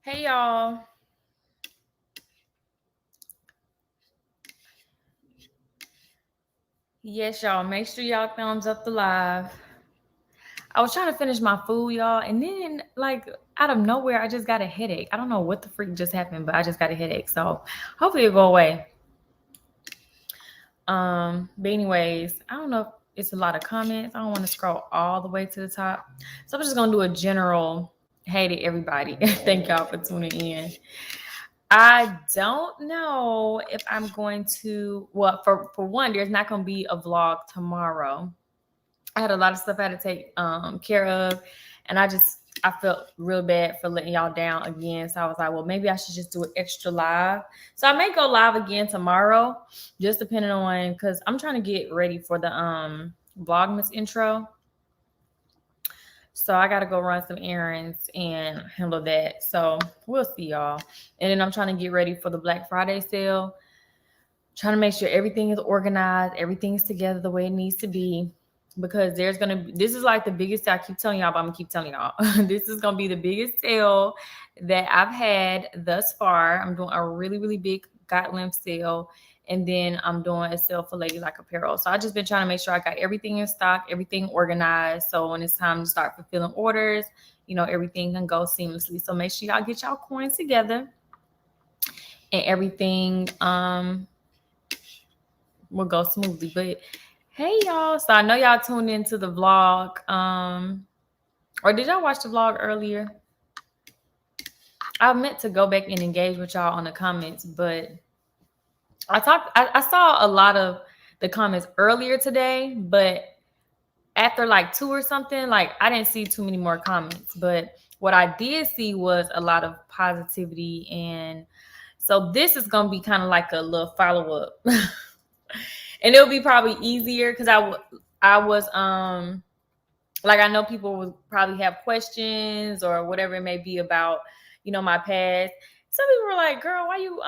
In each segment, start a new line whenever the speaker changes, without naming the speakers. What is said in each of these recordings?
Hey y'all. Yes, y'all. Make sure y'all thumbs up the live. I was trying to finish my food, y'all, and then like out of nowhere, I just got a headache. I don't know what the freak just happened, but I just got a headache. So hopefully it'll go away. But anyways, I don't know if it's a lot of comments. I don't want to scroll all the way to the top. So I'm just gonna do a general hey to everybody. Thank y'all for tuning in. I don't know if I'm going to, well, for one, there's not going to be a vlog tomorrow. I had a lot of stuff I had to take care of, and I felt real bad for letting y'all down again. So I was like, well, maybe I should just do an extra live. So I may go live again tomorrow, just depending on, because I'm trying to get ready for the Vlogmas intro. So I got to go run some errands and handle that. So we'll see, y'all. And then I'm trying to get ready for the Black Friday sale. Trying to make sure everything is organized, everything's together the way it needs to be. Because this is like the biggest sale. I keep telling y'all, but I'm gonna keep telling y'all. This is gonna be the biggest sale that I've had thus far. I'm doing a really, really big got limb sale. And then I'm doing a sale for Lady Like Apparel. So I just been trying to make sure I got everything in stock, everything organized. So when it's time to start fulfilling orders, everything can go seamlessly. So make sure y'all get y'all coins together and everything will go smoothly. But hey y'all, so I know y'all tuned into the vlog. Or did y'all watch the vlog earlier? I meant to go back and engage with y'all on the comments, but I saw a lot of the comments earlier today, but after like 2 or something, like I didn't see too many more comments. But what I did see was a lot of positivity, and so this is gonna be kind of like a little follow-up. And it'll be probably easier because I was like, I know people would probably have questions or whatever it may be about my past. Some people were like, girl, why you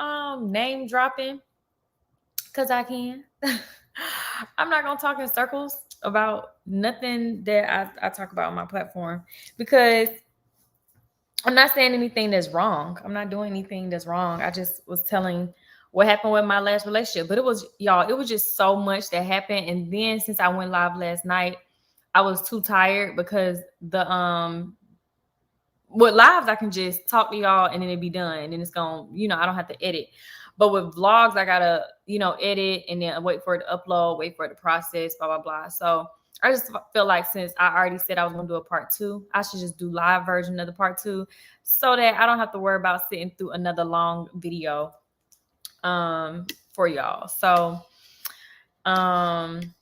name dropping? Because I can. I'm not gonna talk in circles about nothing that I talk about on my platform, because I'm not saying anything that's wrong. I'm not doing anything that's wrong. I just was telling what happened with my last relationship. But it was just so much that happened. And then since I went live last night, I was too tired because with lives I can just talk to y'all and then it'd be done. And then it's gone, I don't have to edit. But with vlogs, I gotta, edit and then wait for it to upload, wait for it to process, blah, blah, blah. So I just feel like since I already said I was gonna do a part 2, I should just do live version of the part 2 so that I don't have to worry about sitting through another long video for y'all. So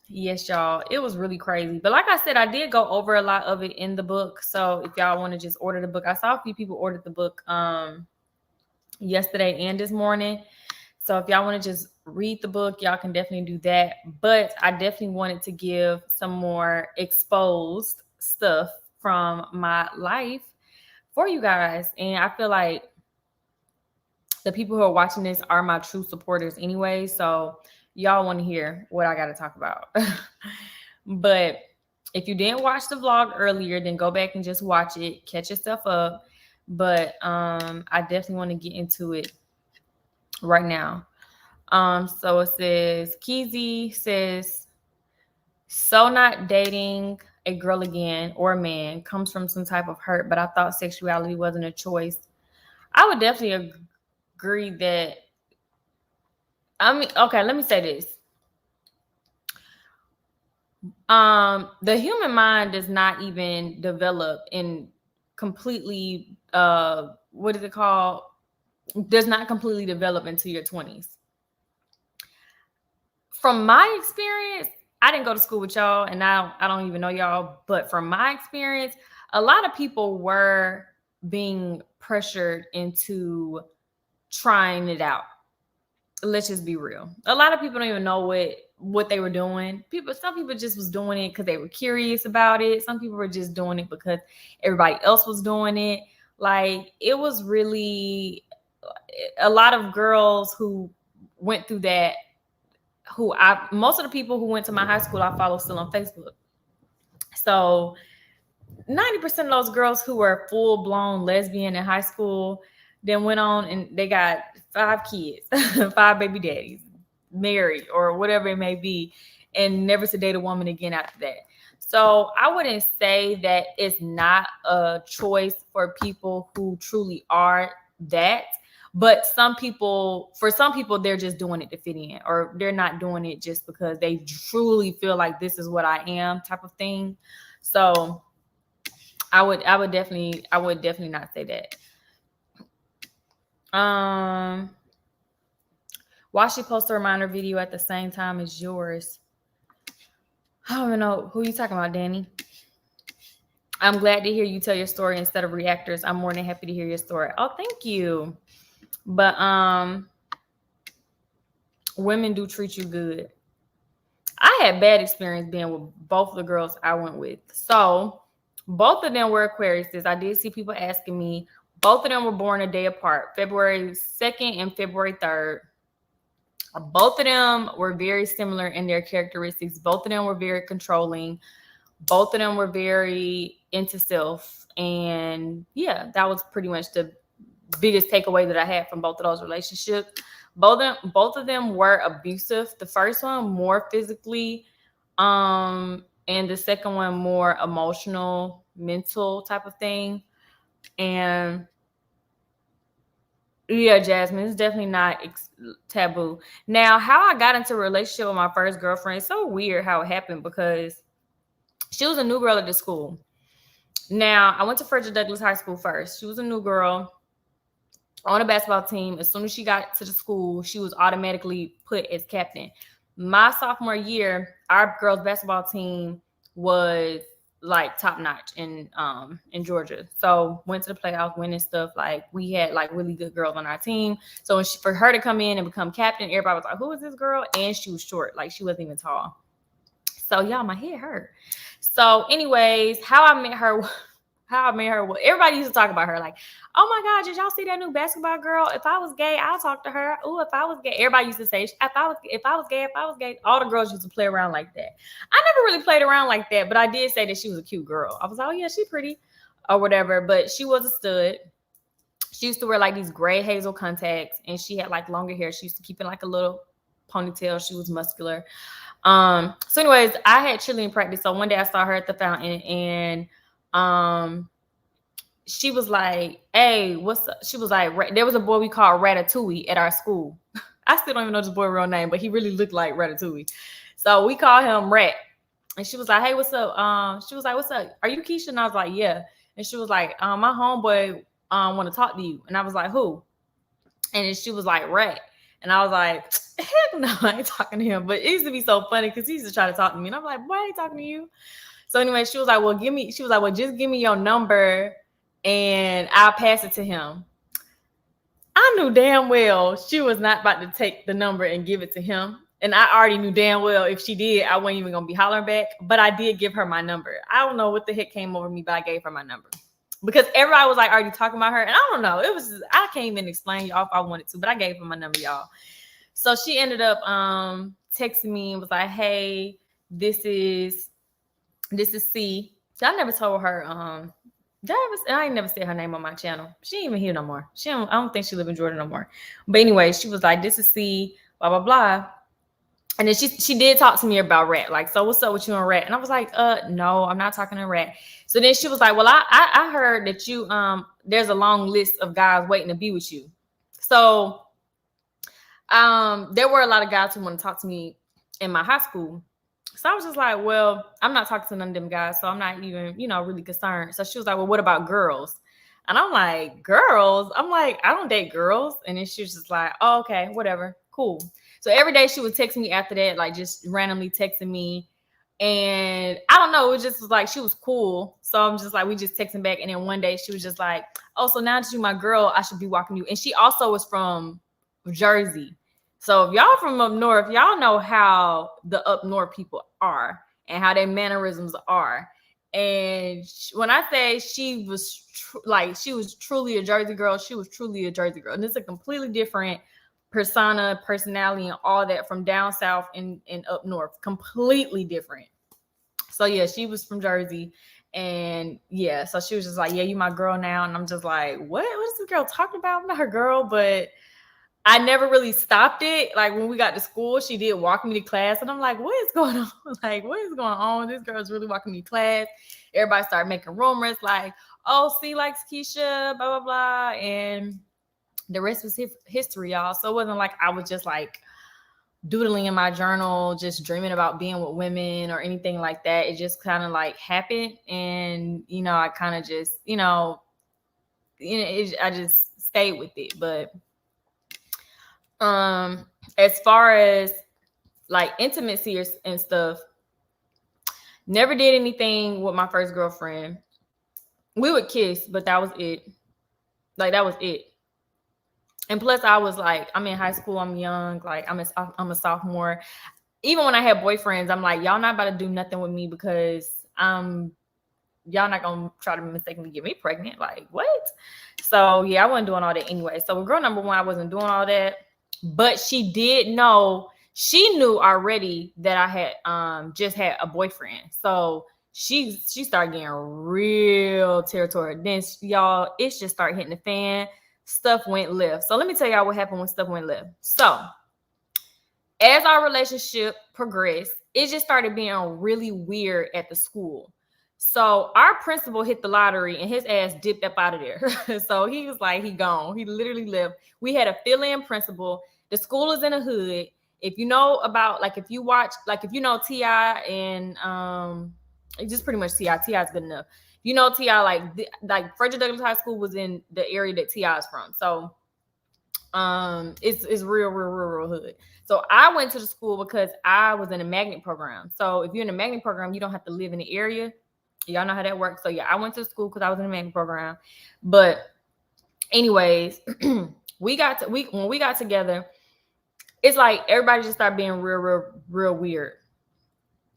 yes, y'all, it was really crazy. But like I said, I did go over a lot of it in the book. So if y'all want to just order the book, I saw a few people ordered the book yesterday and this morning. So if y'all want to just read the book, y'all can definitely do that. But I definitely wanted to give some more exposed stuff from my life for you guys. And I feel like the people who are watching this are my true supporters anyway. So y'all want to hear what I got to talk about. But if you didn't watch the vlog earlier, then go back and just watch it, catch yourself up. But I definitely want to get into it right now. So it says, Keezy says, so not dating a girl again or a man comes from some type of hurt, but I thought sexuality wasn't a choice. I would definitely agree that, okay, let me say this. The human mind does not even develop in completely, what is it called? Does not completely develop into your 20s. From my experience, I didn't go to school with y'all, and I don't even know y'all, but from my experience, a lot of people were being pressured into trying it out. Let's just be real. A lot of people don't even know what they were doing. Some people just was doing it because they were curious about it. Some people were just doing it because everybody else was doing it. Like, it was really a lot of girls who went through that, most of the people who went to my high school, I follow still on Facebook. So 90% of those girls who were full-blown lesbian in high school, then went on and they got 5 kids, 5 baby daddies, married or whatever it may be, and never to date a woman again after that. So I wouldn't say that it's not a choice for people who truly are that. But for some people, they're just doing it to fit in, or they're not doing it just because they truly feel like this is what I am type of thing. So I would definitely not say that. Why she post a reminder video at the same time as yours? I don't even know who you talking about, Danny. I'm glad to hear you tell your story instead of reactors. I'm more than happy to hear your story. Oh, thank you. But women do treat you good. I had bad experience being with both of the girls I went with. So both of them were Aquariuses. I did see people asking me. Both of them were born a day apart, February 2nd and February 3rd. Both of them were very similar in their characteristics. Both of them were very controlling. Both of them were very into self. And yeah, that was pretty much the biggest takeaway that I had from both of those relationships. Both of them were abusive. The first one more physically, and the second one more emotional, mental type of thing. And yeah, Jasmine, it's definitely not taboo. Now, how I got into a relationship with my first girlfriend, it's so weird how it happened because she was a new girl at the school. Now, I went to Frederick Douglass High School first. She was a new girl on a basketball team. As soon as she got to the school, she was automatically put as captain. My sophomore year, our girls basketball team was like top notch in Georgia. So went to the playoffs, winning stuff. Like we had like really good girls on our team. So for her to come in and become captain, everybody was like, "Who is this girl?" And she was short, like she wasn't even tall. So y'all, my head hurt. So, anyways, how I met her. Well, everybody used to talk about her like, "Oh my God, did y'all see that new basketball girl? If I was gay, I'll talk to her. Oh, if I was gay," everybody used to say, if I was gay, all the girls used to play around like that. I never really played around like that, but I did say that she was a cute girl. I was like, "Oh yeah, she's pretty," or whatever. But she was a stud. She used to wear like these gray hazel contacts, and she had like longer hair. She used to keep it like a little ponytail. She was muscular. So anyways, I had cheerleading practice. So one day I saw her at the fountain, and she was like, "Hey, what's up?" She was like, there was a boy we called Ratatouille at our school. I still don't even know this boy's real name, but he really looked like Ratatouille. So we called him Rat. And she was like, "Hey, what's up?" She was like, "What's up? Are you Keesha?" And I was like, "Yeah." And she was like, "My homeboy want to talk to you." And I was like, "Who?" And then she was like, "Rat." And I was like, "Heck no, I ain't talking to him." But it used to be so funny because he used to try to talk to me. And I'm like, "Why are you talking to you?" So anyway, she was like, "Well, just give me your number and I'll pass it to him." I knew damn well she was not about to take the number and give it to him. And I already knew damn well if she did, I wasn't even going to be hollering back. But I did give her my number. I don't know what the heck came over me, but I gave her my number. Because everybody was like already talking about her. And I don't know. I can't even explain y'all if I wanted to, but I gave her my number, y'all. So she ended up texting me and was like, "Hey, this is C." So I never told her, I ain't never said her name on my channel. She ain't even here no more. I don't think she live in Georgia no more. But anyway, she was like, "This is C, blah, blah, blah." And then she did talk to me about Rat. Like, "So what's up with you and Rat?" And I was like, "No, I'm not talking to Rat." So then she was like, "Well, I heard that you, there's a long list of guys waiting to be with you." So there were a lot of guys who want to talk to me in my high school. So I was just like, "Well, I'm not talking to none of them guys, so I'm not even, really concerned." So she was like, "Well, what about girls?" And I'm like, "Girls?" I'm like, "I don't date girls." And then she was just like, "Oh, okay, whatever, cool." So every day she would text me after that, like just randomly texting me. And I don't know, it just was like she was cool. So I'm just like, we just texting back. And then one day she was just like, "Oh, so now that you my girl, I should be walking you." And she also was from Jersey. So if y'all from up north, y'all know how the up north people are and how their mannerisms are. And when I say she was she was truly a Jersey girl, she was truly a Jersey girl. And it's a completely different persona, personality, and all that from down south and up north. Completely different. So yeah, she was from Jersey. And yeah, so she was just like, "Yeah, you my girl now." And I'm just like, what is this girl talking about? I'm not her girl, but I never really stopped it. Like when we got to school, she did walk me to class, and I'm like, what is going on? Like, what is going on? This girl's really walking me to class. Everybody started making rumors like, oh, C likes Keesha, blah, blah, blah. And the rest was history, y'all. So it wasn't like I was just like doodling in my journal, just dreaming about being with women or anything like that. It just kind of like happened. And, you know, I kind of just, I just stayed with it. But as far as like intimacy and stuff, never did anything with my first girlfriend. We would kiss, but that was it. Like that was it. And plus I was like, I'm in high school, I'm young, like I'm a sophomore. Even when I had boyfriends, I'm like, y'all not about to do nothing with me because y'all not gonna try to mistakenly get me pregnant. Like what? So yeah, I wasn't doing all that anyway. So with girl number one, I wasn't doing all that. But she did know, she knew already that I had just had a boyfriend. So she started getting real territorial. Then y'all, it just started hitting the fan. Stuff went left. So let me tell y'all what happened when stuff went left. So as our relationship progressed, it just started being really weird at the school. So our principal hit the lottery and his ass dipped up out of there. So he was like, he gone. He literally left. We had a fill-in principal. The school is in a hood. If you know about, like, if you watch, like, if you know T.I. and it's just pretty much T.I. T.I. is good enough. You know T.I. like Frederick Douglass High School was in the area that T.I. is from. So it's real hood. So I went to the school because I was in a magnet program. So if you're in a magnet program, you don't have to live in the area. Y'all know how that works. So yeah, I went to school because I was in a magnet program. But anyways, when we got together, it's like everybody just started being real weird.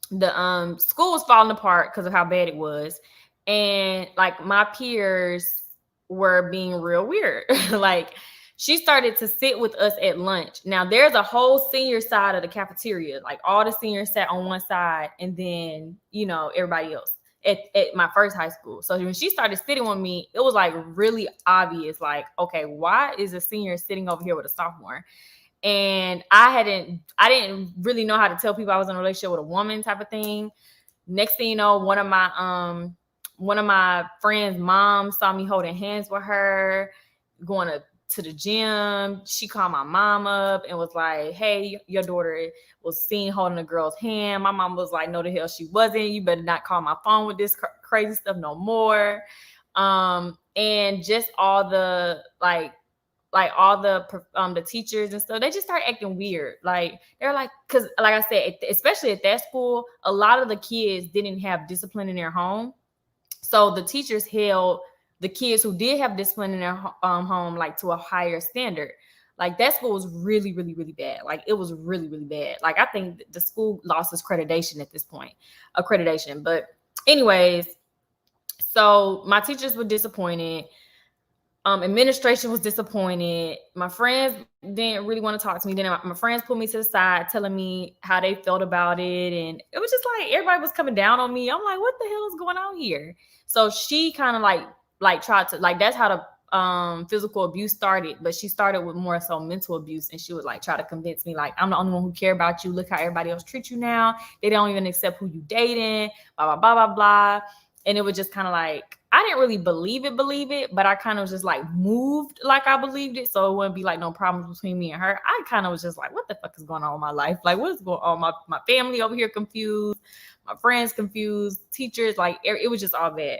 The school was falling apart because of how bad it was. And like my peers were being real weird. Like she started to sit with us at lunch. Now there's a whole senior side of the cafeteria. Like all the seniors sat on one side and then, everybody else at my first high school. So when she started sitting with me, it was like really obvious. Like, okay, why is a senior sitting over here with a sophomore? And I didn't really know how to tell people I was in a relationship with a woman type of thing. Next thing you know, one of my friends' moms saw me holding hands with her, going to the gym. She called my mom up and was like, hey, your daughter was seen holding a girl's hand. My mom was like, no, the hell she wasn't. You better not call my phone with this crazy stuff no more. And just all the all the teachers and stuff, they just started acting weird. Like they're like, because like I said, especially at that school, a lot of the kids didn't have discipline in their home. So the teachers held the kids who did have discipline in their home like to a higher standard. Like that school was really bad. Like it was really bad. Like I think the school lost its accreditation at this point. But anyways, so my teachers were disappointed. Administration was disappointed. My friends didn't really want to talk to me. Then my friends pulled me to the side, telling me how they felt about it. And it was just like, everybody was coming down on me. I'm like, what the hell is going on here? So she kind of like tried to, like, that's how the physical abuse started. But she started with more so mental abuse. And she would like try to convince me, like, I'm the only one who care about you. Look how everybody else treats you now. They don't even accept who you dating, blah, blah, blah, blah, blah. And it was just kind of like, I didn't really believe it, but I kind of just like moved like I believed it. So it wouldn't be like no problems between me and her. I kind of was just like, what the fuck is going on in my life? Like, what is going on? My family over here confused, my friends confused, teachers, like it was just all bad.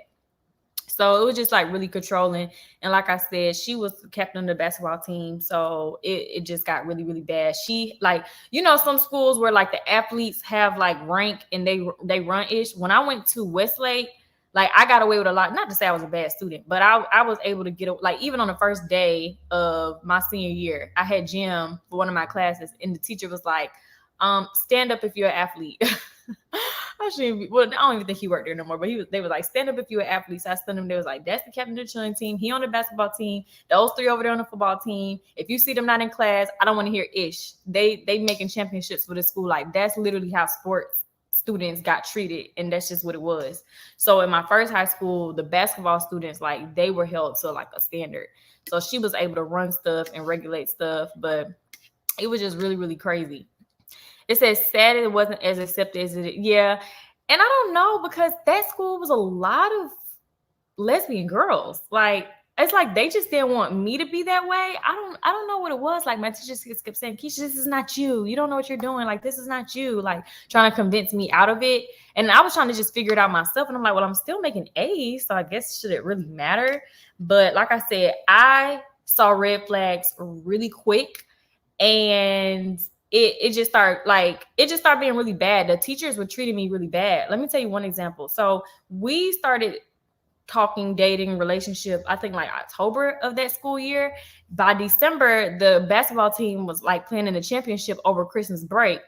So it was just like really controlling. And like I said, she was captain of the basketball team. So it just got really bad. She like, some schools where like the athletes have like rank and they run ish. When I went to Westlake, like I got away with a lot, not to say I was a bad student, but I was able to get, like, even on the first day of my senior year, I had gym for one of my classes and the teacher was like, stand up if you're an athlete. I don't even think he worked there no more, but they were like, stand up if you're an athlete. So I stood him. They was like, that's the captain of the cheerleading team. He on the basketball team. Those three over there on the football team. If you see them not in class, I don't want to hear ish. They making championships for the school. Like that's literally how sports students got treated, and that's just what it was. So in my first high school, the basketball students, like, they were held to like a standard. So she was able to run stuff and regulate stuff, but it was just really, really crazy. It says sad it wasn't as accepted as it. Yeah. And I don't know, because that school was a lot of lesbian girls. Like, it's like they just didn't want me to be that way. I don't know what it was. Like, my teachers kept saying, Keesha, this is not you. You don't know what you're doing. Like, this is not you. Like, trying to convince me out of it. And I was trying to just figure it out myself. And I'm like, well, I'm still making A's, so I guess should it really matter? But like I said, I saw red flags really quick, and it just started being really bad. The teachers were treating me really bad. Let me tell you one example. So we started talking, dating, relationship, I think like October of that school year. By December, the basketball team was like playing in the championship over Christmas break.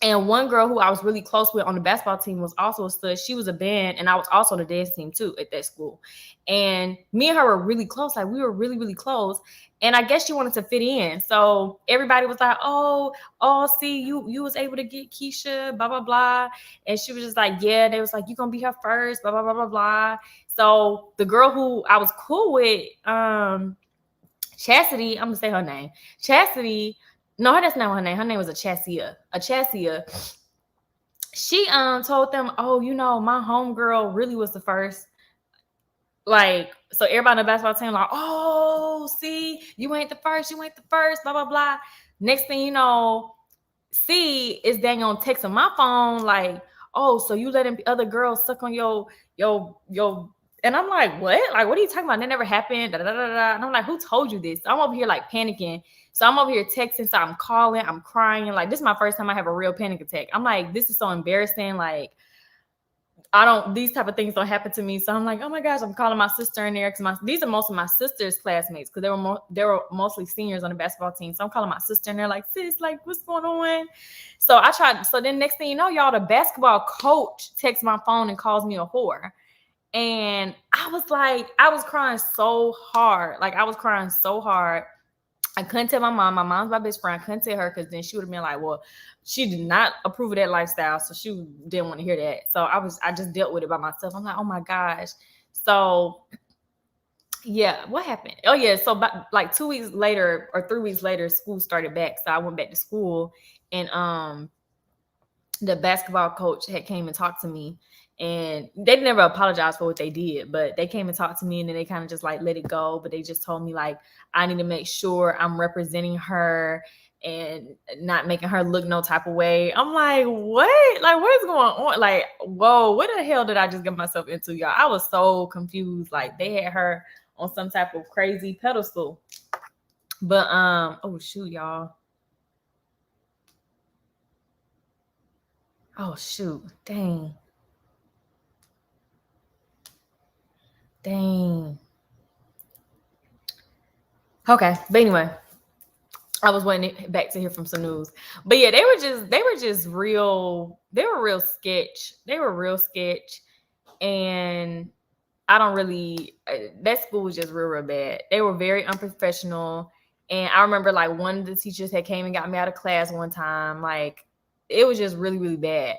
And one girl who I was really close with on the basketball team was also a stud. She was a band, and I was also on the dance team too at that school. And me and her were really close. Like, we were really, really close. And I guess she wanted to fit in. So everybody was like, oh, see, you was able to get Keesha, blah, blah, blah. And she was just like, yeah. They was like, you gonna be her first, blah, blah, blah, blah, blah. So the girl who I was cool with, Chastity, I'm gonna say her name. Chastity, no, that's not her name. Her name was Achassia. She told them, oh, my homegirl really was the first. Like, so everybody in the basketball team like, oh, see, you ain't the first, blah, blah, blah. Next thing you know, C is dang on texting my phone like, oh, so you letting other girls suck on your and I'm like, what? Like, what are you talking about? That never happened. Da, da, da, da. And I'm like, who told you this? So I'm over here like panicking. So I'm over here texting. So I'm calling. I'm crying. Like, this is my first time I have a real panic attack. I'm like, this is so embarrassing. Like, these type of things don't happen to me. So I'm like, oh my gosh, I'm calling my sister in there, because these are most of my sister's classmates, because they were mostly seniors on the basketball team. So I'm calling my sister in there like, sis, like, what's going on? So then next thing you know, y'all, the basketball coach texts my phone and calls me a whore. And I was crying so hard. Like, I was crying so hard. I couldn't tell my mom. My mom's my best friend. I couldn't tell her, because then she would have been like, well, she did not approve of that lifestyle, so she didn't want to hear that. So I just dealt with it by myself. I'm like, oh my gosh. So yeah, what happened? Oh yeah, so like 2 weeks later or 3 weeks later, school started back. So I went back to school, and the basketball coach had came and talked to me. And they never apologized for what they did, but they came and talked to me, and then they kind of just like let it go. But they just told me like, I need to make sure I'm representing her and not making her look no type of way. I'm like, what? Like, what is going on? Like, whoa, what the hell did I just get myself into, y'all? I was so confused. Like, they had her on some type of crazy pedestal. But oh shoot, y'all. Oh shoot, dang. Okay, but anyway, I was waiting back to hear from some news. But yeah, they were just real. They were real sketch. And I don't really. That school was just real bad. They were very unprofessional. And I remember like one of the teachers had came and got me out of class one time. Like, it was just really, really bad.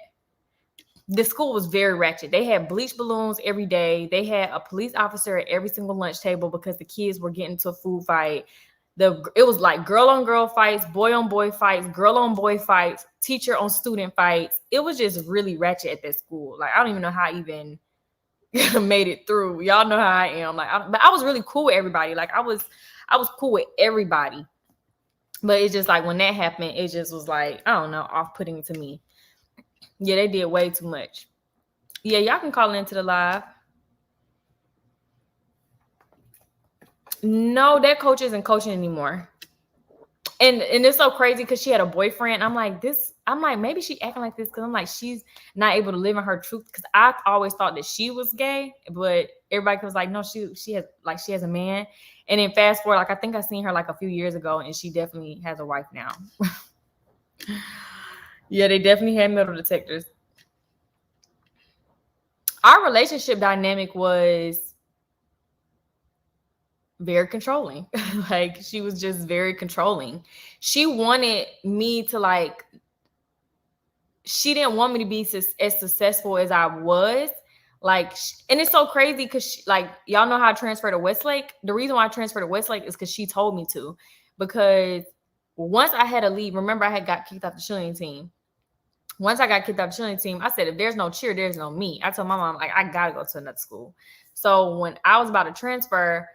The school was very ratchet. They had bleach balloons every day. They had a police officer at every single lunch table because the kids were getting into a food fight. It was like girl on girl fights, boy on boy fights, girl on boy fights, teacher on student fights. It was just really ratchet at that school. Like, I don't even know how I even made it through. Y'all know how I am. But I was really cool with everybody. Like, I was cool with everybody. But it's just like when that happened, it just was like, I don't know, off-putting to me. Yeah, they did way too much. Yeah, y'all can call into the live. No, that coach isn't coaching anymore. And it's so crazy because she had a boyfriend. I'm like, maybe she acting like this because I'm like, she's not able to live in her truth. Because I always thought that she was gay, but everybody was like, no, she has a man. And then fast forward, like, I think I seen her like a few years ago, and she definitely has a wife now. Yeah, they definitely had metal detectors. Our relationship dynamic was very controlling. Like, she was just very controlling. She wanted me to like she didn't want me to be as successful as I was. Like, and it's so crazy because, like, y'all know how I transferred to Westlake. The reason why I transferred to Westlake is because she told me to. Because once I had to leave, remember I had got kicked off the cheerleading team. Once I got kicked off the cheerleading team, I said, if there's no cheer, there's no me. I told my mom, like, I gotta go to another school. So when I was about to transfer,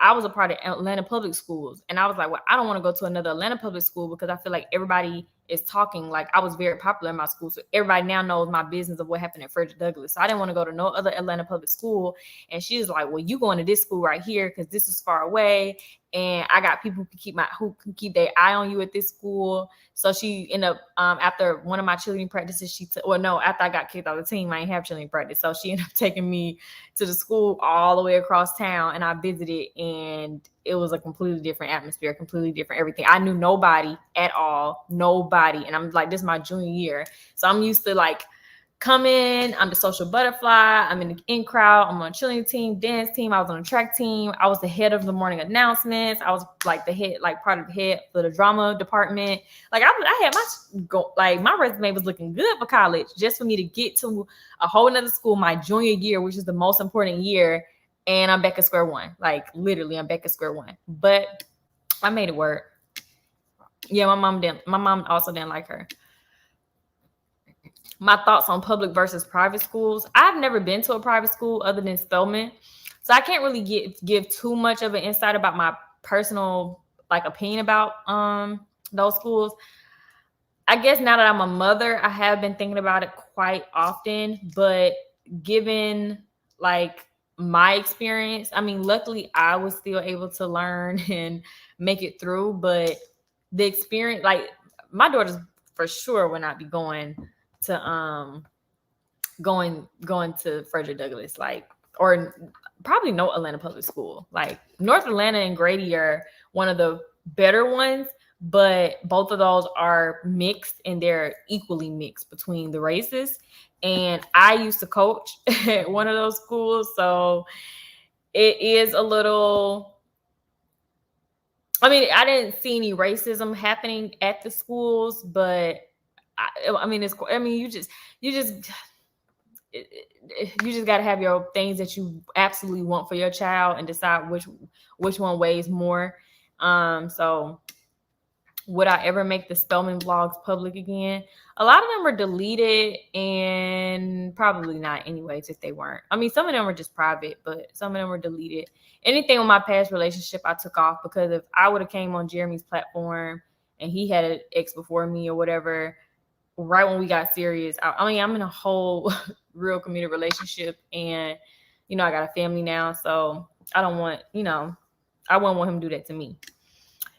I was a part of Atlanta Public Schools, and I was like, well, I don't want to go to another Atlanta Public School because I feel like everybody is talking. Like, I was very popular in my school, so everybody now knows my business of what happened at Frederick Douglass. So I didn't want to go to no other Atlanta Public School. And she was like, well, you going to this school right here because this is far away, and I got people who can keep their eye on you at this school. So she ended up, after one of my cheerleading practices, after I got kicked off the team, I didn't have cheerleading practice. So she ended up taking me to the school all the way across town, and I visited, and it was a completely different atmosphere, completely different everything. I knew nobody at all, nobody. And I'm like, this is my junior year. So I'm used to like coming, I'm the social butterfly, I'm in the in crowd, I'm on a cheerleading team, dance team, I was on a track team, I was the head of the morning announcements, I was like the head, like part of the head for the drama department. Like I had my resume was looking good for college, just for me to get to a whole nother school my junior year, which is the most important year, and I'm back at square one. Like literally, I'm back at square one. But I made it work. Yeah, my mom also didn't like her. My thoughts on public versus private schools. I've never been to a private school other than Spelman, so I can't really give too much of an insight about my personal like opinion about those schools. I guess now that I'm a mother, I have been thinking about it quite often, but given like my experience, I mean, luckily I was still able to learn and make it through, but the experience, like my daughters for sure will not be going to Frederick Douglass, like, or probably no Atlanta public school. Like North Atlanta and Grady are one of the better ones, but both of those are mixed, and they're equally mixed between the races. And I used to coach at one of those schools, so it is a little, I mean, I didn't see any racism happening at the schools, but you just got to have your things that you absolutely want for your child and decide which one weighs more. So would I ever make the Spelman vlogs public again? A lot of them are deleted, and probably not anyways if they weren't. I mean, some of them were just private, but some of them were deleted. Anything with my past relationship, I took off, because if I would have came on Jeremy's platform and he had an ex before me or whatever, right when we got serious, I'm in a whole real committed relationship, and I got a family now, so I don't want, I wouldn't want him to do that to me.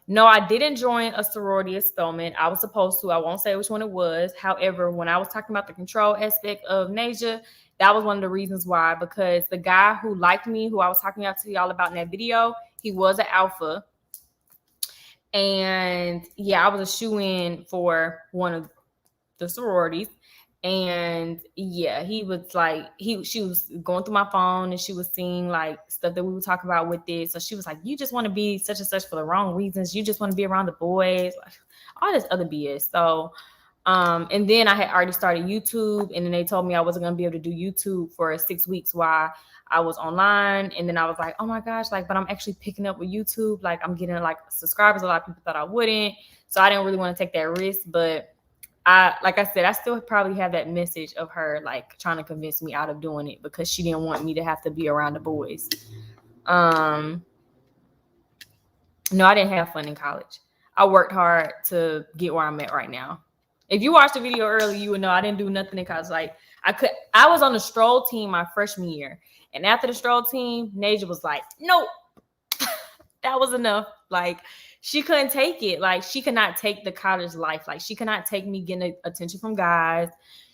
No, I didn't join a sorority at Spelman. I was supposed to. I won't say which one it was. However, when I was talking about the control aspect of Nasia, that was one of the reasons why, because the guy who liked me, who I was talking to y'all about in that video, he was an alpha. And yeah, I was a shoo-in for one of the sororities. And yeah, he was like, she was going through my phone, and she was seeing like stuff that we would talk about with it. So she was like, you just want to be such and such for the wrong reasons. You just want to be around the boys, like, all this other BS. So, and then I had already started YouTube, and then they told me I wasn't going to be able to do YouTube for 6 weeks while I was online. And then I was like, oh my gosh, like, but I'm actually picking up with YouTube. Like, I'm getting like subscribers. A lot of people thought I wouldn't. So I didn't really want to take that risk, but like I said, I still probably have that message of her like trying to convince me out of doing it, because she didn't want me to have to be around the boys. No, I didn't have fun in college. I worked hard to get where I'm at right now. If you watched the video earlier, you would know I didn't do nothing in college. Like I was on the stroll team my freshman year, and after the stroll team, Nasia was like, nope, that was enough. Like, she couldn't take it. Like, she could not take the college life. Like, she could not take me getting attention from guys.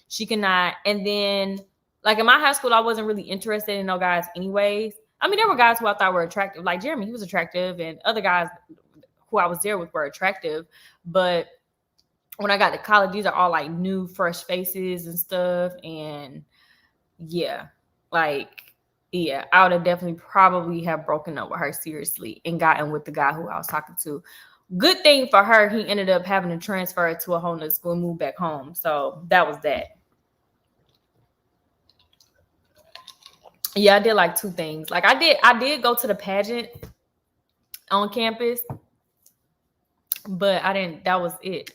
She could not. And then, like, in my high school, I wasn't really interested in no guys anyways. I mean, there were guys who I thought were attractive. Like Jeremy, he was attractive, and other guys who I was there with were attractive. But when I got to college, these are all like new, fresh faces and stuff. And yeah, like, yeah, I would have definitely probably have broken up with her seriously and gotten with the guy who I was talking to. Good thing for her, he ended up having to transfer to a whole nother school and move back home. So that was that. Yeah, I did like 2 things. Like I did go to the pageant on campus, but I didn't, that was it.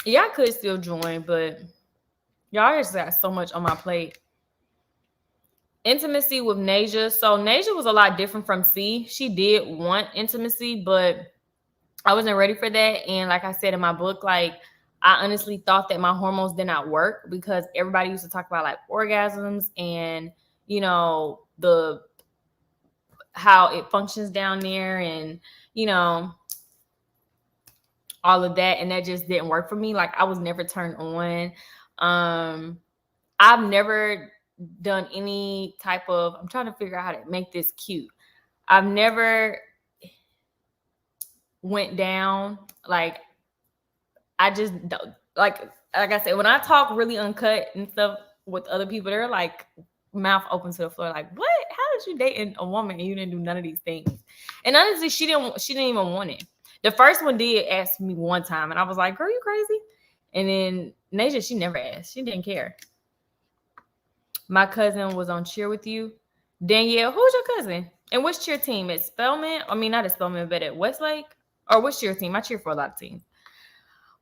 Yeah, I could still join, but y'all just got so much on my plate. Intimacy with Nasia. So Nasia was a lot different from C. She did want intimacy, but I wasn't ready for that. And like I said in my book, like I honestly thought that my hormones did not work because everybody used to talk about like orgasms and, you know, the how it functions down there and, you know, all of that. And that just didn't work for me. Like I was never turned on. I've never done any type of, I'm trying to figure out how to make this cute. I've never went down. Like I just don't, like I said, when I talk really uncut and stuff with other people, they're like mouth open to the floor. Like, what? How did you date a woman and you didn't do none of these things? And honestly, she didn't even want it. The first one did ask me one time, and I was like, "Girl, you crazy?" And then Nasia, she never asked. She didn't care. My cousin was on cheer with you. Danielle, who's your cousin? And which cheer team? At Spelman? I mean, not at Spelman, but at Westlake? Or which cheer team? I cheer for a lot of teams.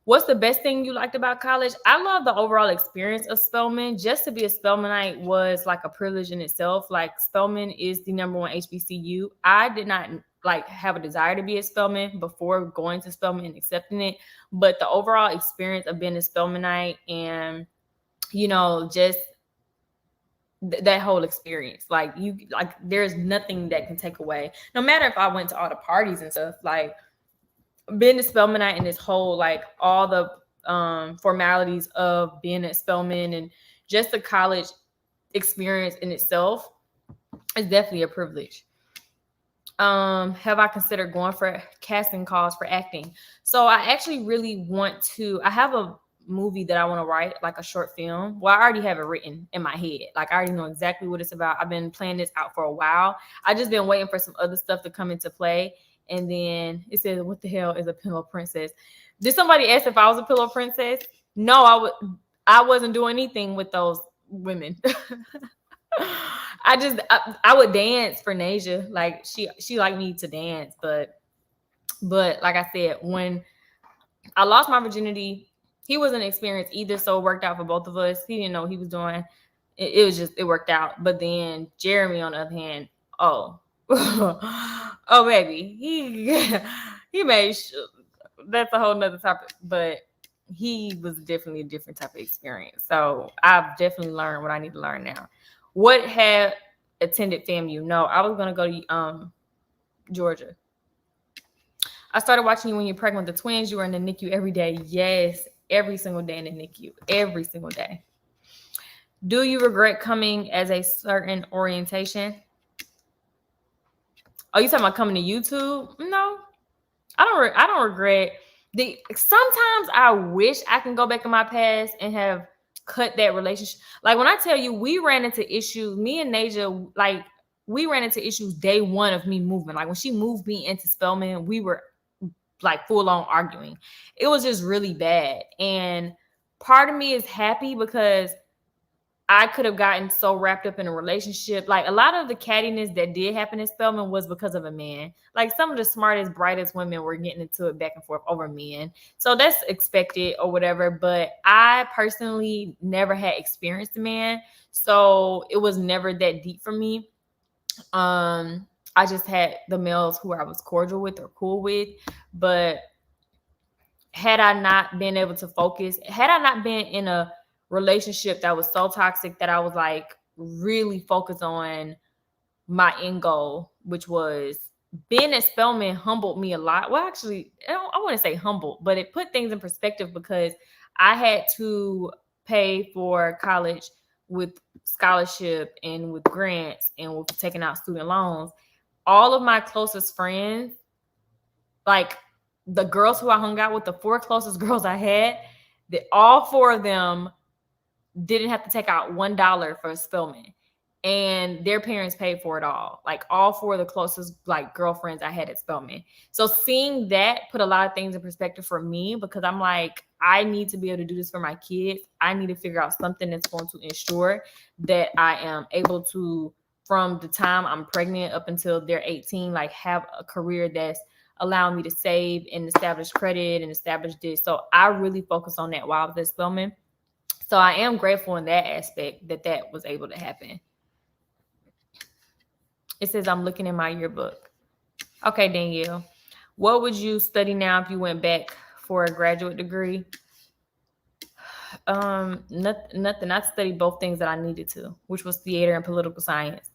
What's the best thing you liked about college? I love the overall experience of Spelman. Just to be a Spelmanite was like a privilege in itself. Like Spelman is the #1 HBCU. I did not like have a desire to be a Spelman before going to Spelman and accepting it. But the overall experience of being a Spelmanite and, you know, just that whole experience, like there's nothing that can take away. No matter if I went to all the parties and stuff, like being a Spelmanite and this whole like all the formalities of being at Spelman and just the college experience in itself is definitely a privilege. Have I considered going for casting calls for acting? So I actually really want to. I have a movie that I want to write, like a short film. Well, I already have it written in my head. Like I already know exactly what it's about. I've been planning this out for a while. I just been waiting for some other stuff to come into play. And then it says, what the hell is a pillow princess? Did somebody ask if I was a pillow princess? No, I wasn't doing anything with those women. I would dance for Nasia. Like she liked me to dance, but like I said, when I lost my virginity, he wasn't experienced either, so it worked out for both of us. He didn't know what he was doing. It worked out. But then Jeremy, on the other hand, oh baby, he made sure, that's a whole nother topic, but he was definitely a different type of experience. So I've definitely learned what I need to learn now. What have attended FAMU? No, I was gonna go to Georgia. I started watching you when you're pregnant with the twins. You were in the NICU every day. Yes, every single day in the NICU. Every single day. Do you regret coming as a certain orientation? Oh, you talking about coming to YouTube? No, I don't regret. Sometimes I wish I can go back in my past and have cut that relationship. Like when I tell you, we ran into issues. Me and Nasia, like we ran into issues day one of me moving. Like when she moved me into Spelman, we were like full on arguing. It was just really bad. And part of me is happy because I could have gotten so wrapped up in a relationship. Like a lot of the cattiness that did happen in Spelman was because of a man. Like some of the smartest, brightest women were getting into it back and forth over men. So that's expected or whatever. But I personally never had experienced a man. So it was never that deep for me. I just had the males who I was cordial with or cool with. But had I not been able to focus, had I not been in a relationship that was so toxic that I was like really focused on my end goal, which was being at Spelman humbled me a lot. Well, actually, I wouldn't say humbled, but it put things in perspective because I had to pay for college with scholarship and with grants and with taking out student loans. All of my closest friends, like the girls who I hung out with, the 4 closest girls I had, all 4 of them didn't have to take out $1 for Spelman. and their parents paid for it all. Like all four of the closest like girlfriends I had at Spelman. So seeing that put a lot of things in perspective for me, because I'm like, I need to be able to do this for my kids. I need to figure out something that's going to ensure that I am able to, from the time I'm pregnant up until they're 18, like have a career that's allowing me to save and establish credit and establish this. So I really focused on that while I was at Spelman. So I am grateful in that aspect that was able to happen. It says I'm looking in my yearbook. Okay, Danielle. What would you study now if you went back for a graduate degree? Nothing. I studied both things that I needed to, which was theater and political science.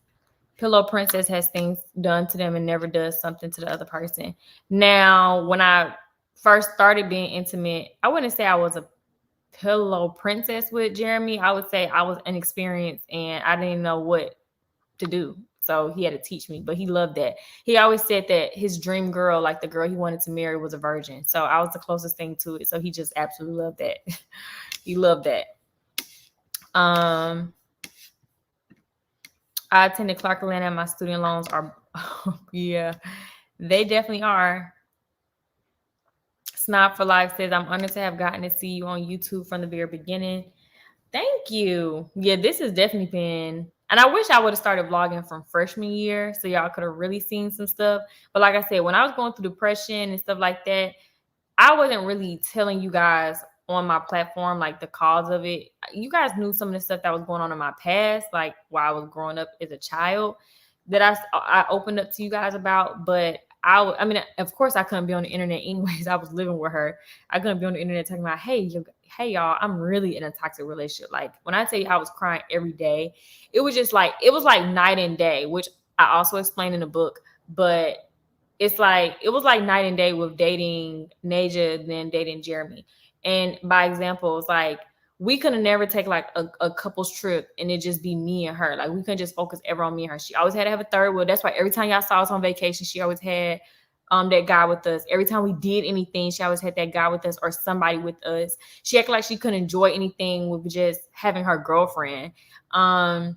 Pillow Princess has things done to them and never does something to the other person. Now, when I first started being intimate, I wouldn't say I was a pillow princess with Jeremy. I would say I was inexperienced and I didn't know what to do. So he had to teach me, but he loved that. He always said that his dream girl, like the girl he wanted to marry, was a virgin. So I was the closest thing to it. So he just absolutely loved that. He loved that. I attended Clark Atlanta and my student loans are, yeah, they definitely are. Snob for Life says, I'm honored to have gotten to see you on YouTube from the very beginning. Thank you. Yeah, this has definitely been, and I wish I would have started vlogging from freshman year so y'all could have really seen some stuff. But like I said, when I was going through depression and stuff like that, I wasn't really telling you guys on my platform like the cause of it. You guys knew some of the stuff that was going on in my past, like while I was growing up as a child, that I opened up to you guys about. But I mean, of course, I couldn't be on the internet anyways. I was living with her. I couldn't be on the internet talking about, hey, y'all, I'm really in a toxic relationship. Like when I tell you I was crying every day, it was like night and day, which I also explained in the book. But it's like, it was like night and day with dating Naja, then dating Jeremy. And by example, it's like, we could have never take like a couple's trip and it just be me and her. Like we couldn't just focus ever on me and her. She always had to have a third wheel. That's why every time y'all saw us on vacation, she always had that guy with us. Every time we did anything, she always had that guy with us or somebody with us. She acted like she couldn't enjoy anything with just having her girlfriend. And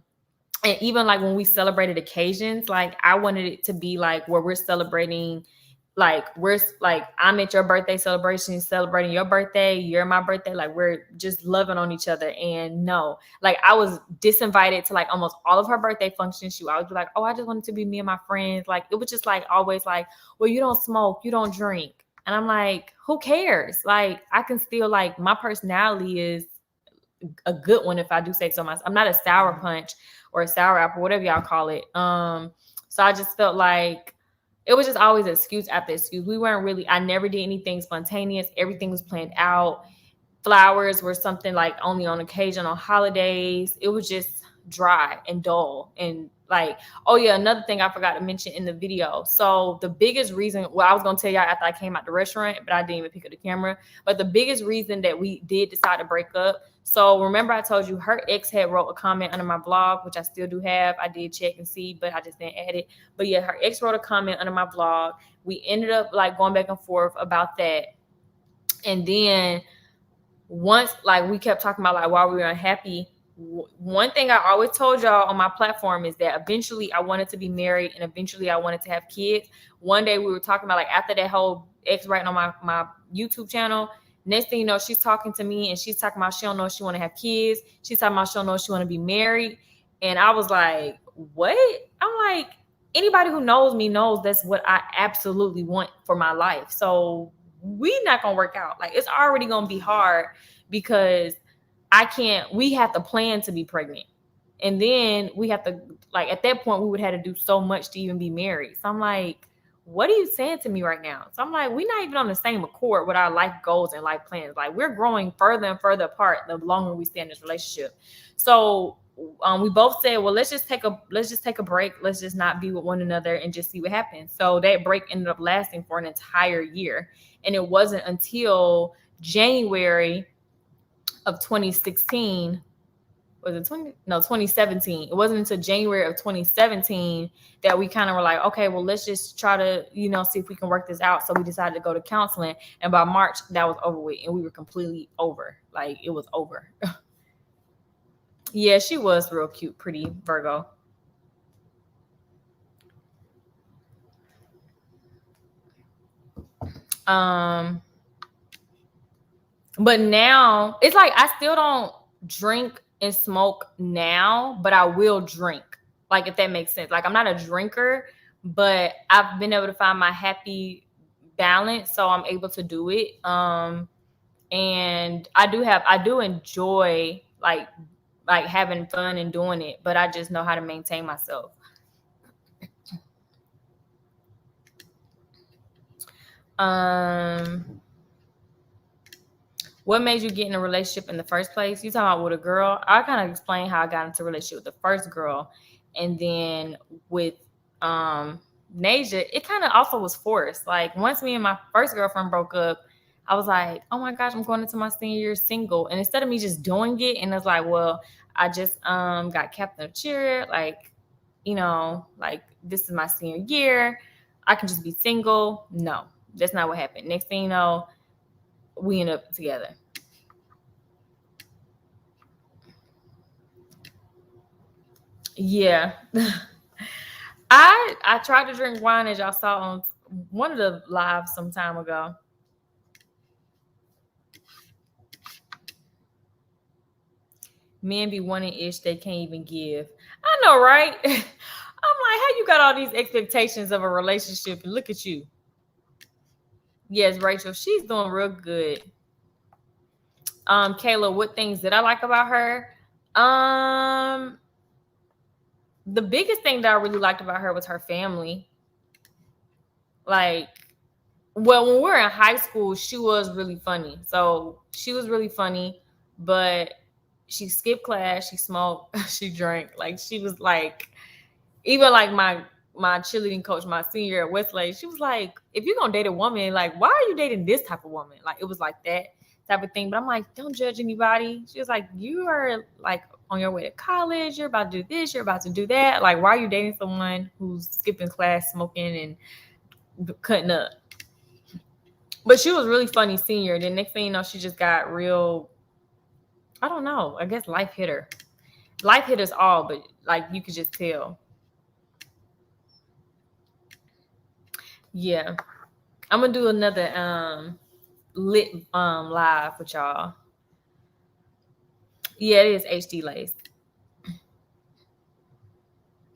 even like when we celebrated occasions, like I wanted it to be like where we're celebrating, like we're like, I'm at your birthday celebration, celebrating your birthday, you're my birthday, like we're just loving on each other. And no, like I was disinvited to like almost all of her birthday functions. She would always be like, oh, I just wanted to be me and my friends. Like it was just like always like, well, you don't smoke, you don't drink. And I'm like, who cares? Like I can still, like, my personality is a good one if I do say so myself. I'm not a sour punch or a sour apple, whatever y'all call it. So I just felt like it was just always excuse after excuse. We weren't really, I never did anything spontaneous. Everything was planned out. Flowers were something like only on occasion, on holidays. It was just dry and dull. And like, oh yeah, another thing I forgot to mention in the video. So the biggest reason, well, I was going to tell y'all after I came out the restaurant, but I didn't even pick up the camera. But the biggest reason that we did decide to break up, so remember I told you her ex had wrote a comment under my blog, which I still do have. I did check and see, but I just didn't add it. But yeah, her ex wrote a comment under my blog. We ended up like going back and forth about that. And then once, like, we kept talking about like why we were unhappy. One thing I always told y'all on my platform is that eventually I wanted to be married and eventually I wanted to have kids. One day we were talking about like after that whole ex writing on my YouTube channel, next thing you know, she's talking to me and she's talking about she don't know if she want to have kids. She's talking about she don't know if she want to be married. And I was like, what? I'm like, anybody who knows me knows that's what I absolutely want for my life. So we not gonna work out. Like it's already gonna be hard because we have to plan to be pregnant. And then we have to, like, at that point we would have to do so much to even be married. So I'm like, what are you saying to me right now? So I'm like, we're not even on the same accord with our life goals and life plans. Like we're growing further and further apart the longer we stay in this relationship. So we both said, well, let's just take a break. Let's just not be with one another and just see what happens. So that break ended up lasting for an entire year. And it wasn't until January of 2016, was it 2017. It wasn't until January of 2017 that we kind of were like, okay, well, let's just try to, see if we can work this out. So we decided to go to counseling. And by March, that was over with. And we were completely over. Like, it was over. Yeah, she was real cute, pretty Virgo. But now it's like I still don't drink and smoke now, but I will drink. Like, if that makes sense. Like, I'm not a drinker, but I've been able to find my happy balance, so I'm able to do it. And I do enjoy like having fun and doing it, but I just know how to maintain myself. What made you get in a relationship in the first place? You talking about with a girl? I kind of explained how I got into a relationship with the first girl, and then with Nasia, it kind of also was forced. Like, once me and my first girlfriend broke up, I was like, oh my gosh, I'm going into my senior year single. And instead of me just doing it, and it's like, well, I just got captain of cheer, like, you know, like, this is my senior year, I can just be single. No, that's not what happened. Next thing you know, we end up together. Yeah. I tried to drink wine, as y'all saw on one of the lives some time ago. Men be wanting ish they can't even give. I know, right? I'm like, how you got all these expectations of a relationship, and look at you. Yes, Rachel, she's doing real good. Kayla, what things did I like about her? The biggest thing that I really liked about her was her family. Like, well, when we were in high school, she was really funny. So she was really funny, but she skipped class, she smoked, she drank. Like, she was like, even like my cheerleading coach, my senior year at Westlake, she was like, if you're gonna date a woman, like, why are you dating this type of woman? Like, it was like that type of thing. But I'm like, don't judge anybody. She was like, you are like on your way to college, you're about to do this, you're about to do that. Like, why are you dating someone who's skipping class, smoking, and cutting up? But she was really funny senior. Then next thing you know, she just got real, I don't know, I guess life hit her. Life hit us all, but like, you could just tell. Yeah. I'm gonna do another lit live with y'all. Yeah, it is HD Lace.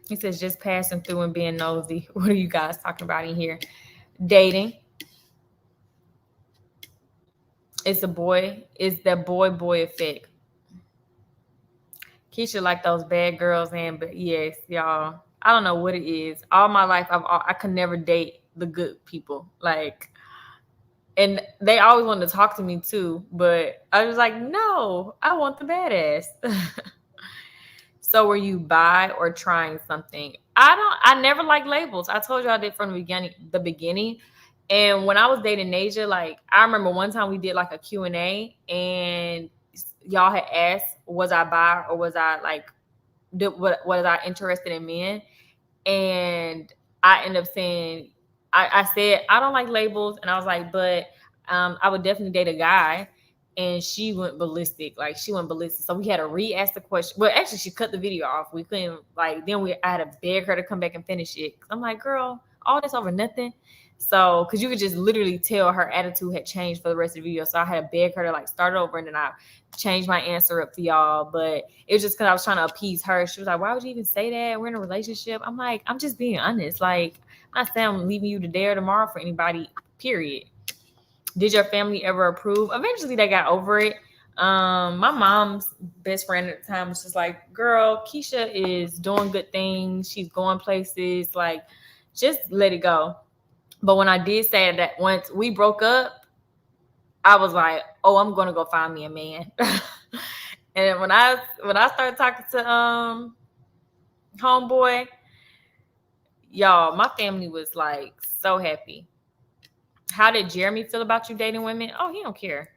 He says just passing through and being nosy. What are you guys talking about in here? Dating. It's that boy effect. Keesha like those bad girls, and but yes, y'all. I don't know what it is. All my life, I could never date the good people. Like, and they always wanted to talk to me too, but I was like, no, I want the badass. So were you bi or trying something? I never liked labels. I told you I did from the beginning. And when I was dating Nasia, like, I remember one time we did like a Q&A, and y'all had asked, was I bi or was I like, was I interested in men? And I ended up saying, I said, I don't like labels. And I was like, but I would definitely date a guy. And she went ballistic. Like, she went ballistic. So we had to re-ask the question. Well, actually, she cut the video off. We couldn't, like, then I had to beg her to come back and finish it. I'm like, girl, all this over nothing. So, because you could just literally tell her attitude had changed for the rest of the video. So I had to beg her to like start over, and then I changed my answer up to y'all. But it was just because I was trying to appease her. She was like, why would you even say that? We're in a relationship. I'm like, I'm just being honest. Like, I'm not saying I'm leaving you today or tomorrow for anybody, period. Did your family ever approve? Eventually they got over it. My mom's best friend at the time was just like, girl, Keesha is doing good things. She's going places. Like, just let it go. But when I did say that once we broke up, I was like, oh, I'm gonna go find me a man. And when I started talking to homeboy, y'all, my family was like so happy. How did Jeremy feel about you dating women? Oh, he don't care.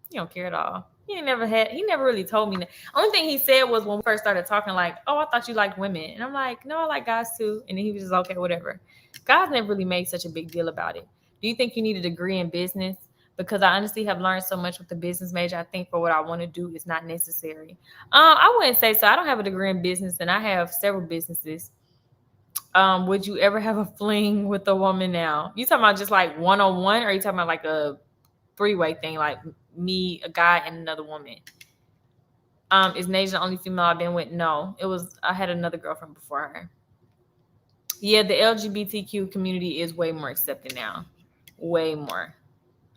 He don't care at all. He never really told me that. Only thing he said was when we first started talking, like, oh, I thought you liked women. And I'm like, no, I like guys too. And then he was just okay, whatever. Guys never really made such a big deal about it. Do you think you need a degree in business? Because I honestly have learned so much with the business major. I think for what I want to do is not necessary. I wouldn't say so. I don't have a degree in business, and I have several businesses. Would you ever have a fling with a woman now? You talking about just like one-on-one, or are you talking about like a three-way thing, like me, a guy, and another woman? Is Nasia the only female I've been with? No, I had another girlfriend before her. Yeah, the LGBTQ community is way more accepted now. Way more.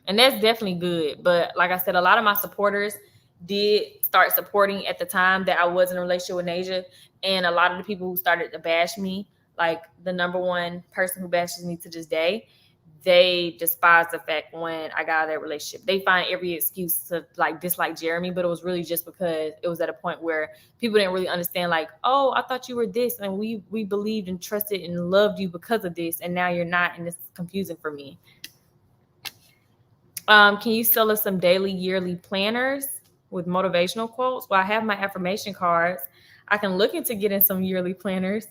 And that's definitely good. But like I said, a lot of my supporters did start supporting at the time that I was in a relationship with Nasia. And a lot of the people who started to bash me, like the number one person who bashes me to this day, they despise the fact when I got out of that relationship. They find every excuse to like dislike Jeremy, but it was really just because it was at a point where people didn't really understand, like, oh, I thought you were this, and we believed and trusted and loved you because of this, and now you're not, and it's confusing for me. Can you sell us some daily, yearly planners with motivational quotes? Well, I have my affirmation cards. I can look into getting some yearly planners.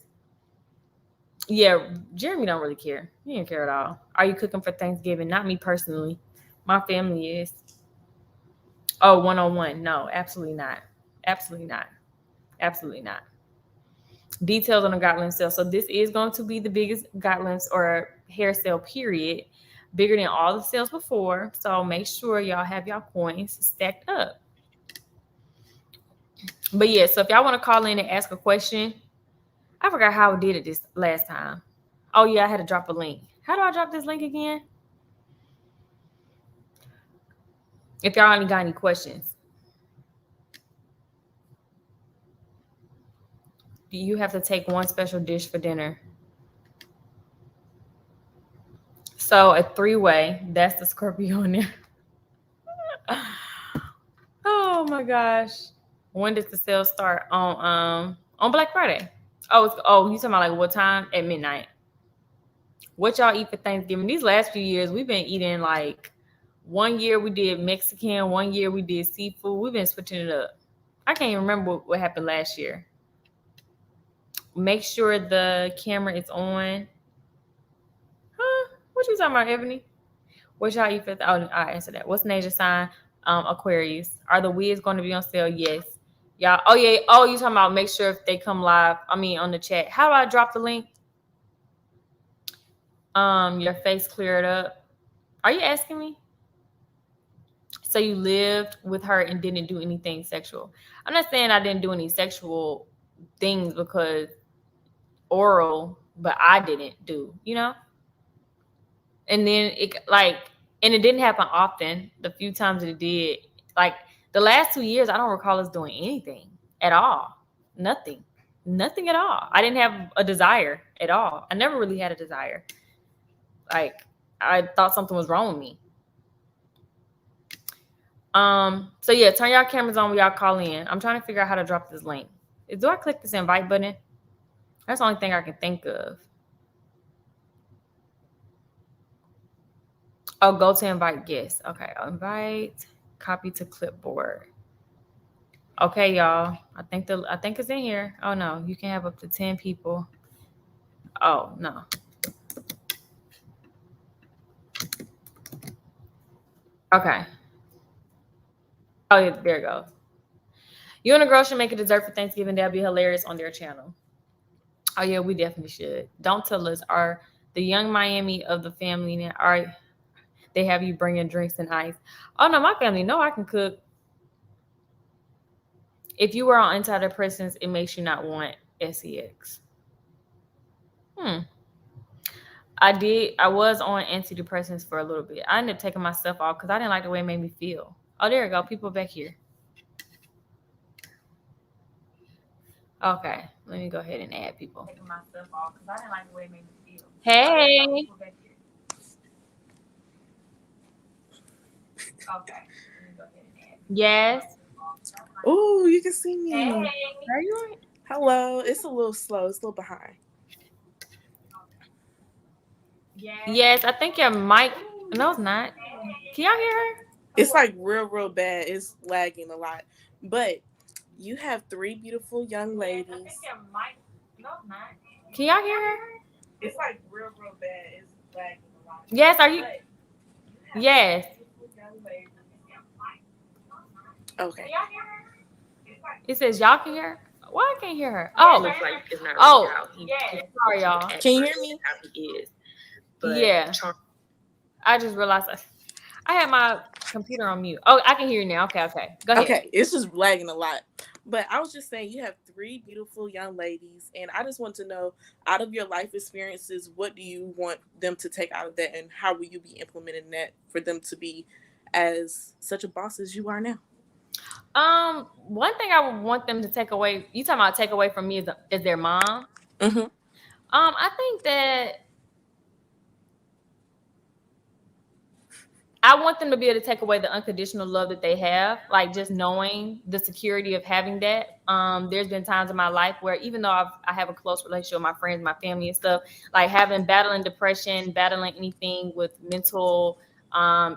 Yeah, Jeremy don't really care. He didn't care at all. Are you cooking for Thanksgiving? Not me personally. My family is. Oh, one-on-one. No, absolutely not. Absolutely not. Absolutely not. Details on the Gotland sale. So this is going to be the biggest Gotlands or hair sale period. Bigger than all the sales before. So make sure y'all have y'all coins stacked up. But yeah, so if y'all want to call in and ask a question, I forgot how I did it this last time. Oh yeah, I had to drop a link. How do I drop this link again? If y'all only got any questions. Do you have to take one special dish for dinner? So a three-way, that's the Scorpio in there. Oh my gosh. When does the sale start? On Black Friday. Oh, you talking about like what time? At midnight. What y'all eat for Thanksgiving? These last few years, we've been eating like, one year we did Mexican, one year we did seafood. We've been switching it up. I can't even remember what happened last year. Make sure the camera is on. Huh? What you talking about, Ebony? What y'all eat for? I answered that. What's Nasia sign? Aquarius. Are the wigs going to be on sale? Yes. Y'all. Oh yeah. Oh, you talking about make sure if they come live? I mean, on the chat. How do I drop the link? Your face cleared up. Are you asking me? So you lived with her and didn't do anything sexual. I'm not saying I didn't do any sexual things because oral, but I didn't do, you know? And then and it didn't happen often. The few times that it did, like the last 2 years, I don't recall us doing anything at all. Nothing at all. I didn't have a desire at all. I never really had a desire. Like I thought something was wrong with me. So yeah, turn y'all cameras on when y'all call in. I'm trying to figure out how to drop this link. Do I click this invite button? That's the only thing I can think of. Oh, go to invite guests. Okay, invite, copy to clipboard. Okay, y'all. I think it's in here. Oh no, you can have up to 10 people. Oh no. Okay. Oh yeah, there it goes. You and a girl should make a dessert for Thanksgiving. That'll be hilarious on their channel. Oh yeah, we definitely should. Don't tell us. Are the young Miami of the family now? Are they have you bringing drinks and ice? Oh no, my family know I can cook. If you were on antidepressants, it makes you not want sex. I was on antidepressants for a little bit. I ended up taking myself off because I didn't like the way it made me feel. Oh, there we go. People back here. Okay, let me go ahead and add people. Taking myself off because I didn't like the way it made me feel. Hey. Okay. Let me go ahead and add. Yes.
Oh, you can see me.
Hey. Are you on?
Hello. It's a little slow. It's a little behind.
Yes, I think your mic. No, it's not. Can y'all hear her?
It's like real bad. It's lagging a lot. But you have 3 beautiful young ladies. I think your mic. No, it's not.
Can y'all hear her?
It's like real bad. It's lagging a lot.
Yes, are you? Yes.
Okay.
It says y'all can hear her? Why I can't hear her?
It
Oh,
looks like it's not
oh,
really how he
sorry, y'all.
Can you hear me?
how he is. But
Yeah. I just realized I had my computer on mute. Oh, I can hear you now. Okay. Go ahead.
Okay, it's just lagging a lot. But I was just saying, you have 3 beautiful young ladies, and I just want to know, out of your life experiences, what do you want them to take out of that, and how will you be implementing that for them to be as such a boss as you are now?
One thing I would want them to take away, you talking about take away from me is their mom.
Mm-hmm.
I think that I want them to be able to take away the unconditional love that they have, like just knowing the security of having that. There's been times in my life where even though I have a close relationship with my friends, my family and stuff, like battling depression, battling anything with mental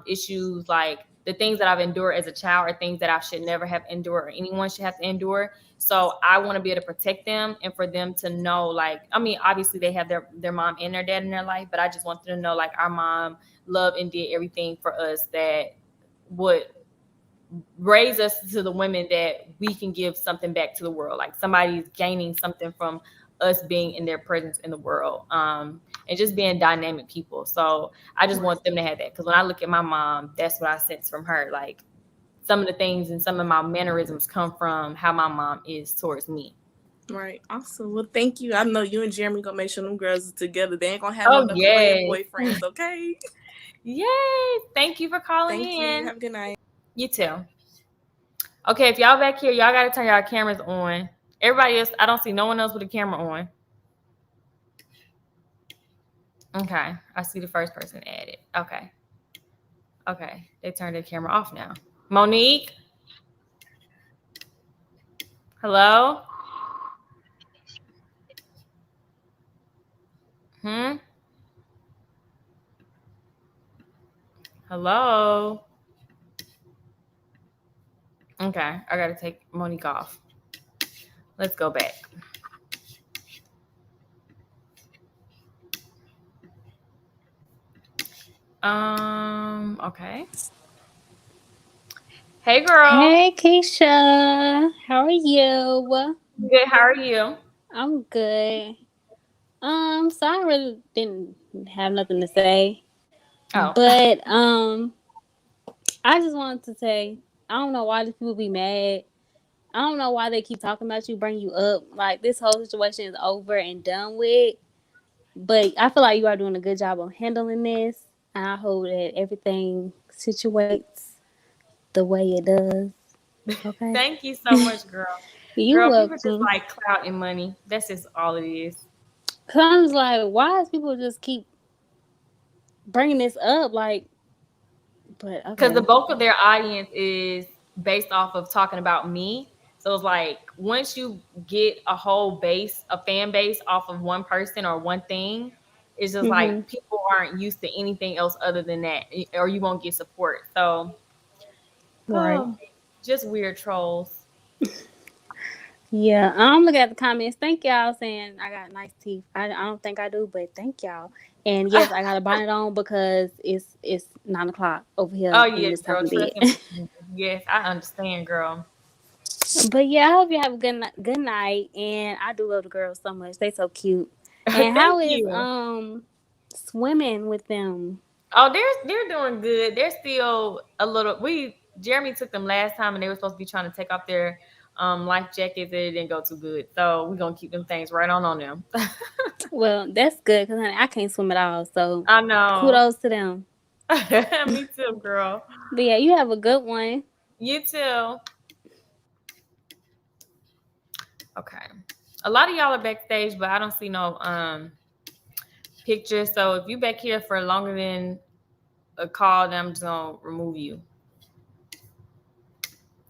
issues, like the things that I've endured as a child are things that I should never have endured or anyone should have to endure. So I want to be able to protect them and for them to know, like, I mean, obviously they have their mom and their dad in their life, but I just want them to know, like, our mom loved and did everything for us that would raise us to the women that we can give something back to the world. Like somebody's gaining something from us being in their presence in the world, and just being dynamic people. So I just want them to have that. Because when I look at my mom, that's what I sense from her. Like some of the things and some of my mannerisms come from how my mom is towards me.
Right. Awesome. Well, thank you. I know you and Jeremy gonna make sure them girls are together. They ain't gonna have no playing boyfriends, okay?
Yay. Thank you for calling in.
Thank you. Have a good night.
You too. Okay, if y'all back here, y'all got to turn y'all cameras on. Everybody else, I don't see no one else with a camera on. Okay, I see the first person added. Okay, they turned their camera off now. Monique? Hello? Hello? Okay, I got to take Monique off. Let's go back. Okay. Hey, girl.
Hey, Keesha. How are you?
Good. How are you?
I'm good. So I really didn't have nothing to say,
Oh.
but I just wanted to say I don't know why these people be mad. I don't know why they keep talking about you, bring you up. Like this whole situation is over and done with. But I feel like you are doing a good job of handling this, and I hope that everything situates the way it does. Okay.
Thank you so much, girl.
You
Girl, people just
welcome.
like clout and money. That's just all it is.
Cause I was like, why does people just keep bringing this up? Like, but
Because
okay.
the bulk of their audience is based off of talking about me. So it's like once you get a fan base off of one person or one thing, it's just like people aren't used to anything else other than that, or you won't get support. So,
Right.
just weird trolls.
Yeah, I'm looking at the comments. Thank y'all saying I got nice teeth. I don't think I do, but thank y'all. And yes, I got a bonnet on because it's 9 o'clock over here
Oh
and
yes,
it's
girl.
time to
Trust
bed.
me. Yes, I understand, girl.
But yeah, I hope you have a good night. And I do love the girls so much. They so cute. And how
Thank
is
you.
swimming with them?
Oh, they're doing good. They're still a little. Jeremy took them last time, and they were supposed to be trying to take off their life jackets. It didn't go too good, so we're gonna keep them things right on them.
Well, that's good because I can't swim at all. So
I know.
kudos to them.
Me too, girl.
But yeah, you have a good one.
You too. Okay. A lot of y'all are backstage, but I don't see no pictures. So if you back here for longer than a call, then I'm just gonna remove you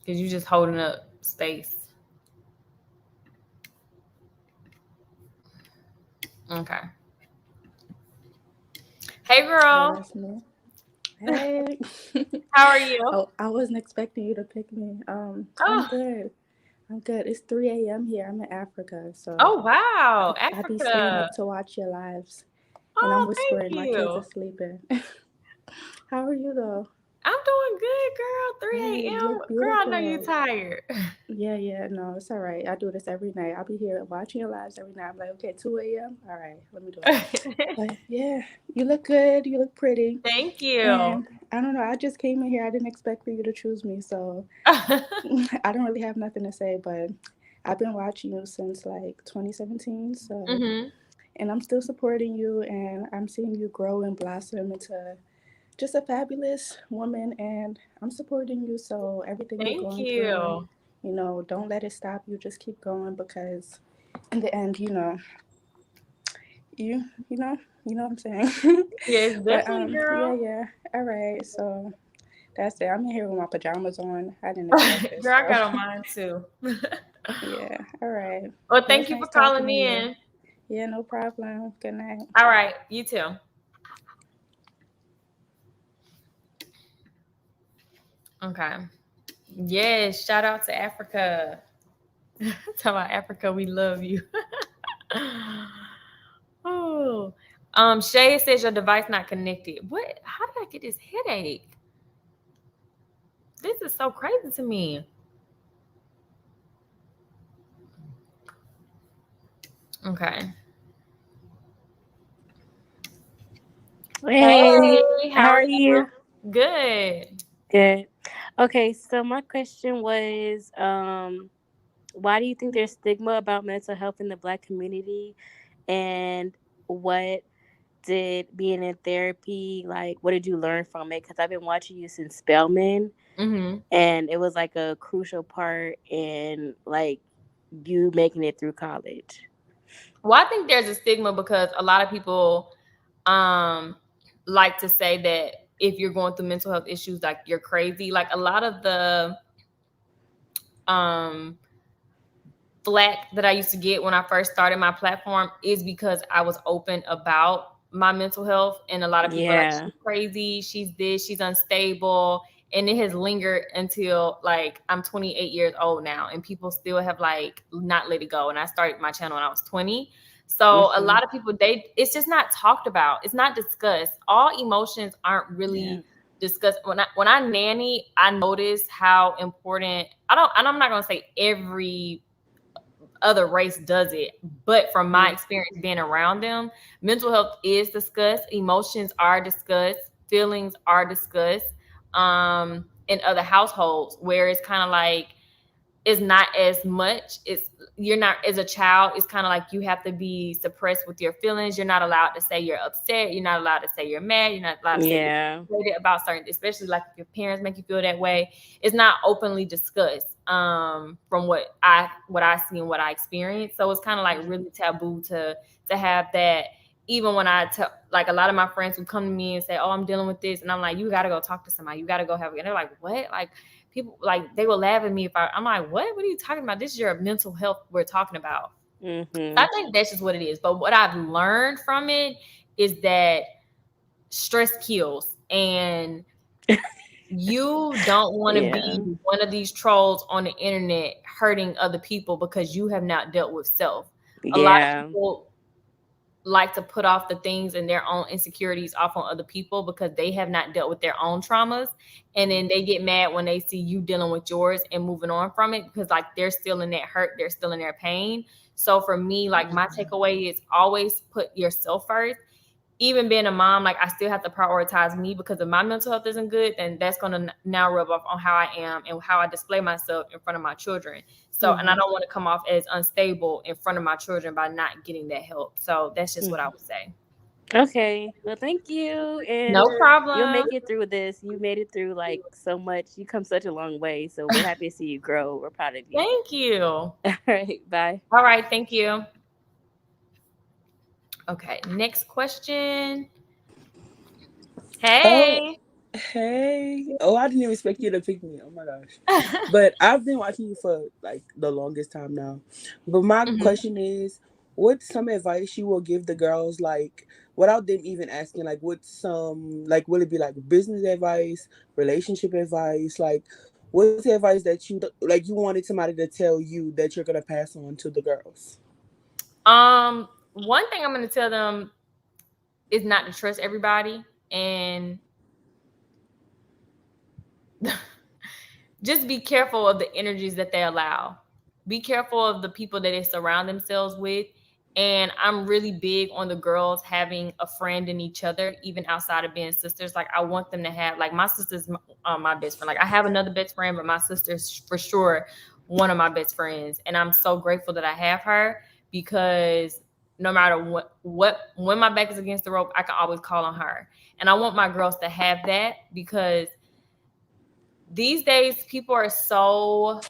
because you just holding up space. Okay. Hey,
Oh,
girl.
that's me. Hey.
How are you?
Oh, I wasn't expecting you to pick me. I'm
Oh,
good. I'm good. It's 3 a.m. here. I'm in Africa, so
oh wow,
I be staying
Africa.
up to watch your lives, and I'm
Oh, thank
whispering. My kids are
you.
sleeping. How are you though?
I'm doing good, girl. 3
Hey, you
a.m.
look
Girl, I know you
beautiful.
tired.
Yeah, no, it's all right. I do this every night. I'll be here watching your lives every night. I'm like, okay, 2 a.m. All right, let me do it. But yeah, you look good. You look pretty.
Thank you.
And I don't know. I just came in here. I didn't expect for you to choose me, so I don't really have nothing to say. But I've been watching you since like 2017. So,
hmm
and I'm still supporting you, and I'm seeing you grow and blossom into just a fabulous woman. And I'm supporting you. So everything you're
Thank
going through,
you.
don't let it stop you. Just keep going because in the end, you know what I'm saying.
Yes,
But
definitely,
yeah,
girl.
yeah. All right, so that's it. I'm in here with my pajamas on. I didn't expect this,
Girl, I
so
got on mine too.
yeah. All right.
Well,
It
thank
was
you for
nice talking
calling
to you.
in.
Yeah, no problem. Good night.
All right, you too. Okay. Yes, shout out to Africa. Tell about Africa, we love you. Oh, Shay says your device not connected. What? How did I get this headache? This is so crazy to me. Okay.
Hey,
Hey, how
how
are
are
you?
you?
Good.
Good. Okay, so my question was, why do you think there's stigma about mental health in the Black community, and what did being in therapy, like, what did you learn from it? Because I've been watching you since Spelman,
Mm-hmm.
and it was like a crucial part in like you making it through college.
Well, I think there's a stigma because a lot of people um like to say that if you're going through mental health issues, like you're crazy. Like a lot of the um flack that I used to get when I first started my platform is because I was open about my mental health. And a lot of people are like,
Yeah.
she's crazy, she's this, she's unstable. And it has lingered until like I'm 28 years old now, and people still have like not let it go. And I started my channel when I was 20. So a
Hmm.
lot of people, it's just not talked about. It's not discussed. All emotions aren't
Yeah.
really discussed. When I nanny, I notice how important. And I'm not gonna say every other race does it, but from my
Mhm.
experience being around them, mental health is discussed, emotions are discussed, feelings are discussed in other households, where it's kind of like it's not as much. It's You're not, as a child, it's kind of like you have to be suppressed with your feelings. You're not allowed to say you're upset, you're not allowed to say you're mad, you're not allowed to say you're
Yeah.
frustrated about certain, especially like if your parents make you feel that way. It's not openly discussed from what I see and what I experience. So it's kind of like really taboo to have that. Even when I tell, like, a lot of my friends who come to me and say, oh, I'm dealing with this, and I'm like, you got to go talk to somebody, you got to go have it, and they're like, what? Like, people, like, they will laugh at me if I'm like, what are you talking about? This is your mental health we're talking about. So I
Hmm.
think that's just what it is. But what I've learned from it is that stress kills, and you don't want to
Yeah.
be one of these trolls on the internet hurting other people because you have not dealt with self. A lot of
Yeah.
people like to put off the things and their own insecurities off on other people because they have not dealt with their own traumas, and then they get mad when they see you dealing with yours and moving on from it, because like they're still in that hurt, they're still in their pain. So for me, like, my takeaway is always put yourself first. Even being a mom, like, I still have to prioritize me, because if my mental health isn't good, then that's going to now rub off on how I am and how I display myself in front of my children. So, and I
Hmm.
don't want to come off as unstable in front of my children by not getting that help. So that's just what I would say.
Okay. Well, thank you.
No
And you'll
problem.
make it through this. You made it through like so much. You come such a long way. So we're happy to see you grow. We're proud of you.
Thank you. All
All right. Bye.
right. Thank you. Okay. Next question.
Oh,
Hey.
hey. Oh, I didn't even expect you to pick me. Oh my gosh. But I've been watching you for like the longest time now. But my
Mhm.
question is, what's some advice you will give the girls, like, without them even asking, like, what's some, like, will it be like business advice, relationship advice? Like, what's the advice that you wanted somebody to tell you that you're going to pass on to the girls?
One thing I'm going to tell them is not to trust everybody, and just be careful of the energies that they allow. Be careful of the people that they surround themselves with. And I'm really big on the girls having a friend in each other, even outside of being sisters. Like, I want them to have, like, my sister's my best friend. Like, I have another best friend, but my sister's for sure one of my best friends. And I'm so grateful that I have her, because no matter what when my back is against the rope, I can always call on her. And I want my girls to have that, because these days people are so,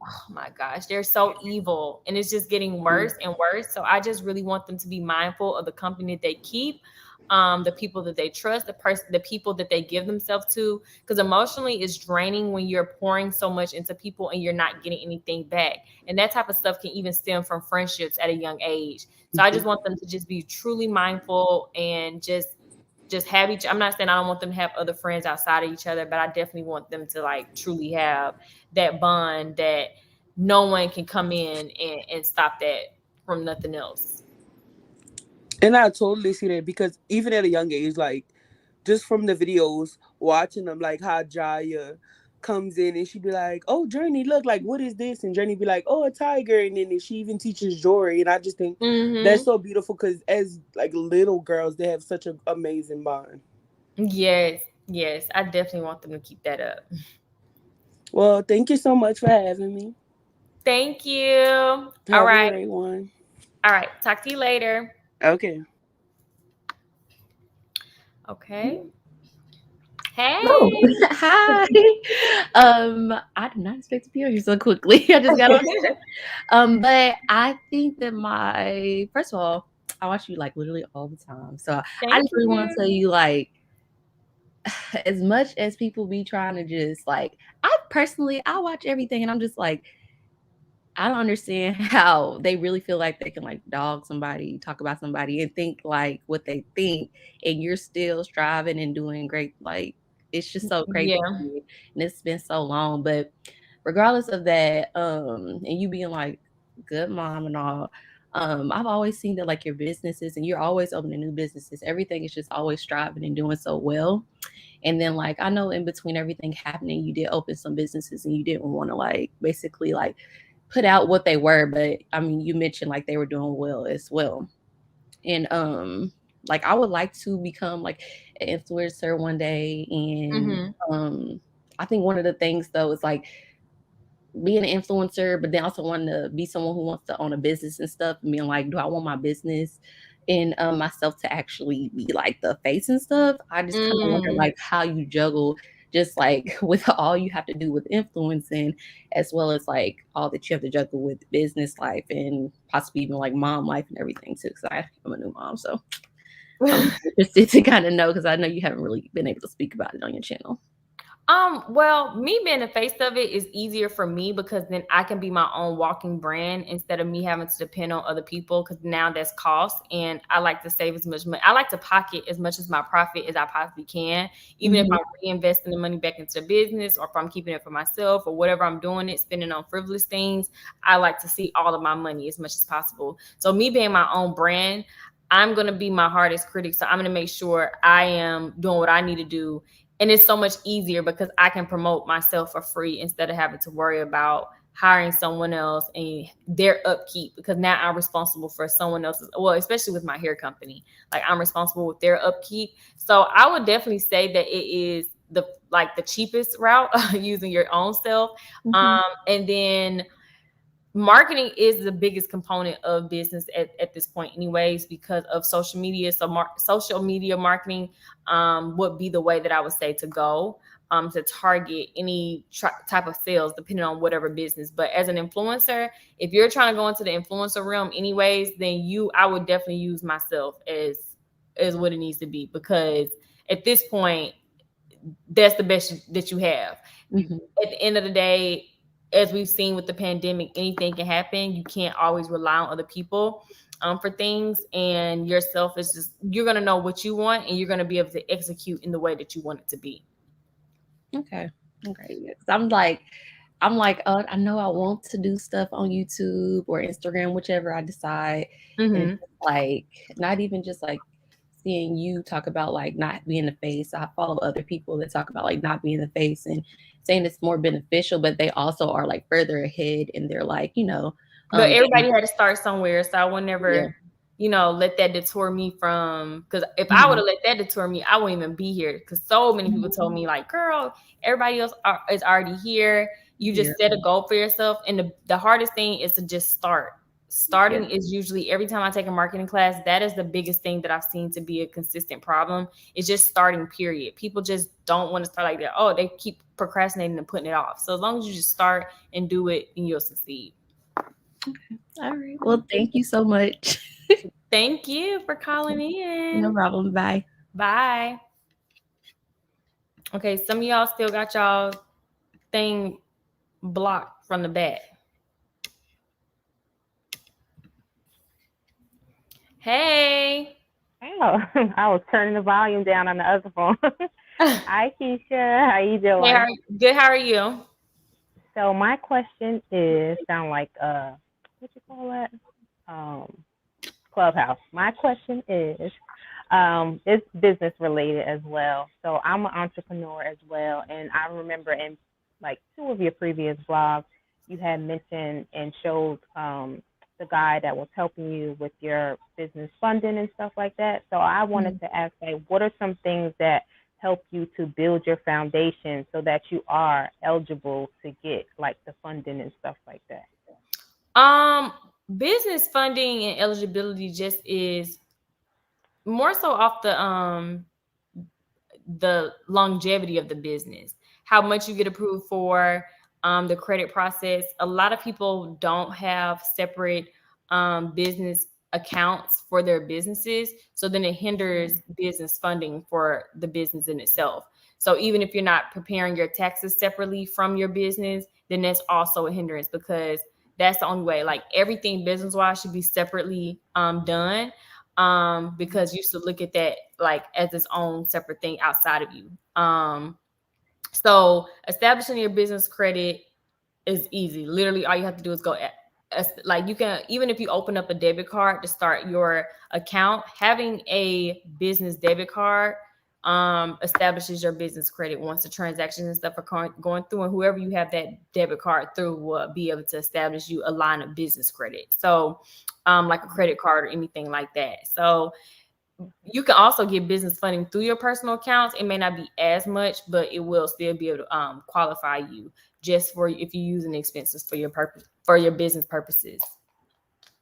oh my gosh, they're so evil, and it's just getting worse and worse. So I just really want them to be mindful of the company that they keep, the people that they trust, the people that they give themselves to, because emotionally it's draining when you're pouring so much into people and you're not getting anything back. And that type of stuff can even stem from friendships at a young age. So I just want them to just be truly mindful and just have each. I'm not saying I don't want them to have other friends outside of each other, but I definitely want them to like truly have that bond that no one can come in and stop that from nothing else.
And I totally see that, because even at a young age, like just from the videos, watching them, like how Jaya comes in and she be like, "Oh, Journey, look, like what is this?" And Journey be like, "Oh, a tiger," and then she even teaches Jori, and I just think that's so beautiful, because as like little girls, they have such an amazing bond.
Yes, I definitely want them to keep that up.
Well, thank you so much for having me.
Thank you. All
Have a
right.
great one.
All right. Talk to you later.
Okay.
Okay. Hey.
Oh, hi. I did not expect to be on here so quickly. I just got on here. But I think that first of all, I watch you like literally all the time. So I just really want to tell you, like, as much as people be trying to just like, I watch everything and I'm just like, I don't understand how they really feel like they can like dog somebody, talk about somebody, and think like what they think, and you're still striving and doing great. Like, it's just so crazy,
Yeah.
and it's been so long. But regardless of that, and you being like good mom and all, I've always seen that like your businesses, and you're always opening new businesses. Everything is just always striving and doing so well. And then like I know in between everything happening, you did open some businesses, and you didn't want to like basically like put out what they were, but I mean, you mentioned like they were doing well as well. And like I would like to become like an influencer one day. And I think one of the things though is like being an influencer, but then also wanting to be someone who wants to own a business and stuff, and being like, do I want my business and myself to actually be like the face and stuff? I just kind of wonder like how you juggle just like with all you have to do with influencing, as well as like all that you have to juggle with business life and possibly even like mom life and everything too. Because I'm a new mom, so I'm interested to kind of know, because I know you haven't really been able to speak about it on your channel.
Well, me being the face of it is easier for me, because then I can be my own walking brand instead of me having to depend on other people, because now that's cost, and I like to save as much money. I like to pocket as much as my profit as I possibly can, even if I'm reinvesting the money back into the business, or if I'm keeping it for myself, or whatever I'm doing it, spending on frivolous things. I like to see all of my money as much as possible. So me being my own brand, I'm going to be my hardest critic. So I'm going to make sure I am doing what I need to do. And it's so much easier because I can promote myself for free instead of having to worry about hiring someone else and their upkeep, because now I'm responsible for someone else's, well, especially with my hair company, like I'm responsible with their upkeep. So I would definitely say that it is the cheapest route, using your own self. And then marketing is the biggest component of business at this point anyways, because of social media. So social media marketing would be the way that I would say to go, to target any type of sales depending on whatever business. But as an influencer, if you're trying to go into the influencer realm anyways, then I would definitely use myself as what it needs to be, because at this point that's the best that you have. At the end of the day, as we've seen with the pandemic, anything can happen. You can't always rely on other people for things, and yourself is just, you're going to know what you want, and you're going to be able to execute in the way that you want it to be.
Okay. I'm like, I know I want to do stuff on YouTube or Instagram, whichever I decide. And like, not even just like seeing you talk about like not being the face. I follow other people that talk about like not being the face and saying it's more beneficial, but they also are like further ahead and they're like,
but everybody had to start somewhere. So I would never,
Yeah.
let that detour me from, because if I would have let that detour me, I wouldn't even be here. Because so many people told me like, girl, everybody else is already here. You just set a goal for yourself. And the hardest thing is to just start. Starting is usually, every time I take a marketing class, that is the biggest thing that I've seen to be a consistent problem. It's just starting, period. People just don't want to start like that. Oh, they keep procrastinating and putting it off. So as long as you just start and do it, then you'll succeed.
Okay. All right. Well, thank you so much.
Thank you for calling in.
No problem. Bye.
Bye. Okay, some of y'all still got y'all thing blocked from the back. Hey.
Oh, I was turning the volume down on the other phone. Hi, Keesha. How you doing?
Hey, good. How are you?
So my question is, sound like what you call that? Clubhouse. My question is, it's business related as well. So I'm an entrepreneur as well, and I remember in like 2 of your previous blogs, you had mentioned and showed the guy that was helping you with your business funding and stuff like that. So I wanted to ask, like, what are some things that help you to build your foundation so that you are eligible to get like the funding and stuff like that?
Business funding and eligibility just is more so off the longevity of the business, how much you get approved for, the credit process. A lot of people don't have separate business accounts for their businesses, so then it hinders business funding for the business in itself. So even if you're not preparing your taxes separately from your business, then that's also a hindrance, because that's the only way. Like, everything business-wise should be separately done, because you should look at that like as its own separate thing outside of you. So establishing your business credit is easy. Literally, all you have to do is go like, you can, even if you open up a debit card to start your account, having a business debit card establishes your business credit once the transactions and stuff are going through, and whoever you have that debit card through will be able to establish you a line of business credit. So like a credit card or anything like that. So you can also get business funding through your personal accounts. It may not be as much, but it will still be able to qualify you just for if you're using expenses for your purpose, for your business purposes.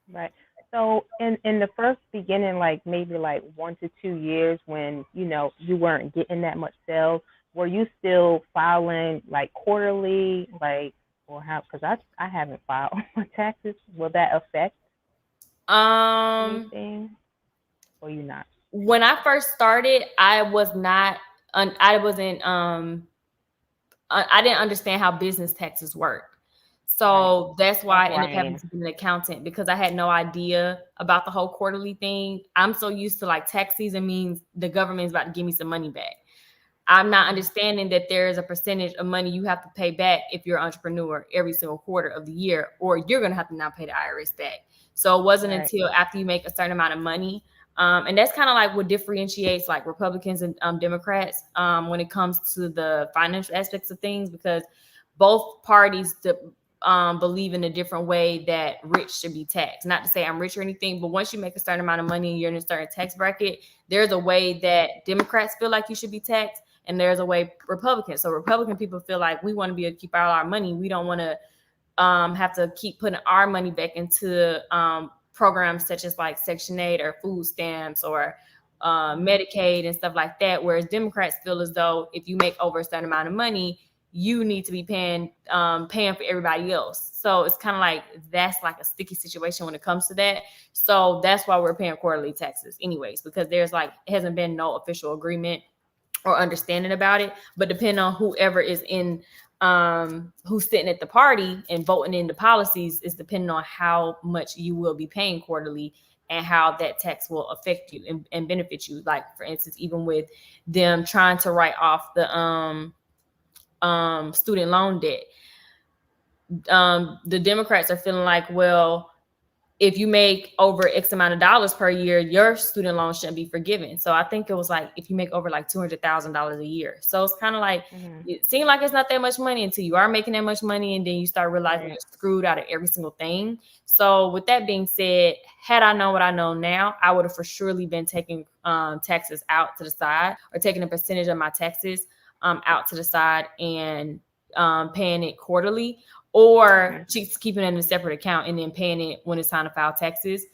Right. So in the first beginning, like maybe like 1 to 2 years when, you weren't getting that much sales, were you still filing like quarterly, like, or how, because I haven't filed my taxes. Will that affect anything? Or you not?
When I first started, I wasn't, I didn't understand how business taxes work. So that's why I ended up having to be an accountant, because I had no idea about the whole quarterly thing. I'm so used to like tax season means the government is about to give me some money back. I'm not understanding that there is a percentage of money you have to pay back if you're an entrepreneur every single quarter of the year, or you're going to have to now pay the IRS back. So it wasn't until after you make a certain amount of money. And that's kind of like what differentiates like Republicans and Democrats when it comes to the financial aspects of things, because both parties believe in a different way that rich should be taxed. Not to say I'm rich or anything, but once you make a certain amount of money and you're in a certain tax bracket, there's a way that Democrats feel like you should be taxed, and there's a way Republicans. So Republican people feel like we want to be able to keep all our money. We don't want to have to keep putting our money back into programs such as like Section 8 or food stamps or Medicaid and stuff like that. Whereas Democrats feel as though if you make over a certain amount of money, you need to be paying for everybody else. So it's kind of like, that's like a sticky situation when it comes to that. So that's why we're paying quarterly taxes anyways, because there's like, it hasn't been no official agreement or understanding about it. But depending on whoever is in, who's sitting at the party and voting in the policies, is depending on how much you will be paying quarterly and how that tax will affect you and benefit you. Like, for instance, even with them trying to write off the student loan debt, the Democrats are feeling like, well, if you make over X amount of dollars per year, your student loan shouldn't be forgiven. So I think it was like if you make over like $200,000 a year. So it's kind of like it seems like it's not that much money until you are making that much money, and then you start realizing you're screwed out of every single thing. So with that being said, had I known what I know now, I would have for surely been taking taxes out to the side, or taking a percentage of my taxes out to the side and paying it quarterly, or just keeping it in a separate account and then paying it when it's time to file taxes.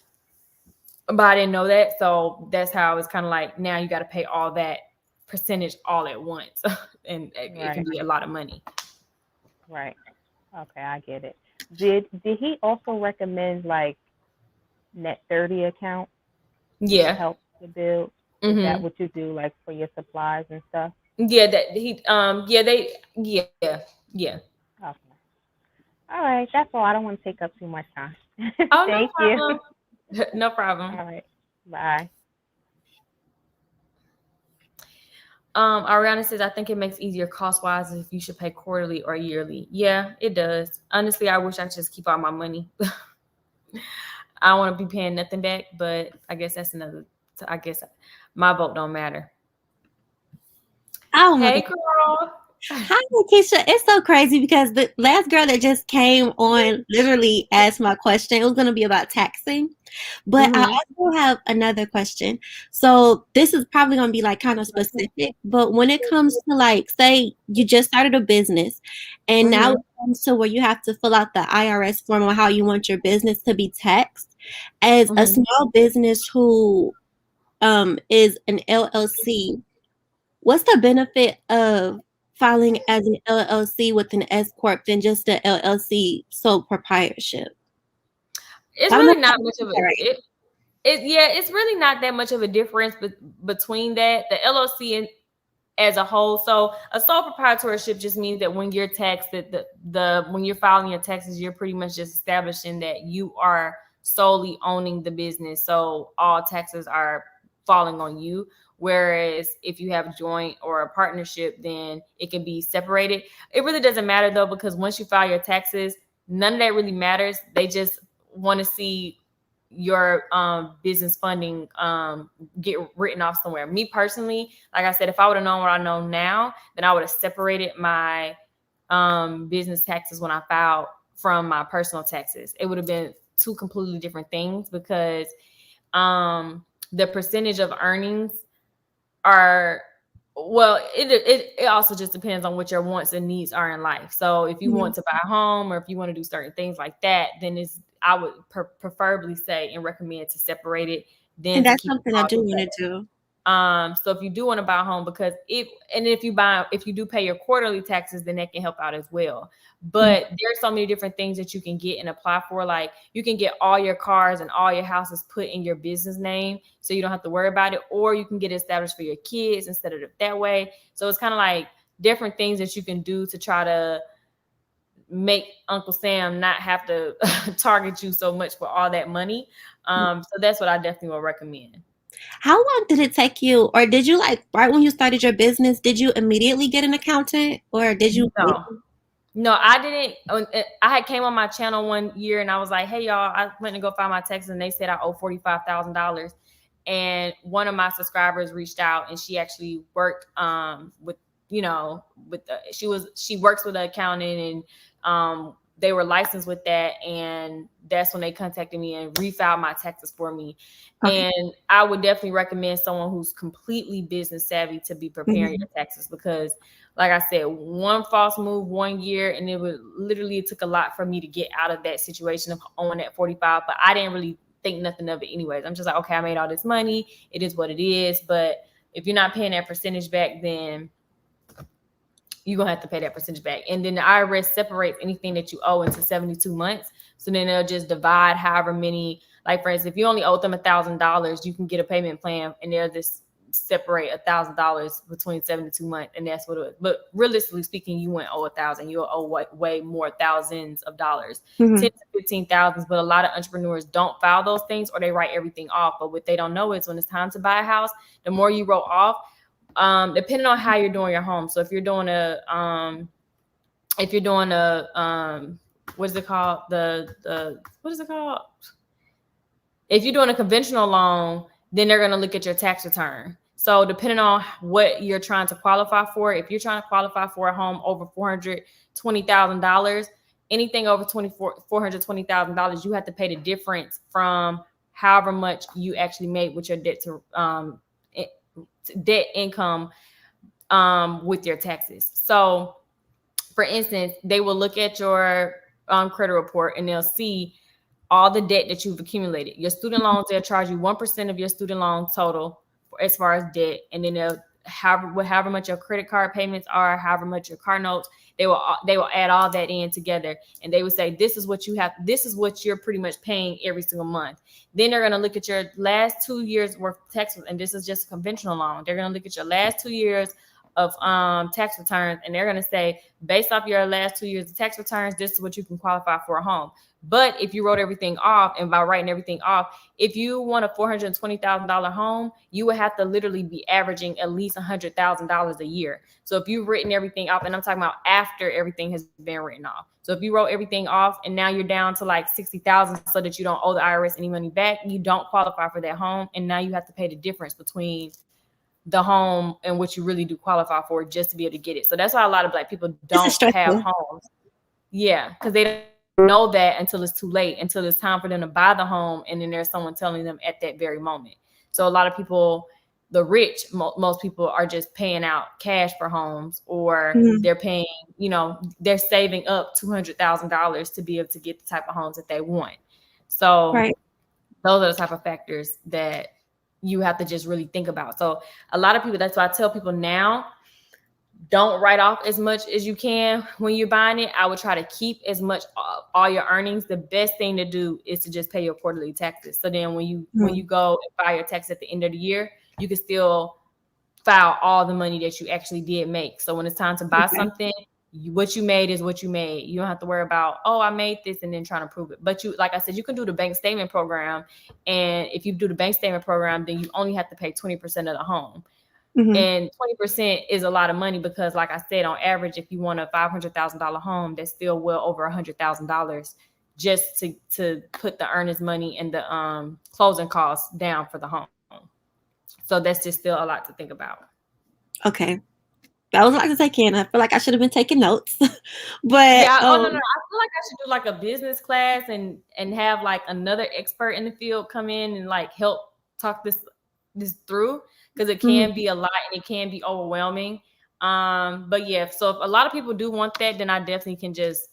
But I didn't know that. So that's how it's kind of like, now you got to pay all that percentage all at once. And it can be a lot of money.
Right. Okay, I get it. Did he also recommend like net 30 account to help to build? Is that what you do, like for your supplies and stuff?
Yeah, that he yeah.
Okay. All right, that's all. I don't want to take up too much time.
Oh,
Thank
no
you.
problem. No problem.
All right. Bye.
Ariana says, I think it makes easier cost-wise if you should pay quarterly or yearly. Yeah, it does. Honestly, I wish I could just keep all my money. I don't want to be paying nothing back, but I guess that's I guess my vote don't matter. Hey, girl.
Hi, Keesha. It's so crazy because the last girl that just came on literally asked my question. It was going to be about taxing, but I also have another question. So this is probably going to be like kind of specific, but when it comes to like, say you just started a business and now it comes to where you have to fill out the IRS form on how you want your business to be taxed, as a small business who is an LLC, what's the benefit of filing as an LLC with an S Corp than just an LLC sole proprietorship?
It's really not much of it's really not that much of a difference between that. The LLC as a whole. So a sole proprietorship just means that when you're taxed, that when you're filing your taxes, you're pretty much just establishing that you are solely owning the business. So all taxes are falling on you. Whereas if you have a joint or a partnership, then it can be separated. It really doesn't matter though, because once you file your taxes, none of that really matters. They just want to see your business funding get written off somewhere. Me personally, like I said, if I would have known what I know now, then I would have separated my business taxes when I filed from my personal taxes. It would have been two completely different things, because the percentage of earnings are, well, it also just depends on what your wants and needs are in life. So if you want to buy a home, or if you want to do certain things like that, then I would preferably say and recommend to separate it. Then
and that's something I do want to do.
So if you do want to buy a home, because if you do pay your quarterly taxes, then that can help out as well. But there's so many different things that you can get and apply for. Like you can get all your cars and all your houses put in your business name, so you don't have to worry about it, or you can get it established for your kids instead of that way. So it's kind of like different things that you can do to try to make Uncle Sam not have to target you so much for all that money. So that's what I definitely would recommend.
How long did it take you, or did you, like, right when you started your business, did you immediately get an accountant, or did you?
No, I didn't. I had came on my channel one year and I was like, hey, y'all, I went to go file my taxes and they said I owe $45,000. And one of my subscribers reached out, and she actually worked she works with an accountant, and they were licensed with that, and that's when they contacted me and refiled my taxes for me. Okay. And I would definitely recommend someone who's completely business savvy to be preparing your taxes, because like I said, one false move 1 year, and it took a lot for me to get out of that situation of owing that 45, but I didn't really think nothing of it anyways. I'm just like, okay, I made all this money. It is what it is. But if you're not paying that percentage back, then you're going to have to pay that percentage back. And then the IRS separates anything that you owe into 72 months. So then they'll just divide however many, like for instance, if you only owe them $1,000, you can get a payment plan, and they'll just separate $1,000 between 72 months. And that's what it is. But realistically speaking, you won't owe $1,000. You'll owe way more thousands of dollars, 10 to 15,000. But a lot of entrepreneurs don't file those things, or they write everything off. But what they don't know is when it's time to buy a house, the more you wrote off, depending on how you're doing your home. So if you're doing what is it called? What is it called? If you're doing a conventional loan, then they're going to look at your tax return. So depending on what you're trying to qualify for, if you're trying to qualify for a home over $420,000, anything over $420,000, you have to pay the difference from however much you actually made with your debt to debt income with your taxes. So for instance, they will look at your credit report and they'll see all the debt that you've accumulated. Your student loans, they'll charge you 1% of your student loan total as far as debt. And then they'll however much your credit card payments are, however much your car notes, they will add all that in together. And they would say, this is what you have, this is what you're pretty much paying every single month. Then they're going to look at your last 2 years worth of taxes. And this is just a conventional loan. They're going to look at your last 2 years of tax returns, and they're going to say, based off your last 2 years of tax returns, this is what you can qualify for a home. But if you wrote everything off, and by writing everything off, if you want a $420,000 home, you would have to literally be averaging at least $100,000 a year. So if you've written everything off, and I'm talking about after everything has been written off. So if you wrote everything off and now you're down to like $60,000 so that you don't owe the IRS any money back, you don't qualify for that home. And now you have to pay the difference between the home and what you really do qualify for just to be able to get it. So that's why a lot of Black people don't have homes. Yeah, because they don't know that until it's too late, until it's time for them to buy the home, and then there's someone telling them at that very moment. So a lot of people, the rich, most people are just paying out cash for homes, or they're paying, they're saving up $200,000 to be able to get the type of homes that they want. So those are the type of factors that you have to just really think about. So a lot of people, that's why I tell people now, don't write off as much as you can when you're buying it. I would try to keep as much all your earnings. The best thing to do is to just pay your quarterly taxes. So then when you go and file your tax at the end of the year, you can still file all the money that you actually did make. So when it's time to buy something, what you made is what you made. You don't have to worry about, oh, I made this, and then trying to prove it. But you, like I said, you can do the bank statement program. And if you do the bank statement program, then you only have to pay 20% of the home. And 20% is a lot of money because, like I said, on average, if you want a $500,000 home, that's still well over $100,000 just to put the earnest money and the closing costs down for the home. So that's just still a lot to think about.
Okay. That was a lot to take in. I feel like I should have been taking notes. But
yeah, no. I feel like I should do like a business class and have like another expert in the field come in and like help talk this through, because it can be a lot and it can be overwhelming. But yeah, so if a lot of people do want that, then I definitely can just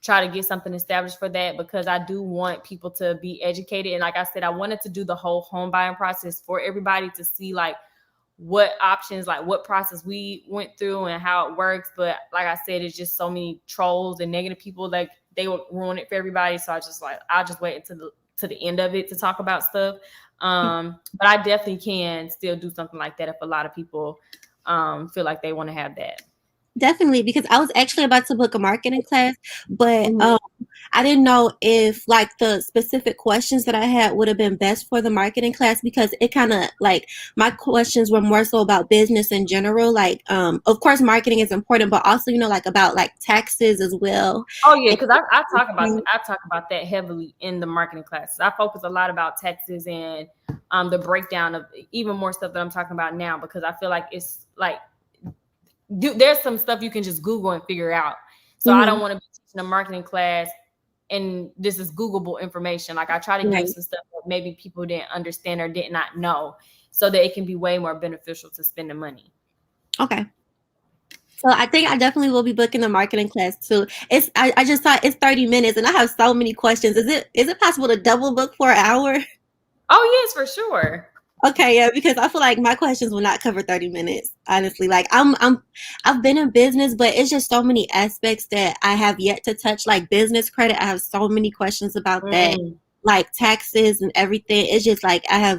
try to get something established for that, because I do want people to be educated. And like I said, I wanted to do the whole home buying process for everybody to see like what options, like what process we went through and how it works. But like I said, it's just so many trolls and negative people, like they would ruin it for everybody. So I'll just wait until the end of it to talk about stuff. But I definitely can still do something like that if a lot of people feel like they want to have that.
Definitely, because I was actually about to book a marketing class, but I didn't know if like the specific questions that I had would have been best for the marketing class, because it kind of like my questions were more so about business in general. Like, of course, marketing is important, but also, like about like taxes as well.
Oh yeah, because I talk about that heavily in the marketing classes. I focus a lot about taxes and the breakdown of even more stuff that I'm talking about now, because I feel like it's like there's some stuff you can just Google and figure out. So I don't want to be teaching a marketing class and this is Googleable information. Like I try to give some stuff that maybe people didn't understand or did not know, so that it can be way more beneficial to spend the money.
Okay. So I think I definitely will be booking the marketing class too. I just thought it's 30 minutes and I have so many questions. Is it possible to double book for an hour?
Oh yes, for sure.
Okay, yeah, because I feel like my questions will not cover 30 minutes. Honestly, like I've been in business, but it's just so many aspects that I have yet to touch. Like business credit, I have so many questions about that. Like taxes and everything. It's just like I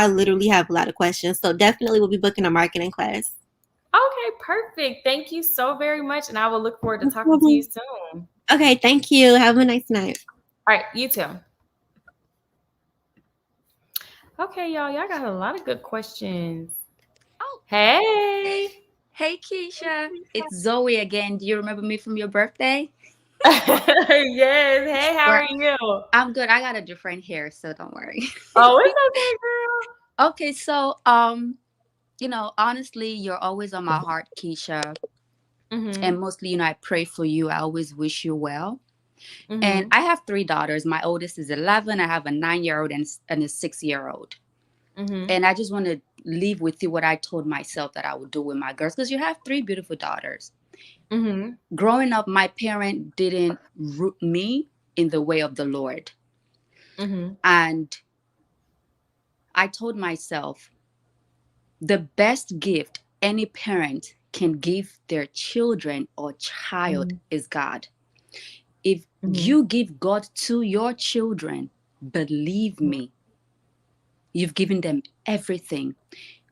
literally have a lot of questions. So definitely we'll be booking a marketing class.
Okay, perfect. Thank you so very much, and I will look forward to talking to you soon.
Okay, thank you. Have a nice night.
All right, you too. Okay, y'all got a lot of good questions.
Oh,
hey
Keesha, it's Zoe again. Do you remember me from your birthday?
Yes. Hey, how
Or
are you?
I'm good. I got a different hair, so don't worry.
Oh, it's okay, girl.
Okay, so honestly, you're always on my heart, Keisha.
Mm-hmm.
And mostly, I pray for you. I always wish you well. And
Mm-hmm.
I have three daughters. My oldest is 11. I have a 9-year-old and a 6-year-old.
Mm-hmm.
And I just want to leave with you what I told myself that I would do with my girls, because you have three beautiful daughters.
Mm-hmm.
Growing up, my parent didn't root me in the way of the Lord.
Mm-hmm.
And I told myself the best gift any parent can give their children or child is God. If
Mm-hmm.
you give God to your children, believe me, you've given them everything.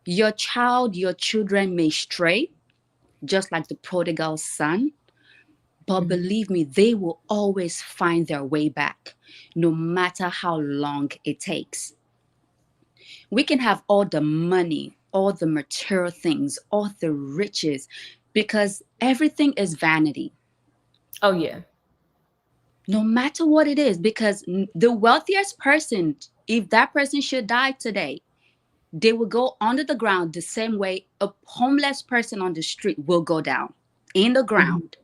Your children may stray, just like the prodigal son, but
Mm-hmm.
believe me, they will always find their way back, no matter how long it takes. We can have all the money, all the material things, all the riches, because everything is vanity.
Oh yeah.
No matter what it is, because the wealthiest person, if that person should die today, they will go under the ground the same way a homeless person on the street will go down in the
Mm-hmm.
ground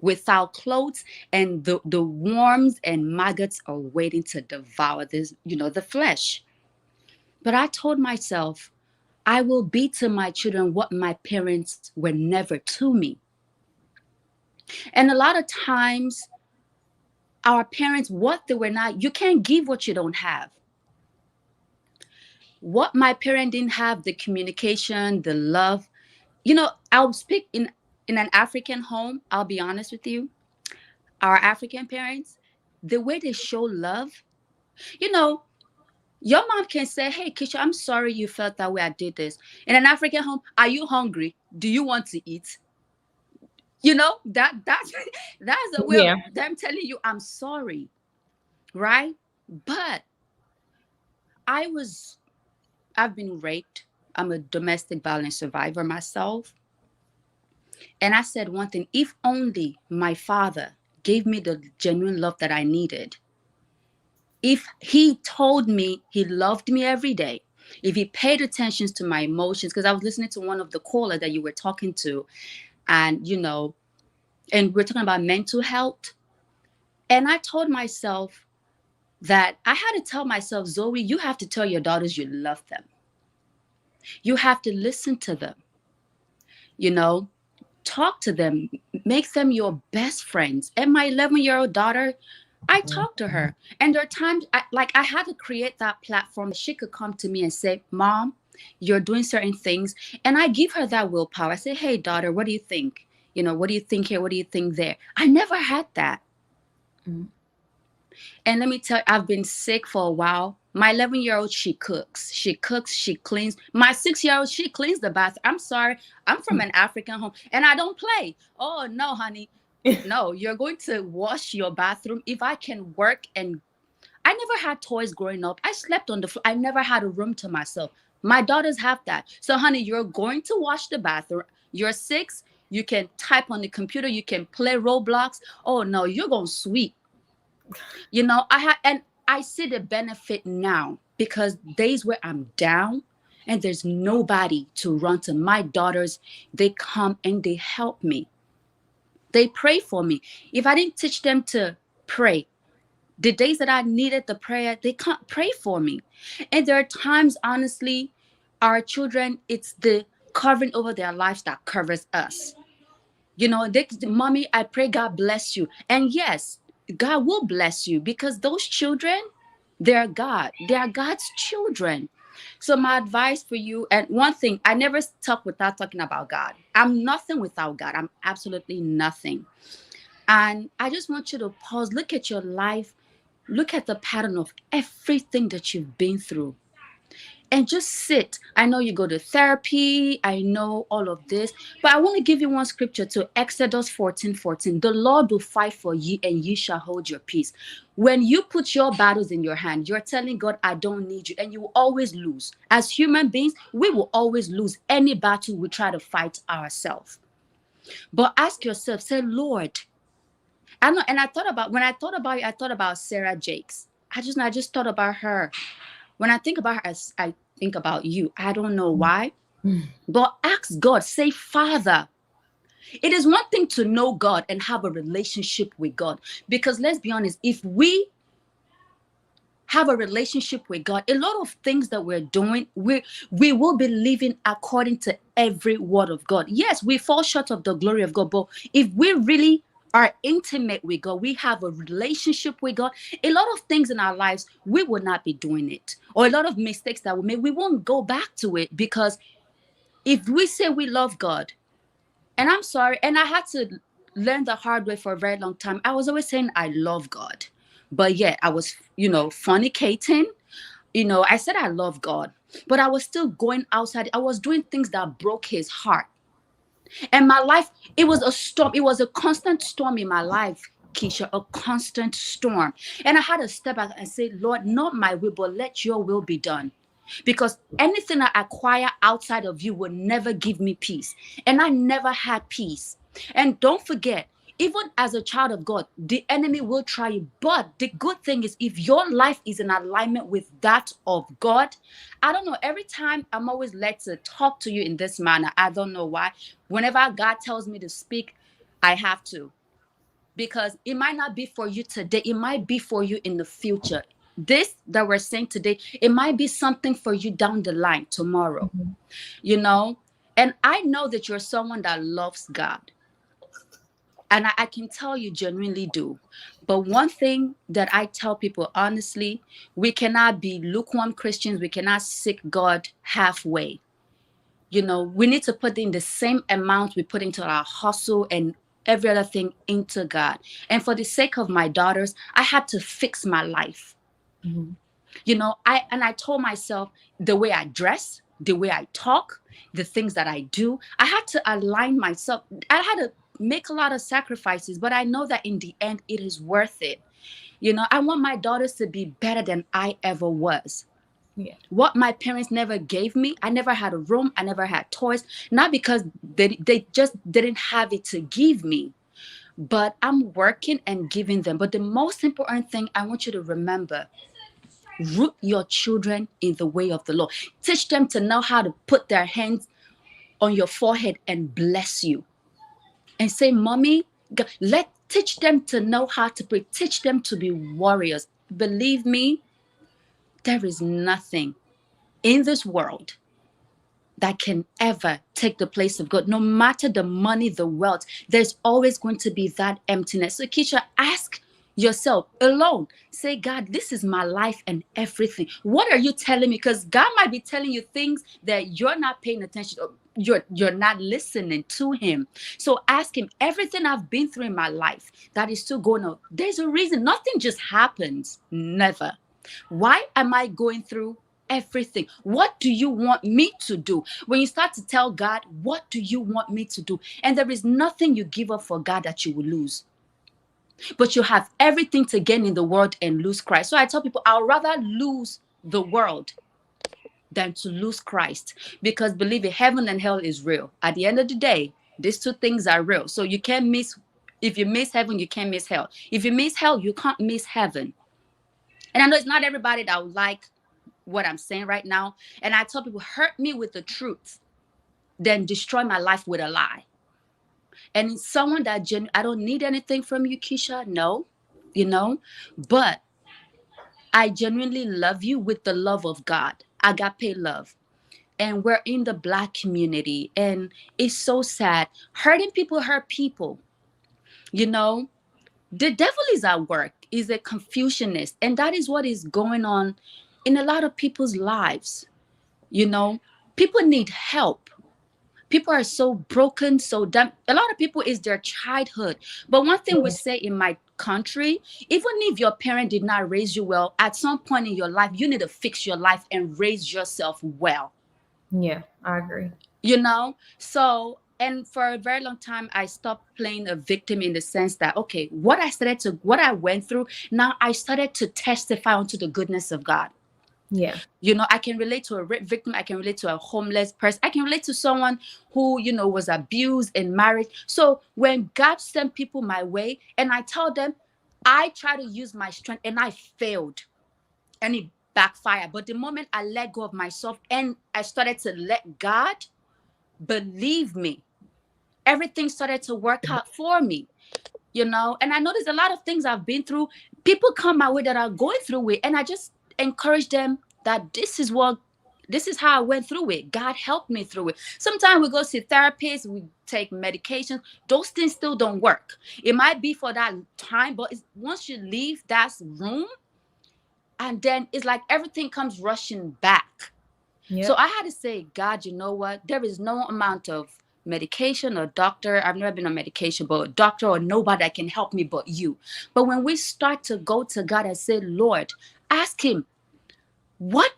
without clothes, and the worms and maggots are waiting to devour this, the flesh. But I told myself, I will be to my children what my parents were never to me. And a lot of times, our parents, what they were not, you can't give what you don't have. What my parent didn't have, the communication, the love. I'll speak in an African home. I'll be honest with you. Our African parents, the way they show love, you know, your mom can say, "Hey, Keisha, I'm sorry you felt that way. I did this." In an African home, are you hungry? Do you want to eat? That's that's a way of
Yeah.
them telling you, "I'm sorry," right? But I was, I've been raped. I'm a domestic violence survivor myself. And I said one thing: if only my father gave me the genuine love that I needed, if he told me he loved me every day, if he paid attention to my emotions, because I was listening to one of the caller that you were talking to, and and we're talking about mental health. And I told myself that I had to tell myself, Zoe, you have to tell your daughters you love them. You have to listen to them, you know, talk to them, make them your best friends. And my 11-year-old daughter, I talk to her. And there are times I had to create that platform. She could come to me and say, Mom, you're doing certain things. And I give her that willpower. I say, hey, daughter, what do you think? What do you think here? What do you think there? I never had that.
Mm-hmm.
And let me tell you, I've been sick for a while. My 11-year-old, she cooks. She cooks, she cleans. My 6-year-old, she cleans the bath. I'm sorry. I'm from an African home and I don't play. Oh, no, honey. No, you're going to wash your bathroom. If I can work, and I never had toys growing up. I slept on the floor. I never had a room to myself. My daughters have that. So, honey, you're going to wash the bathroom. You're 6. You can type on the computer. You can play Roblox. Oh, no, you're going to sweep. And I see the benefit now, because days where I'm down and there's nobody to run to, my daughters, they come and they help me. They pray for me. If I didn't teach them to pray, the days that I needed the prayer, they can't pray for me. And there are times, honestly, our children, it's the covering over their lives that covers us. Mommy, I pray God bless you. And yes, God will bless you, because those children, they're God's children. So my advice for you, and one thing, I never talk without talking about God. I'm nothing without God. I'm absolutely nothing. And I just want you to pause, look at your life, look at the pattern of everything that you've been through, and just sit. I know you go to therapy. I know all of this, but I want to give you one scripture to Exodus 14:14. The Lord will fight for you and you shall hold your peace. When you put your battles in your hand, you're telling God, I don't need you, and you will always lose. As human beings, we will always lose any battle we try to fight ourselves. But ask yourself, say, Lord, I know, and I thought about when I thought about it, I thought about Sarah Jakes. I just thought about her. When I think about her, as I think about you. I don't know why, but ask God. Say, Father. It is one thing to know God and have a relationship with God, because let's be honest, if we have a relationship with God, a lot of things that we're doing, we will be living according to every word of God. Yes, we fall short of the glory of God, but if we really are intimate with God, we have a relationship with God, a lot of things in our lives, we will not be doing it. Or a lot of mistakes that we make, we won't go back to it, because if we say we love God, and I'm sorry, and I had to learn the hard way for a very long time. I was always saying I love God, but yet I was, fornicating. I said I love God, but I was still going outside. I was doing things that broke his heart. And my life, it was a storm. It was a constant storm in my life, Keesha, a constant storm. And I had to step back and say, Lord, not my will, but let your will be done. Because anything I acquire outside of you will never give me peace. And I never had peace. And don't forget, even as a child of God, the enemy will try you. But the good thing is, if your life is in alignment with that of God, I don't know, every time I'm always led to talk to you in this manner. I don't know why. Whenever God tells me to speak, I have to. Because it might not be for you today. It might be for you in the future. This that we're saying today, it might be something for you down the line tomorrow, And I know that you're someone that loves God. And I can tell you genuinely do. But one thing that I tell people, honestly, we cannot be lukewarm Christians. We cannot seek God halfway. We need to put in the same amount we put into our hustle and every other thing into God. And for the sake of my daughters, I had to fix my life.
Mm-hmm.
I told myself, the way I dress, the way I talk, the things that I do, I had to align myself. I had to make a lot of sacrifices, but I know that in the end, it is worth it. I want my daughters to be better than I ever was.
Yeah.
What my parents never gave me, I never had a room, I never had toys, not because they just didn't have it to give me, but I'm working and giving them. But the most important thing I want you to remember, root your children in the way of the Lord. Teach them to know how to put their hands on your forehead and bless you. And say, Mommy, teach them to know how to pray. Teach them to be warriors. Believe me, there is nothing in this world that can ever take the place of God. No matter the money, the wealth, there's always going to be that emptiness. So Keesha, ask yourself alone. Say, God, this is my life and everything. What are you telling me? Because God might be telling you things that you're not paying attention to. You're not listening to him. So ask him, everything I've been through in my life that is still going on, there's a reason. Nothing just happens. Never. Why am I going through everything? What do you want me to do? When you start to tell God, what do you want me to do? And there is nothing you give up for God that you will lose. But you have everything to gain in the world and lose Christ. So I tell people, I'd rather lose the world than to lose Christ. Because believe it, heaven and hell is real. At the end of the day, these two things are real. So you can't miss, if you miss heaven, you can't miss hell. If you miss hell, you can't miss heaven. And I know it's not everybody that would like what I'm saying right now. And I tell people, hurt me with the truth, then destroy my life with a lie. And it's someone that I don't need anything from you, Keesha. No, but I genuinely love you with the love of God, agape love. And we're in the Black community, and it's so sad. Hurting people hurt people. The devil is at work, is a confusionist, and that is what is going on in a lot of people's lives. People need help. People are so broken, so dumb. A lot of people is their childhood. But one thing we say in my country, even if your parent did not raise you well, at some point in your life, you need to fix your life and raise yourself well.
Yeah, I agree.
So, and for a very long time, I stopped playing a victim in the sense that, okay, what I went through, now I started to testify onto the goodness of God.
Yeah.
You know, I can relate to a rape victim. I can relate to a homeless person. I can relate to someone who, you know, was abused in marriage. So when God sent people my way and I tell them, I try to use my strength and I failed and it backfired. But the moment I let go of myself and I started to let God, believe me, everything started to work out for me. You know, and I know there's a lot of things I've been through. People come my way that are going through it, and I just encourage them that this is how I went through it. God helped me through it. Sometimes we go see therapists, we take medications. Those things still don't work. It might be for that time, but once you leave that room, and then it's like everything comes rushing back.
Yep.
So I had to say, God, you know what? There is no amount of medication or doctor. I've never been on medication, but a doctor or nobody that can help me but you. But when we start to go to God and say, Lord, ask him, why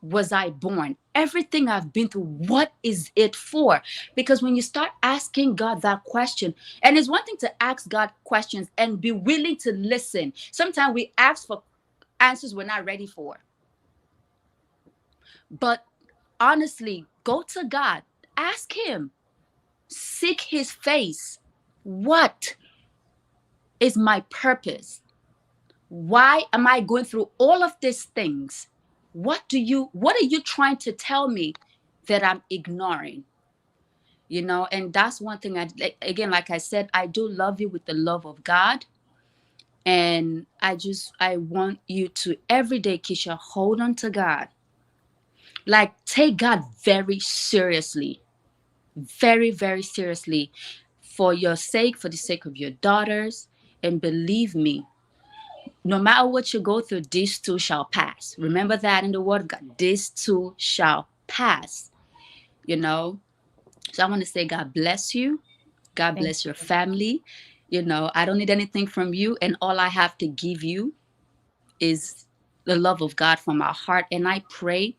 was I born? Everything I've been through, what is it for? Because when you start asking God that question, and it's one thing to ask God questions and be willing to listen. Sometimes we ask for answers we're not ready for. But honestly, go to God, ask him, seek his face. What is my purpose? Why am I going through all of these things? What are you trying to tell me that I'm ignoring? You know, and that's one thing again, like I said, I do love you with the love of God. And I want you to every day, Keesha, hold on to God. Like, take God very seriously. Very, very seriously, for your sake, for the sake of your daughters. And believe me, no matter what you go through, this too shall pass. Remember that in the word of God, this too shall pass. You know, so I want to say, God bless you. God bless your family. You know, I don't need anything from you, and all I have to give you is the love of God from our heart. And I pray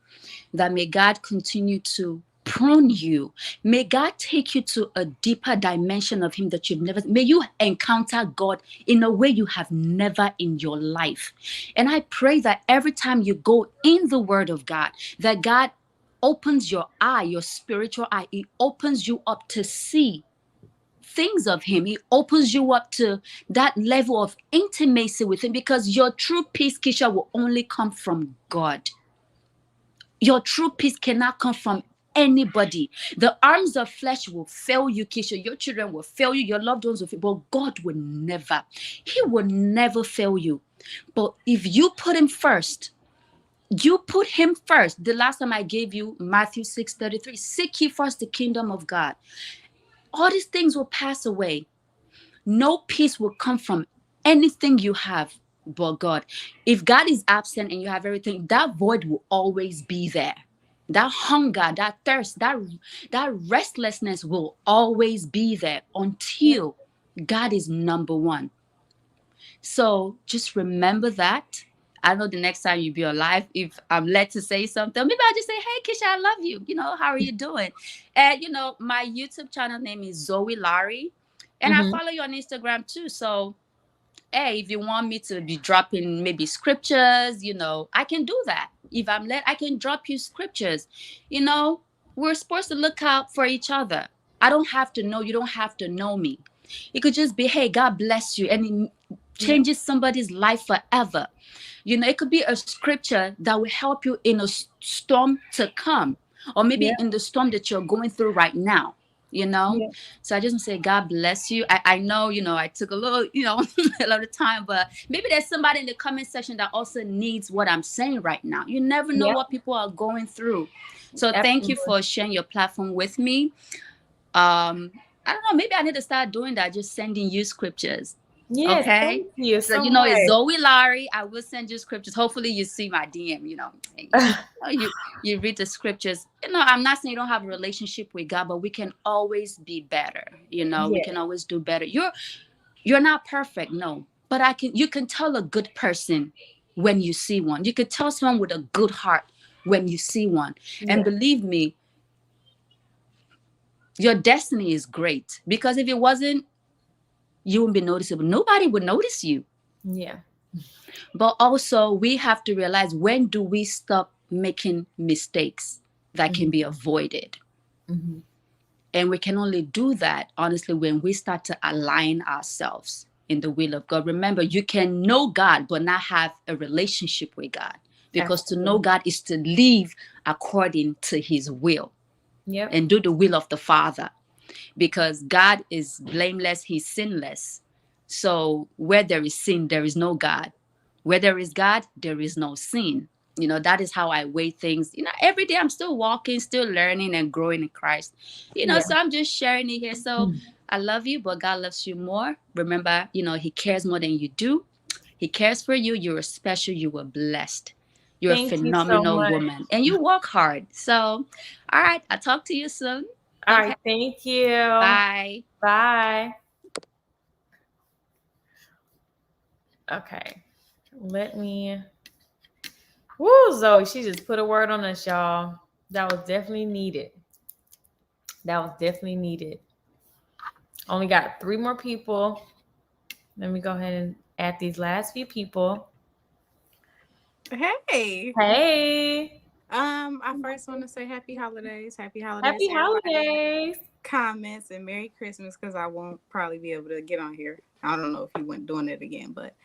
that may God continue to prune you. May God take you to a deeper dimension of him that you've never. May you encounter God in a way you have never in your life. And I pray that every time you go in the word of God, that God opens your eye, your spiritual eye. He opens you up to see things of him. He opens you up to that level of intimacy with him, because your true peace, Keesha, will only come from God. Your true peace cannot come from anybody. The arms of flesh will fail you, Keesha. Your children will fail you. Your loved ones will fail, but God will never. He will never fail you. But if you put him first, you put him first. The last time I gave you Matthew 6:33, seek ye first the kingdom of God. All these things will pass away. No peace will come from anything you have but God. If God is absent and you have everything, that void will always be there. That hunger, that thirst, that restlessness will always be there until God is number one. So just remember that. I know the next time you be alive, if I'm led to say something, maybe I'll just say, hey, Keesha, I love you. You know, how are you doing? And, you know, my YouTube channel name is Zoe Larry. And I follow you on Instagram too. So, hey, if you want me to be dropping maybe scriptures, you know, I can do that. If I'm led, I can drop you scriptures. You know, we're supposed to look out for each other. I don't have to know. You don't have to know me. It could just be, hey, God bless you. And it changes somebody's life forever. You know, it could be a scripture that will help you in a storm to come, or maybe in the storm that you're going through right now, you know? So I just want to say, God bless you. I know, you know, I took a little, you know, a lot of time, but maybe there's somebody in the comment section that also needs what I'm saying right now. You never know what people are going through. So thank you for sharing your platform with me. I don't know, maybe I need to start doing that, just sending you scriptures.
Yes,
okay.
Thank you
So
so
you know,
much.
it's Zoe Larry. I will send you scriptures. Hopefully you see my DM, you know. You read the scriptures. You know, I'm not saying you don't have a relationship with God, but we can always be better. You know, we can always do better. You're not perfect, no. But you can tell a good person when you see one. You could tell someone with a good heart when you see one. And believe me, your destiny is great, because if it wasn't, you wouldn't be noticeable. Nobody would notice you.
Yeah.
But also, we have to realize, when do we stop making mistakes that can be avoided?
Mm-hmm.
And we can only do that, honestly, when we start to align ourselves in the will of God. Remember, you can know God, but not have a relationship with God. Because to know God is to live according to his will.
Yep.
And do the will of the Father. Because God is blameless, he's sinless. So where there is sin, there is no God. Where there is God, there is no sin. That is how I weigh things. Every day I'm still walking, still learning and growing in Christ. So I'm just sharing it here. So I love you, but God loves you more. Remember, he cares more than you do. He cares for you. You're special. You were blessed. You're
Thank
a
you so
phenomenal
much.
woman. And you work hard. So, all right. I'll talk to you soon.
All right. Thank you.
Bye.
Bye. Okay. Let me. Woo, Zoe. She just put a word on us, y'all. That was definitely needed. Only got 3 more people. Let me go ahead and add these last few people.
Hey. I first want to say happy holidays. Happy holidays.
Happy holidays.
Comments and Merry Christmas, because I won't probably be able to get on here. I don't know if you went doing it again, but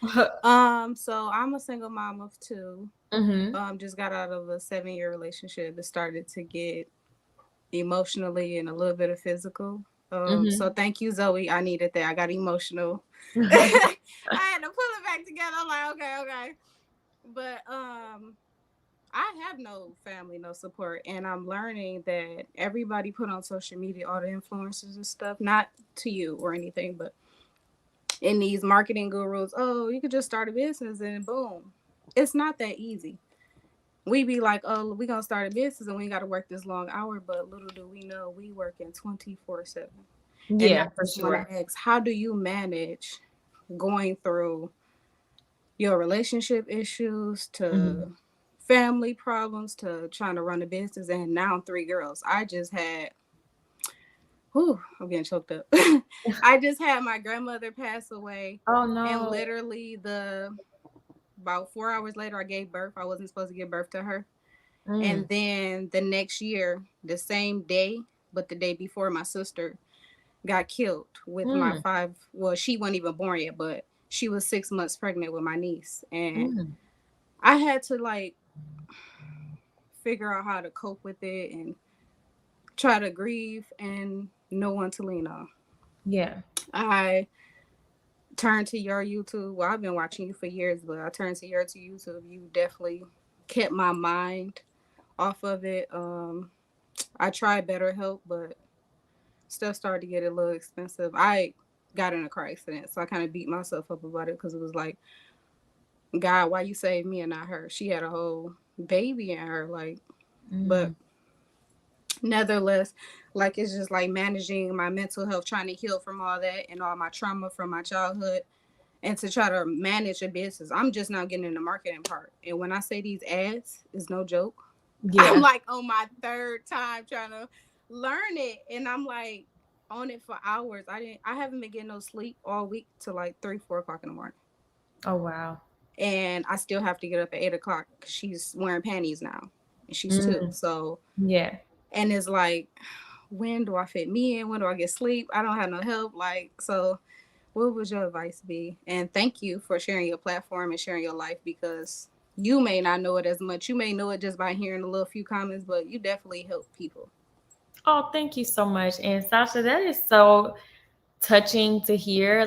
so I'm a single mom of 2. Just got out of a 7-year relationship that started to get emotionally and a little bit of physical. So thank you, Zoe. I needed that. I got emotional. I had to pull it back together. I'm like, okay. But I have no family, no support, and I'm learning that everybody put on social media, all the influencers and stuff, not to you or anything, but in these marketing gurus, oh, you could just start a business and boom. It's not that easy. We be like, oh, we gonna start a business and we got to work this long hour, but little do we know we working 24/7.
Yeah,
and I just want to ask, how do you manage going through your relationship issues to family problems to trying to run a business, and now 3 girls? I just had, I'm getting choked up. I just had my grandmother pass away.
Oh no!
And literally about 4 hours later, I gave birth. I wasn't supposed to give birth to her. And then the next year, the same day, but the day before, my sister got killed with my 5. Well, she wasn't even born yet, but she was 6 months pregnant with my niece, and I had to figure out how to cope with it and try to grieve and no one to lean on.
Yeah.
I turned to your YouTube. Well, I've been watching you for years, but I turned to your YouTube. You definitely kept my mind off of it. I tried BetterHelp, but stuff started to get a little expensive. I got in a car accident, so I kind of beat myself up about it because it was like, God, why you saved me and not her? She had a whole baby in her, but nevertheless, it's just managing my mental health, trying to heal from all that and all my trauma from my childhood, and to try to manage a business. I'm just now getting in the marketing part, and when I say these ads, it's no joke. Yeah. I'm on my 3rd time trying to learn it, and I'm on it for hours. I haven't been getting no sleep all week till 3-4 o'clock in the morning.
Oh wow.
And I still have to get up at 8 o'clock because she's wearing panties now, and she's 2. So
yeah.
And it's when do I fit me in? When do I get sleep? I don't have no help. So what would your advice be? And thank you for sharing your platform and sharing your life, because you may not know it as much. You may know it just by hearing a little few comments, but you definitely help people.
Oh, thank you so much. And Sasha, that is so touching to hear.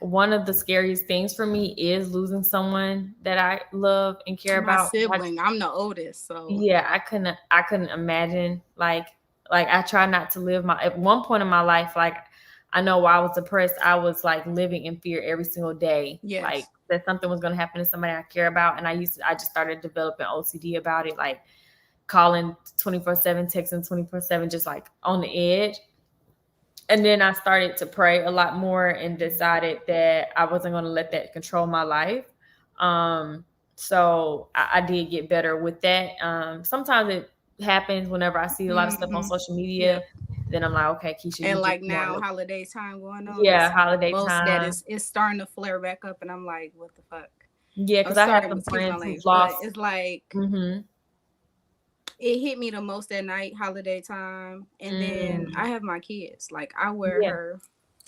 One of the scariest things for me is losing someone that I love and care about.
My sibling. I'm the oldest, so
yeah, I couldn't imagine. I try not to live at one point in my life, I know while I was depressed, I was living in fear every single day.
Yes.
That something was going to happen to somebody I care about. And I just started developing OCD about it, calling 24/7, texting 24/7, just on the edge. And then I started to pray a lot more and decided that I wasn't going to let that control my life. So I did get better with that. Sometimes it happens whenever I see a lot of stuff on social media. Yeah. Then I'm like, okay, Keesha.
And now holiday time going on.
Yeah, holiday
most
time.
That it's starting to flare back up, and I'm like, what the fuck?
Yeah, because I have some
excuse my
friends
language,
who've
but
lost.
it's like
Mm-hmm.
it hit me the most at night, holiday time, and then I have my kids. Like I wear
Yeah.
her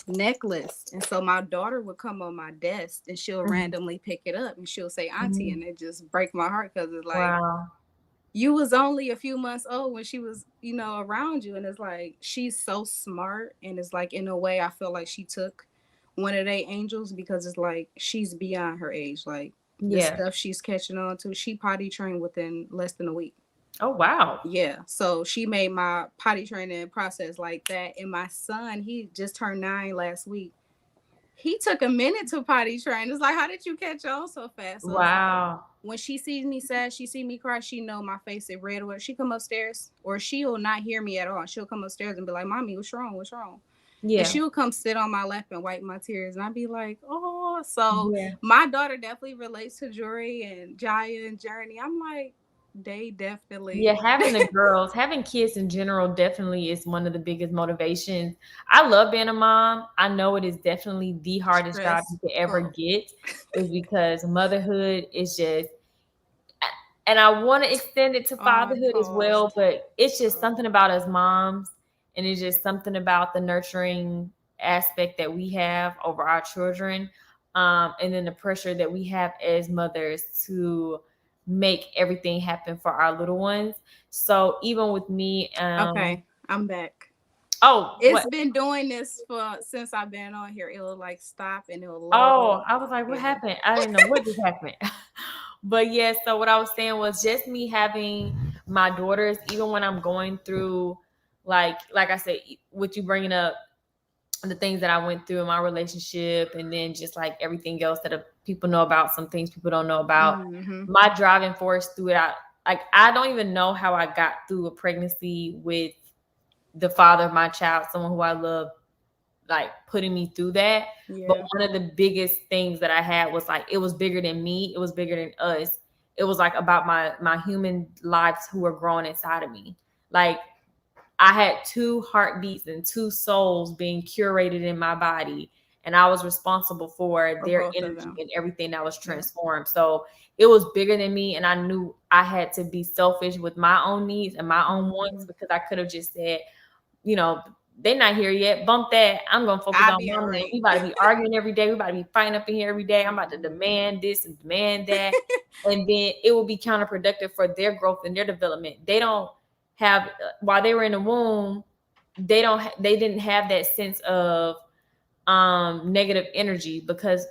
necklace, and so my daughter would come on my desk and she'll randomly pick it up and she'll say auntie, and it just break my heart because it's like
Wow.
you was only a few months old when she was, you know, around you, and it's like she's so smart, and it's like in a way I feel like she took one of their angels because it's like she's beyond her age. Like the
Yeah.
stuff she's catching on to, she potty trained within less than a week.
Oh, wow.
Yeah, so she made my potty training process like that. And my son, he just turned 9 last week. He took a minute to potty train. It's like, how did you catch on so fast? So it's like,
Wow.
when she sees me sad, she see me cry, she know my face is red. Or she come upstairs, or she'll not hear me at all. She'll come upstairs and be like, "Mommy, what's wrong? What's wrong?" And
Yeah.
she'll come sit on my lap and wipe my tears, and I'd be like, "Oh." So
Yeah.
my daughter definitely relates to Jori and Jiya and Journey. I'm like, they definitely.
Yeah, having the girls, having kids in general definitely is one of the biggest motivations. I love being a mom. I know it is definitely the hardest job you could ever get, is because motherhood is just, and I want to extend it to fatherhood as well, but it's just something about us moms, and it's just something about the nurturing aspect that we have over our children, and then the pressure that we have as mothers to make everything happen for our little ones. So even with me,
Okay, I'm back.
Oh,
it's been doing this for since I've been on here. It'll like stop and it'll load.
Oh, I was like, what happened? I didn't know what just happened. But yeah, so what I was saying was just me having my daughters, even when I'm going through, like I said, with you bringing up the things that I went through in my relationship, and then just like everything else that people know about, some things people don't know about.
Mm-hmm.
My driving force through it, like I don't even know how I got through a pregnancy with the father of my child, someone who I love, like putting me through that.
Yeah.
But one of the biggest things that I had was like, it was bigger than me. It was bigger than us. It was like about my human lives who were growing inside of me. Like I had 2 heartbeats and 2 souls being curated in my body, and I was responsible for their energy and everything that was transformed. So it was bigger than me, and I knew I had to be selfish with my own needs and my own wants, because I could have just said, you know, they're not here yet. Bump that. I'm gonna focus on mommy. We about to be arguing every day. We about to be fighting up in here every day. I'm about to demand this and demand that. And then it will be counterproductive for their growth and their development. They don't have, while they were in the womb, they didn't have that sense of negative energy, because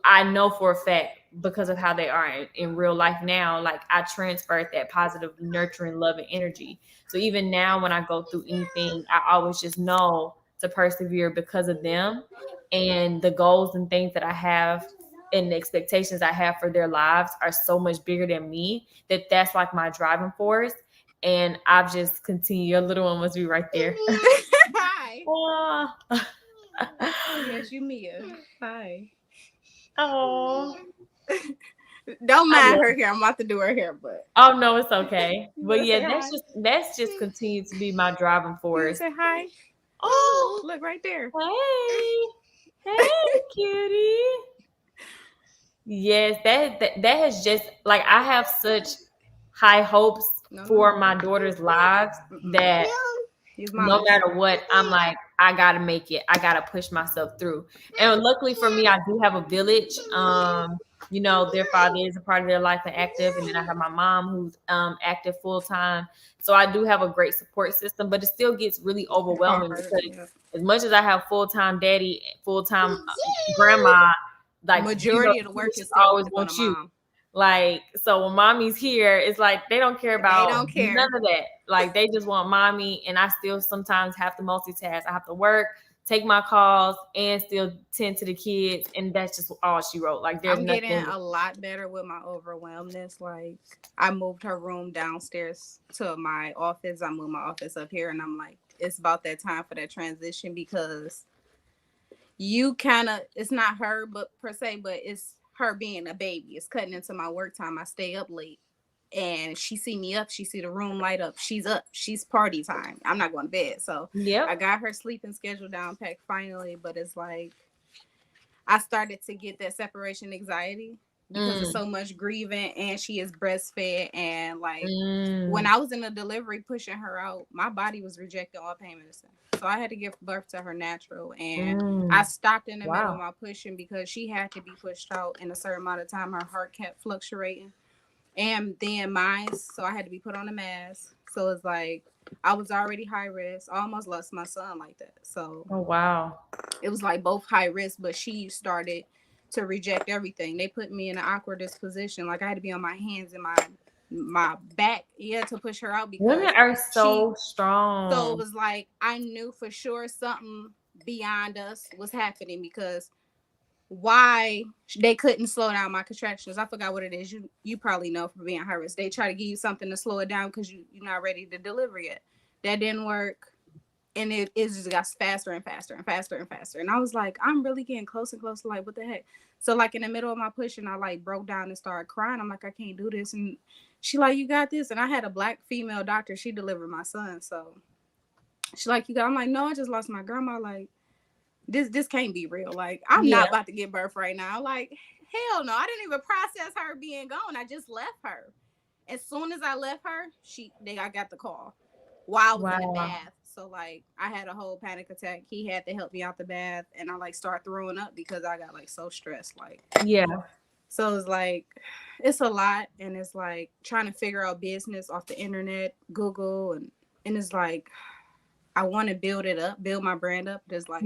I know for a fact, because of how they are in real life now, like I transferred that positive, nurturing, loving energy. So even now when I go through anything, I always just know to persevere because of them, and the goals and things that I have and the expectations I have for their lives are so much bigger than me, that's like my driving force. And I've just continued. Your little one must be right there.
Hi.
Oh.
Yes, you Mia. Hi.
Oh.
Don't mind her hair. I'm about to do her hair, but
oh no, it's okay. But yeah, that's just continued to be my driving force.
Say hi.
Oh,
look right there.
Hey, cutie. Yes, that has just, like, I have such high hopes for my daughter's lives that no matter what, I'm like, I gotta make it. I gotta push myself through. And luckily for me, I do have a village. You know, their father is a part of their life and active, and then I have my mom who's active full time. So I do have a great support system, but it still gets really overwhelming because as much as I have full-time daddy, full-time grandma, like
majority of the work is
always want you. Mom. Like, so when mommy's here, it's like they don't care about none of that. Like they just want mommy, and I still sometimes have to multitask. I have to work, take my calls, and still tend to the kids, and that's just all she wrote. Like there's
I'm getting a lot better with my overwhelmness. Like I moved her room downstairs to my office. I moved my office up here, and I'm like, it's about that time for that transition, because you kind of, it's not her but per se, but it's her being a baby. It's cutting into my work time. I stay up late, and she see me up, she see the room light up, she's up, she's party time. I'm not going to bed. So yeah, I got her sleeping schedule down packed finally, but it's like I started to get that separation anxiety because of so much grieving, and she is breastfed. And like when
Mm.
I was in the delivery pushing her out, my body was rejecting all pain medicine. So I had to give birth to her natural, and I stopped in the middle of
Wow.
my pushing because she had to be pushed out in a certain amount of time. Her heart kept fluctuating, and then mine, so I had to be put on a mask. So it's like I was already high risk. I almost lost my son like that. So
Oh, wow.
it was like both high risk, but she started to reject everything. They put me in an awkward disposition. Like I had to be on my hands and my back, to push her out because
Women are so
so
strong.
it was like I knew for sure something beyond us was happening, because why they couldn't slow down my contractions. I forgot what it is. You probably know for being high risk. They try to give you something to slow it down because you're not ready to deliver yet. That didn't work. And it just got faster and faster and faster and faster. And I was like, I'm really getting close and close to like, what the heck? So like in the middle of my pushing, I like broke down and started crying. I'm like, I can't do this. And she like, you got this. And I had a Black female doctor. She delivered my son. So she like, you got, I'm like, no, I just lost my grandma. Like, this can't be real. Like, I'm not about to give birth right now. Like, hell no. I didn't even process her being gone. I just left her. As soon as I left her, I got the call while I was in the bath. So like I had a whole panic attack. He had to help me out the bath, and I like start throwing up because I got like so stressed. Like, so it's like it's a lot, and it's like trying to figure out business off the internet, Google, and it's like I want to build it up, build my brand up. There's like,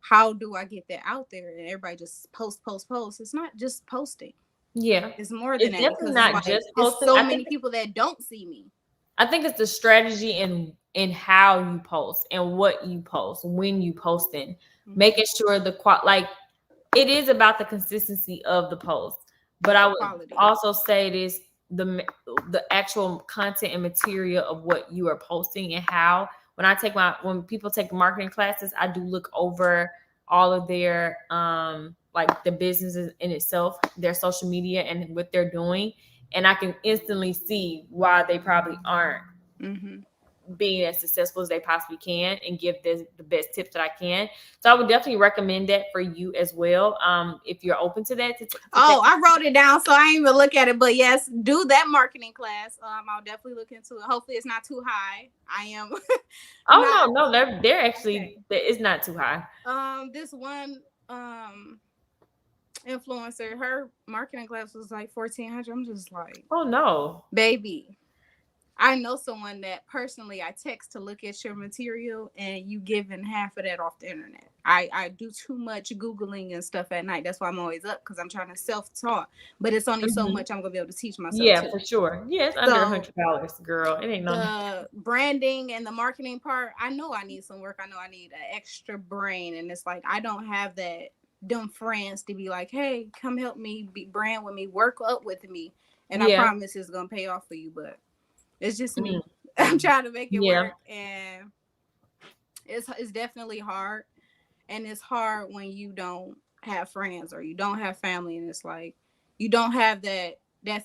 how do I get that out there? And everybody just post. It's not just posting.
Yeah,
it's more than that.
Definitely not just
posting. There's so many people that don't see me.
I think it's the strategy in how you post and what you post, when you posting, making sure it is about the consistency of the post. But I would also say it is the actual content and material of what you are posting and how. When people take marketing classes, I do look over all of their like the businesses in itself, their social media and what they're doing. And I can instantly see why they probably aren't being as successful as they possibly can, and give the best tips that I can. So I would definitely recommend that for you as well. If you're open to that.
I wrote it down, so I ain't even look at it. But yes, do that marketing class. I'll definitely look into it. Hopefully it's not too high. I am.
No, they're actually it's not too high.
This one influencer, her marketing class was like $1,400. I'm just like, oh no, baby. I know someone that personally I text to look at your material, and you giving half of that off the internet. I do too much Googling and stuff at night. That's why I'm always up, because I'm trying to self-taught. But it's only so much I'm gonna be able to teach myself.
Yeah, for sure. Yeah, it's under $100, girl. It ain't
the branding and the marketing part. I know I need some work. I know I need an extra brain, and it's like I don't have them friends to be like, hey, come help me be brand with me, work up with me, and I promise it's gonna pay off for you. But it's just me. I'm trying to make it work, and it's definitely hard. And it's hard when you don't have friends or you don't have family, and it's like you don't have that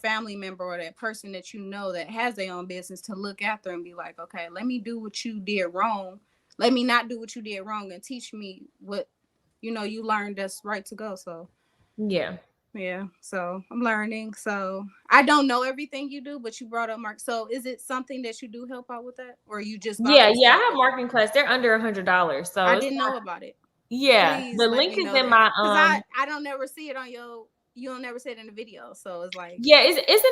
family member or that person that you know that has their own business to look after and be like, okay, let me do what you did wrong. Let me not do what you did wrong, and teach me what you learned that's right to go. So so I'm learning. So I don't know everything you do, but you brought up Mark. So is it something that you do help out with that, or you just
I have marketing class. They're under $100, so
I didn't know about it.
Please the link is in my
I don't never see it on you don't never say it in the video, so it's like
it's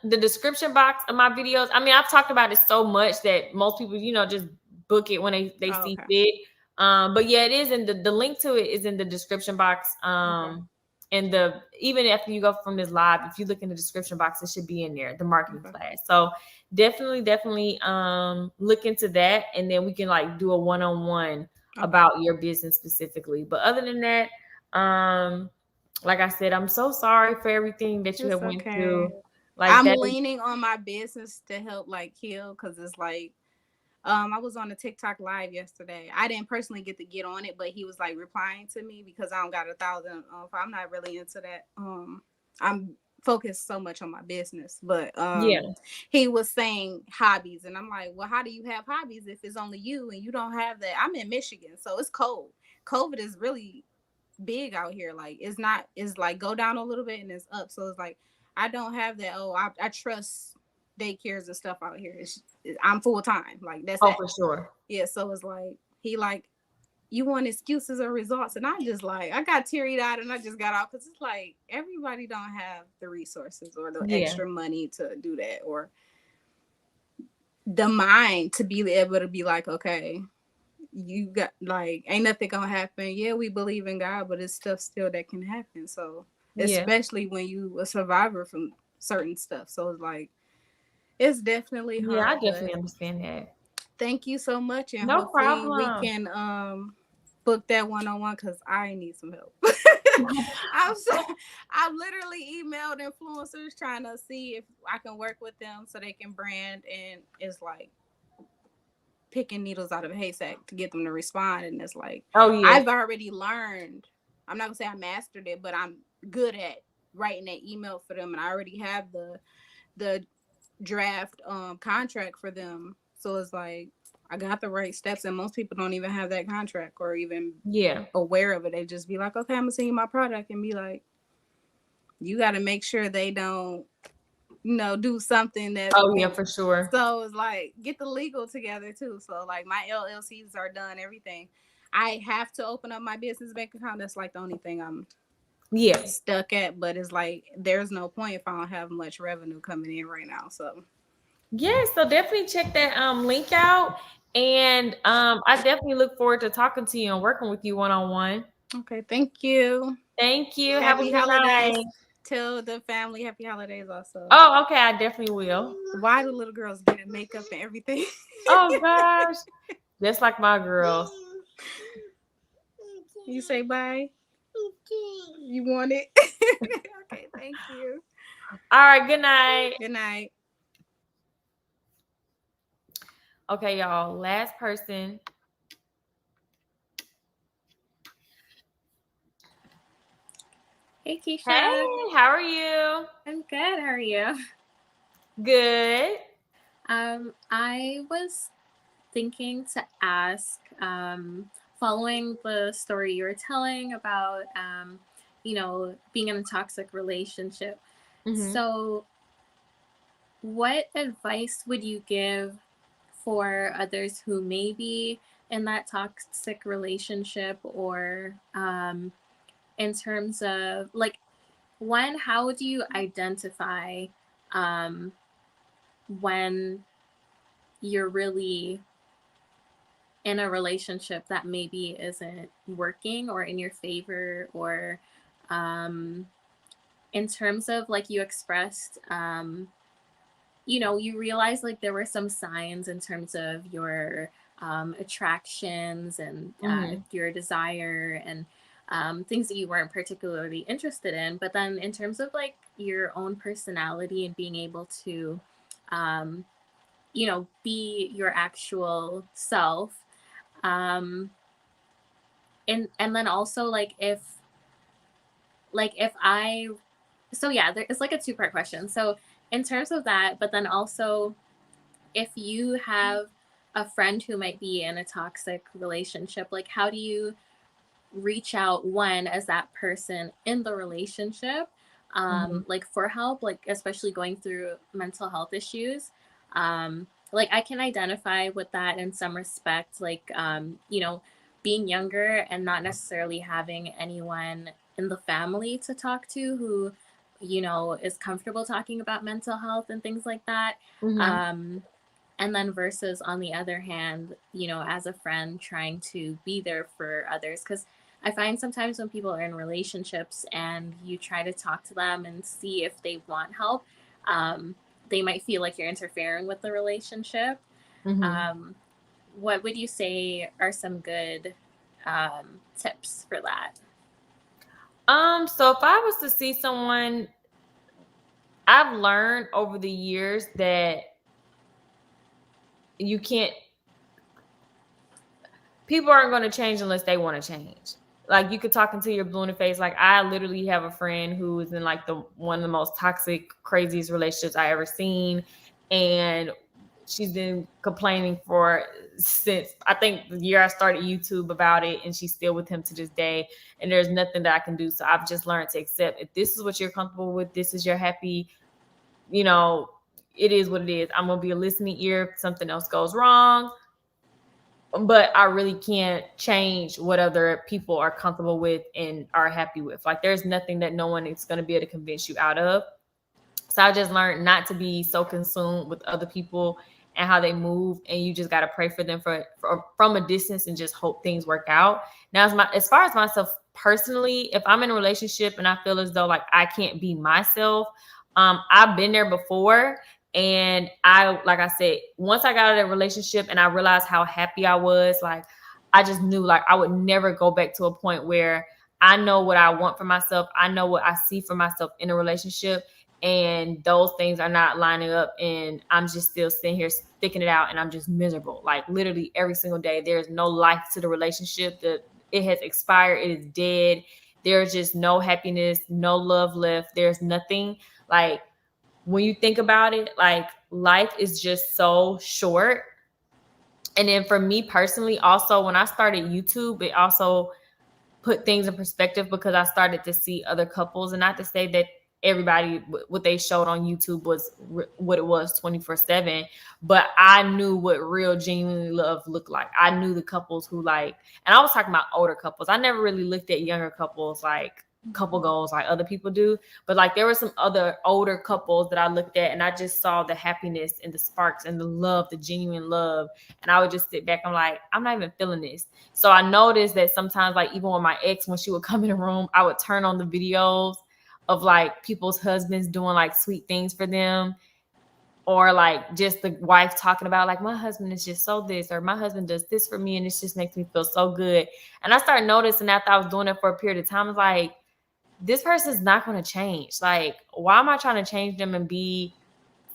in the description box of my videos. I mean, I've talked about it so much that most people just book it when they see fit. But it is in the link to it is in the description box. And even after you go from this live, if you look in the description box, it should be in there, the marketing class. So definitely look into that, and then we can do a one-on-one about your business specifically. But other than that, like I said, I'm so sorry for everything that you have went through.
I'm leaning on my business to help heal, because it's like I was on a TikTok live yesterday. I didn't personally get on it, but he was replying to me because I don't got 1,000. I'm not really into that. I'm focused so much on my business, but he was saying hobbies, and I'm like, well, how do you have hobbies if it's only you and you don't have that? I'm in Michigan, so it's cold. COVID is really big out here. Like it's like go down a little bit and it's up. So it's like I don't have that. Oh, I trust daycares and stuff out here. I'm full time. Like that's
for sure.
Yeah. So it's like he like, you want excuses or results, and I just like I got teary eyed and I just got out because it's like everybody don't have the resources or the extra money to do that or the mind to be able to be like, okay, you got like ain't nothing gonna happen. Yeah, we believe in God, but it's stuff still that can happen. So especially when you a survivor from certain stuff. So it's like it's definitely hard.
Yeah, I definitely understand that.
Thank you so much, and
no
hopefully
problem.
We can book that one-on-one because I need some help. I've literally emailed influencers trying to see if I can work with them so they can brand, and it's like picking needles out of a haystack to get them to respond. And it's like, I've already learned. I'm not gonna say I mastered it, but I'm good at writing that email for them, and I already have the draft contract for them. So it's like I got the right steps, and most people don't even have that contract or even aware of it. They just be like, okay, I'm gonna send you my product, and be like, you got to make sure they don't, do something that.
For sure.
So it's like get the legal together too. So like my LLCs are done, everything. I have to open up my business bank account. That's like the only thing I'm stuck at. But it's like there's no point if I don't have much revenue coming in right now. So
so definitely check that link out. And I definitely look forward to talking to you and working with you one-on-one.
Okay, thank you.
Thank you.
Happy holidays. Tell the family happy holidays also.
Oh, okay. I definitely will.
Why do little girls get makeup and everything?
Oh gosh. Just like my girls.
You say bye. You want it? Okay, thank you.
All right, good night.
Good night.
Okay, y'all. Last person.
Hey, Keesha.
Hey, how are you?
I'm good. How are you?
Good.
I was thinking to ask, following the story you were telling about, being in a toxic relationship.
Mm-hmm.
So what advice would you give for others who may be in that toxic relationship, or in terms of like, one, how do you identify when you're really in a relationship that maybe isn't working or in your favor, or in terms of like you expressed, you realize like there were some signs in terms of your attractions and your desire and things that you weren't particularly interested in. But then in terms of like your own personality and being able to, be your actual self. And then also like it's like a two-part question. So in terms of that, but then also if you have a friend who might be in a toxic relationship, like how do you reach out, one, as that person in the relationship, like for help, like especially going through mental health issues. Like I can identify with that in some respect, like, being younger and not necessarily having anyone in the family to talk to who, is comfortable talking about mental health and things like that. And then versus on the other hand, as a friend trying to be there for others. Because I find sometimes when people are in relationships and you try to talk to them and see if they want help, they might feel like you're interfering with the relationship. What would you say are some good tips for that?
So if I was to see someone, I've learned over the years that people aren't going to change unless they want to change. Like you could talk until you're blue in the face. Like I literally have a friend who is in like one of the most toxic, craziest relationships I ever seen. And she's been complaining for since I think the year I started YouTube about it, and she's still with him to this day. And there's nothing that I can do. So I've just learned to accept if this is what you're comfortable with, this is your happy, you know, it is what it is. I'm gonna be a listening ear if something else goes wrong. But I really can't change what other people are comfortable with and are happy with. Like there's nothing that no one is gonna be able to convince you out of. So I just learned not to be so consumed with other people and how they move, and you just got to pray for them from a distance and just hope things work out. Now, as far as myself personally, if I'm in a relationship and I feel as though like I can't be myself, I've been there before. And like I said, once I got out of that relationship and I realized how happy I was, like I just knew like I would never go back to a point where I know what I want for myself. I know what I see for myself in a relationship. And those things are not lining up, and I'm just still sitting here sticking it out, and I'm just miserable. Like literally every single day, there's no life to the relationship. It has expired. It is dead. There's just no happiness, no love left. There's nothing. Like when you think about it, like life is just so short. And then for me personally, also when I started YouTube, it also put things in perspective because I started to see other couples, and not to say that everybody, what they showed on YouTube was what it was 24/7, but I knew what real genuine love looked like. I knew the couples who like, and I was talking about older couples. I never really looked at younger couples like couple goals like other people do, but like there were some other older couples that I looked at, and I just saw the happiness and the sparks and the love, the genuine love, and I would just sit back. I'm like, I'm not even feeling this. So I noticed that sometimes, like even with my ex, when she would come in the room, I would turn on the videos of like people's husbands doing like sweet things for them, or like just the wife talking about like my husband is just so this, or my husband does this for me, and it just makes me feel so good. And I started noticing after I was doing it for a period of time, I was like, this person's not going to change. Like, why am I trying to change them and be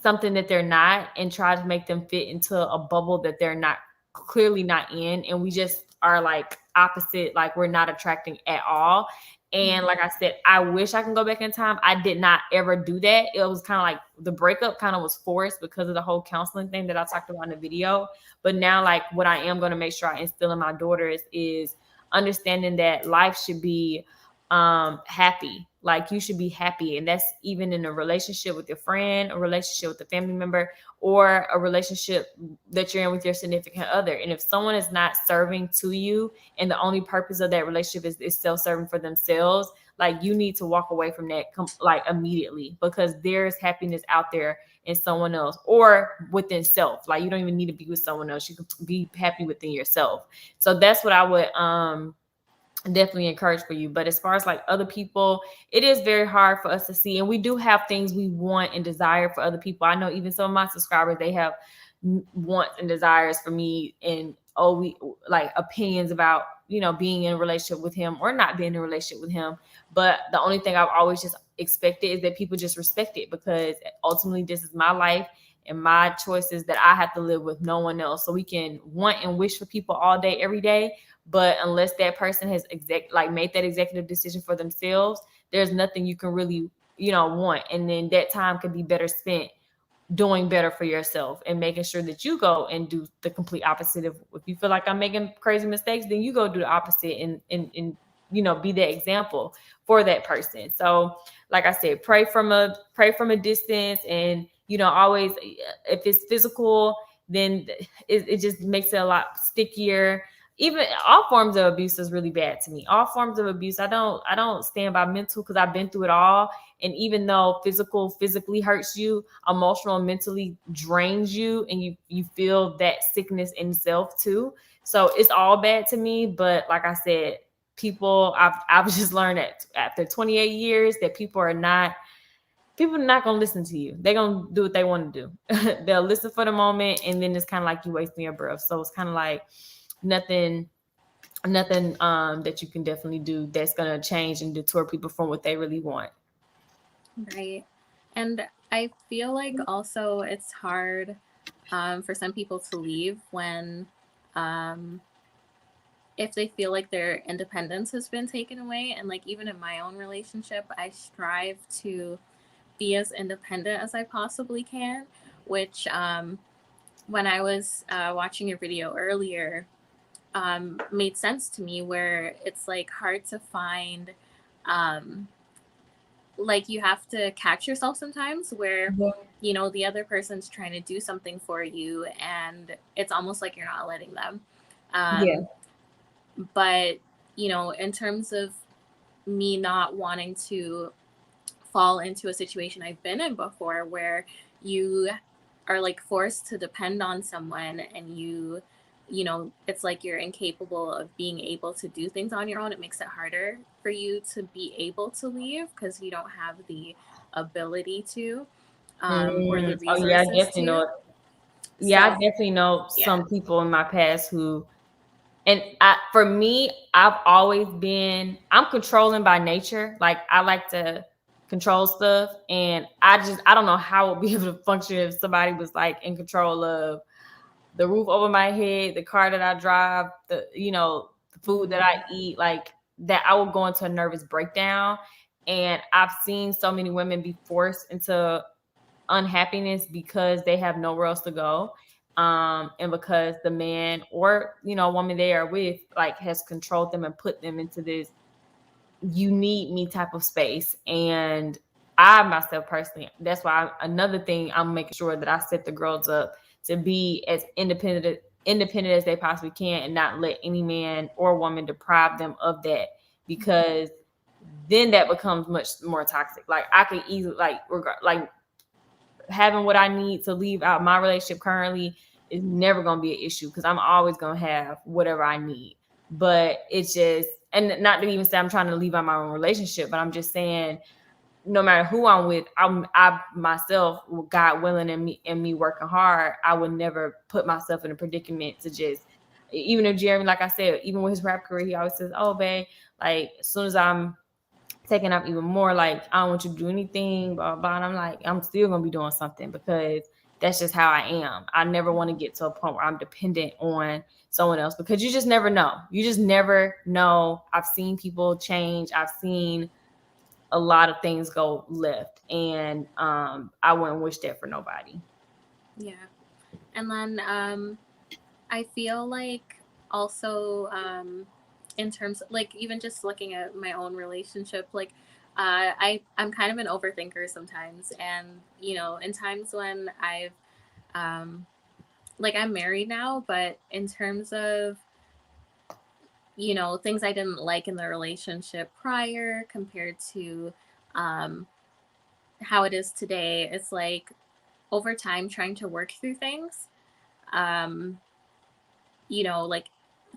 something that they're not, and try to make them fit into a bubble that they're not, clearly not in? And we just are like opposite, like we're not attracting at all. And like I said, I wish I can go back in time. I did not ever do that. It was kind of like the breakup kind of was forced because of the whole counseling thing that I talked about in the video. But now, like what I am going to make sure I instill in my daughters is understanding that life should be happy. Like you should be happy, and that's even in a relationship with your friend, a relationship with a family member, or a relationship that you're in with your significant other. And if someone is not serving to you, and the only purpose of that relationship is self-serving for themselves, like you need to walk away from that like immediately, because there's happiness out there in someone else or within self. Like you don't even need to be with someone else. You can be happy within yourself. So that's what I would definitely encourage for you. But as far as like other people, it is very hard for us to see, and we do have things we want and desire for other people. I know even some of my subscribers, they have wants and desires for me, and we like opinions about, you know, being in a relationship with him or not being in a relationship with him. But the only thing I've always just expected is that people just respect it, because ultimately this is my life and my choices that I have to live with, no one else. So we can want and wish for people all day, every day, but unless that person has made that executive decision for themselves, there's nothing you can really, you know, want. And then that time could be better spent doing better for yourself and making sure that you go and do the complete opposite. If you feel like I'm making crazy mistakes, then you go do the opposite and you know, be the example for that person. So like I said, pray from a distance, and you know, always, if it's physical, then it just makes it a lot stickier. Even all forms of abuse is really bad to me. All forms of abuse. I don't stand by mental, because I've been through it all. And even though physically hurts you, emotional and mentally drains you, and you feel that sickness in self too. So it's all bad to me. But like I said, I've just learned that after 28 years that people are not going to listen to you. They're going to do what they want to do. They'll listen for the moment, and then it's kind of like you wasting your breath. So it's kind of like nothing that you can definitely do that's going to change and deter people from what they really want.
Right. And I feel like also it's hard for some people to leave when if they feel like their independence has been taken away. And like even in my own relationship, I strive to be as independent as I possibly can, which when I was watching your video earlier, made sense to me, where it's like hard to find, like you have to catch yourself sometimes where, you know, the other person's trying to do something for you and it's almost like you're not letting them. But, you know, in terms of me not wanting to fall into a situation I've been in before where you are like forced to depend on someone and you know, it's like you're incapable of being able to do things on your own. It makes it harder for you to be able to leave because you don't have the ability to, or the resources
I definitely know. I definitely know
yeah.
some people in my past who, and for me, I've always been, I'm controlling by nature. Like I like to control stuff, and I don't know how I would be able to function if somebody was like in control of the roof over my head, the car that I drive, the food that I eat, like that. I will go into a nervous breakdown. And I've seen so many women be forced into unhappiness because they have nowhere else to go. And because the man or, woman they are with, like, has controlled them and put them into this "you need me" type of space. And I myself personally, that's why another thing, I'm making sure that I set the girls up to be as independent as they possibly can and not let any man or woman deprive them of that, because then that becomes much more toxic. Like I could easily having what I need to leave out my relationship currently is never going to be an issue because I'm always going to have whatever I need. But it's just, and not to even say I'm trying to leave out my own relationship, but I'm just saying, no matter who I'm with, I myself, God willing, and me working hard, I would never put myself in a predicament to just, even if Jeremy, like I said, even with his rap career, he always says, "Oh, babe, like as soon as I'm taking up even more, like I don't want you to do anything, blah, blah." And I'm like, I'm still gonna be doing something because that's just how I am. I never want to get to a point where I'm dependent on someone else, because you just never know. You just never know. I've seen people change. I've seen a lot of things go left, and I wouldn't wish that for nobody.
Yeah. And then I feel like also in terms of, like, even just looking at my own relationship, like I'm kind of an overthinker sometimes, and in times when I've like I'm married now, but in terms of things I didn't like in the relationship prior compared to how it is today, it's like over time trying to work through things, like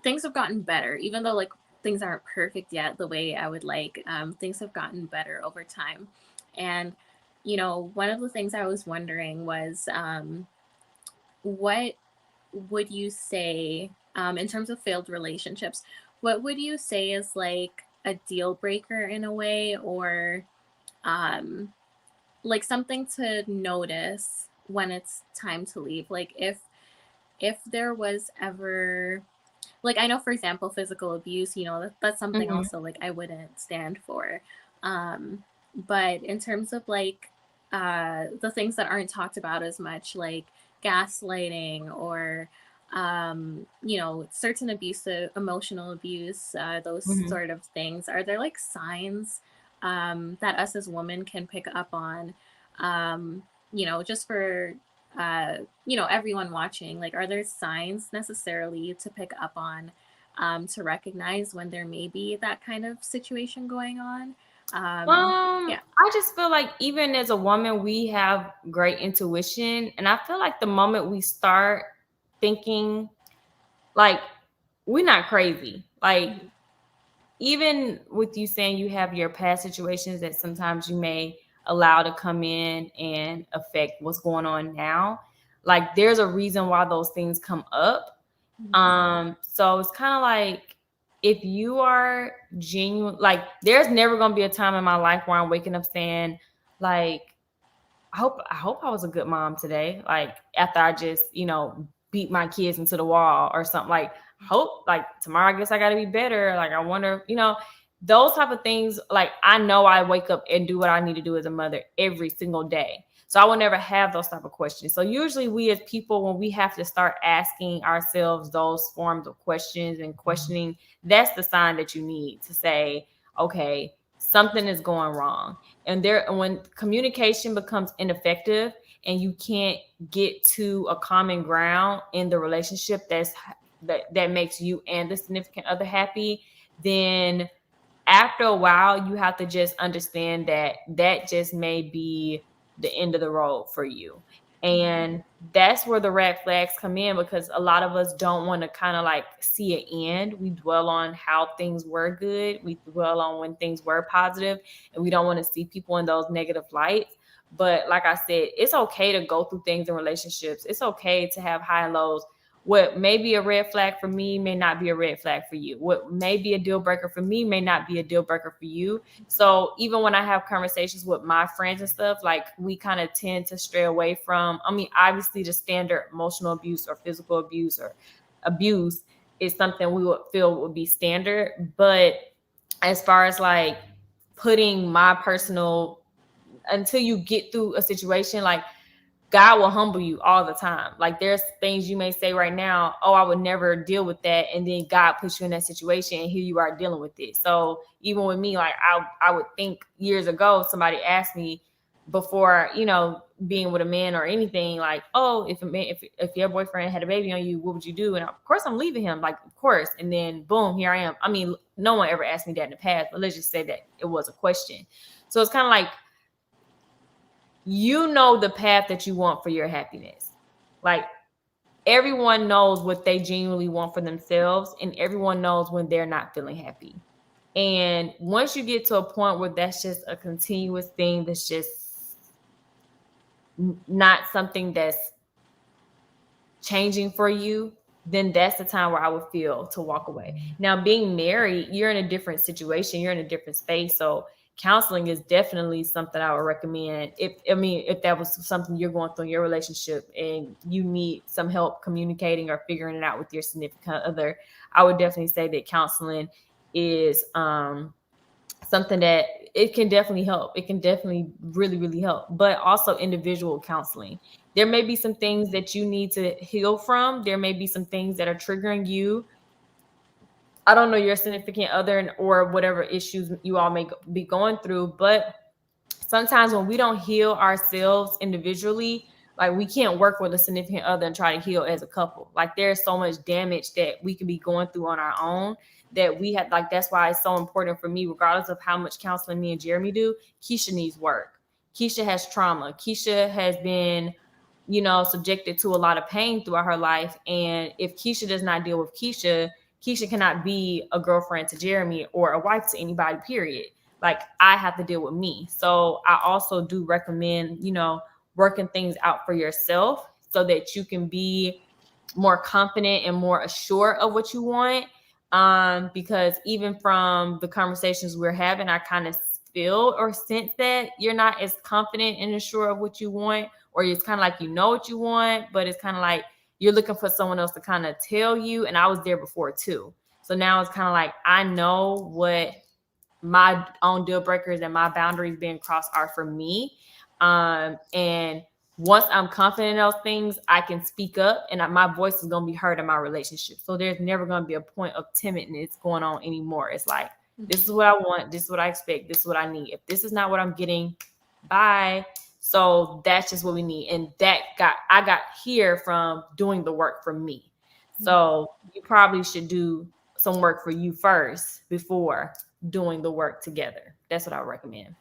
things have gotten better, even though like things aren't perfect yet the way I would like. Things have gotten better over time. And one of the things I was wondering was what would you say in terms of failed relationships, what would you say is like a deal breaker in a way, or like something to notice when it's time to leave? Like if there was ever, like, I know, for example, physical abuse, that's something also like I wouldn't stand for. But in terms of like the things that aren't talked about as much, like gaslighting or certain abusive, emotional abuse, those sort of things, are there like signs that us as women can pick up on, just for everyone watching? Like, are there signs necessarily to pick up on, to recognize when there may be that kind of situation going on? Yeah.
I just feel like even as a woman, we have great intuition, and I feel like the moment we start thinking, like, we're not crazy. Like, even with you saying you have your past situations that sometimes you may allow to come in and affect what's going on now, like there's a reason why those things come up. So it's kind of like, if you are genuine, like there's never going to be a time in my life where I'm waking up saying, like, I hope I was a good mom today. Like after I just, beat my kids into the wall or something. Like, hope like tomorrow, I guess I got to be better. Like, I wonder, those type of things. Like, I know I wake up and do what I need to do as a mother every single day. So I will never have those type of questions. So usually we as people, when we have to start asking ourselves those forms of questions and questioning, that's the sign that you need to say, okay, something is going wrong. And when communication becomes ineffective and you can't get to a common ground in the relationship that makes you and the significant other happy, then after a while you have to just understand that just may be the end of the road for you. And that's where the red flags come in, because a lot of us don't want to kind of like see an end. We dwell on how things were good. We dwell on when things were positive, and we don't want to see people in those negative lights. But like I said, it's okay to go through things in relationships. It's okay to have high and lows. What may be a red flag for me may not be a red flag for you. What may be a deal breaker for me may not be a deal breaker for you. So even when I have conversations with my friends and stuff, like we kind of tend to stray away from, I mean, obviously the standard emotional abuse or physical abuse or abuse is something we would feel would be standard. But as far as like putting my personal, until you get through a situation, like God will humble you all the time. Like there's things you may say right now, oh, I would never deal with that. And then God puts you in that situation and here you are dealing with it. So even with me, like I would think years ago, somebody asked me before, being with a man or anything, like, oh, if your boyfriend had a baby on you, what would you do? And of course I'm leaving him, like, of course. And then boom, here I am. I mean, no one ever asked me that in the past, but let's just say that it was a question. So it's kind of like, the path that you want for your happiness. Like everyone knows what they genuinely want for themselves, and everyone knows when they're not feeling happy. And once you get to a point where that's just a continuous thing, that's just not something that's changing for you, then that's the time where I would feel to walk away. Now, being married, you're in a different situation, you're in a different space. So counseling is definitely something I would recommend. If that was something you're going through in your relationship and you need some help communicating or figuring it out with your significant other, I would definitely say that counseling is something that it can definitely help. It can definitely really, really help. But also individual counseling. There may be some things that you need to heal from. There may be some things that are triggering you. I don't know your significant other or whatever issues you all may be going through, but sometimes when we don't heal ourselves individually, like we can't work with a significant other and try to heal as a couple. Like there's so much damage that we can be going through on our own that we have, like, that's why it's so important for me, regardless of how much counseling me and Jeremy do, Keesha needs work. Keesha has trauma. Keesha has been, subjected to a lot of pain throughout her life. And if Keesha does not deal with Keesha, Keesha cannot be a girlfriend to Jeremy or a wife to anybody, period. Like I have to deal with me. So I also do recommend, working things out for yourself so that you can be more confident and more assured of what you want. Because even from the conversations we're having, I kind of feel or sense that you're not as confident and assured of what you want, or it's kind of like, what you want, but it's kind of like you're looking for someone else to kind of tell you. And I was there before too. So now it's kind of like, I know what my own deal breakers and my boundaries being crossed are for me. And once I'm confident in those things, I can speak up and my voice is going to be heard in my relationship. So there's never going to be a point of timidness going on anymore. It's like, this is what I want. This is what I expect. This is what I need. If this is not what I'm getting, bye. So that's just what we need. And I got here from doing the work for me. So you probably should do some work for you first before doing the work together. That's what I would recommend.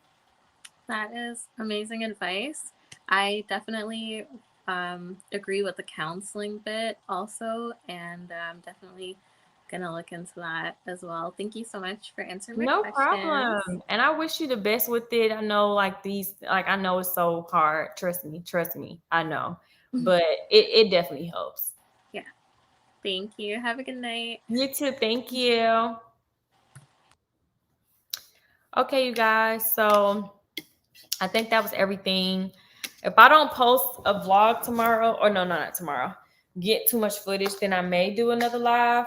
That is amazing advice. I definitely agree with the counseling bit also, and I'm definitely gonna look into that as well. Thank you so much for answering my questions.
No problem. And I wish you the best with it. I know I know it's so hard. Trust me. I know. But it definitely helps.
Yeah. Thank you. Have a good night.
You too. Thank you. Okay, you guys. So I think that was everything. If I don't post a vlog tomorrow, or no, not tomorrow, get too much footage, then I may do another live.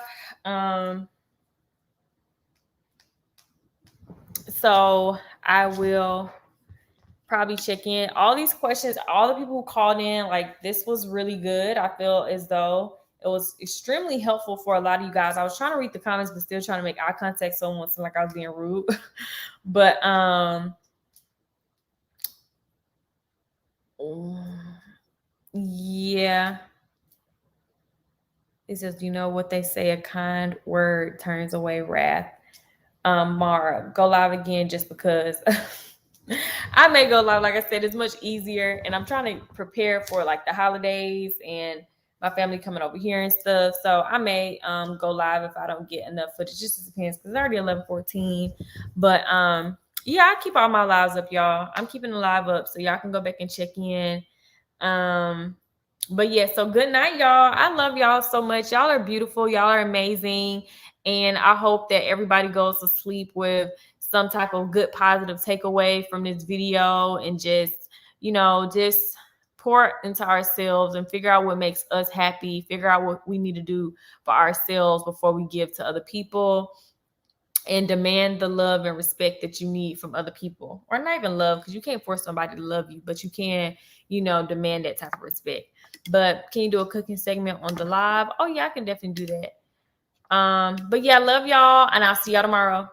So I will probably check in. All these questions, all the people who called in, like this was really good. I feel as though it was extremely helpful for a lot of you guys. I was trying to read the comments, but still trying to make eye contact, so it wasn't like I was being rude. But yeah. It says, you know what they say, a kind word turns away wrath. Mara, go live again just because. I may go live. Like I said, it's much easier, and I'm trying to prepare for like the holidays and my family coming over here and stuff. So I may go live if I don't get enough footage. Just depends because it's already 11:14. But yeah, I keep all my lives up, y'all. I'm keeping the live up so y'all can go back and check in. But yeah, so good night, y'all. I love y'all so much. Y'all are beautiful. Y'all are amazing. And I hope that everybody goes to sleep with some type of good positive takeaway from this video, and just, just pour into ourselves and figure out what makes us happy, figure out what we need to do for ourselves before we give to other people, and demand the love and respect that you need from other people. Or not even love, because you can't force somebody to love you, but you can, demand that type of respect. But can you do a cooking segment on the live? Oh yeah, I can definitely do that. But yeah, I love y'all, and I'll see y'all tomorrow.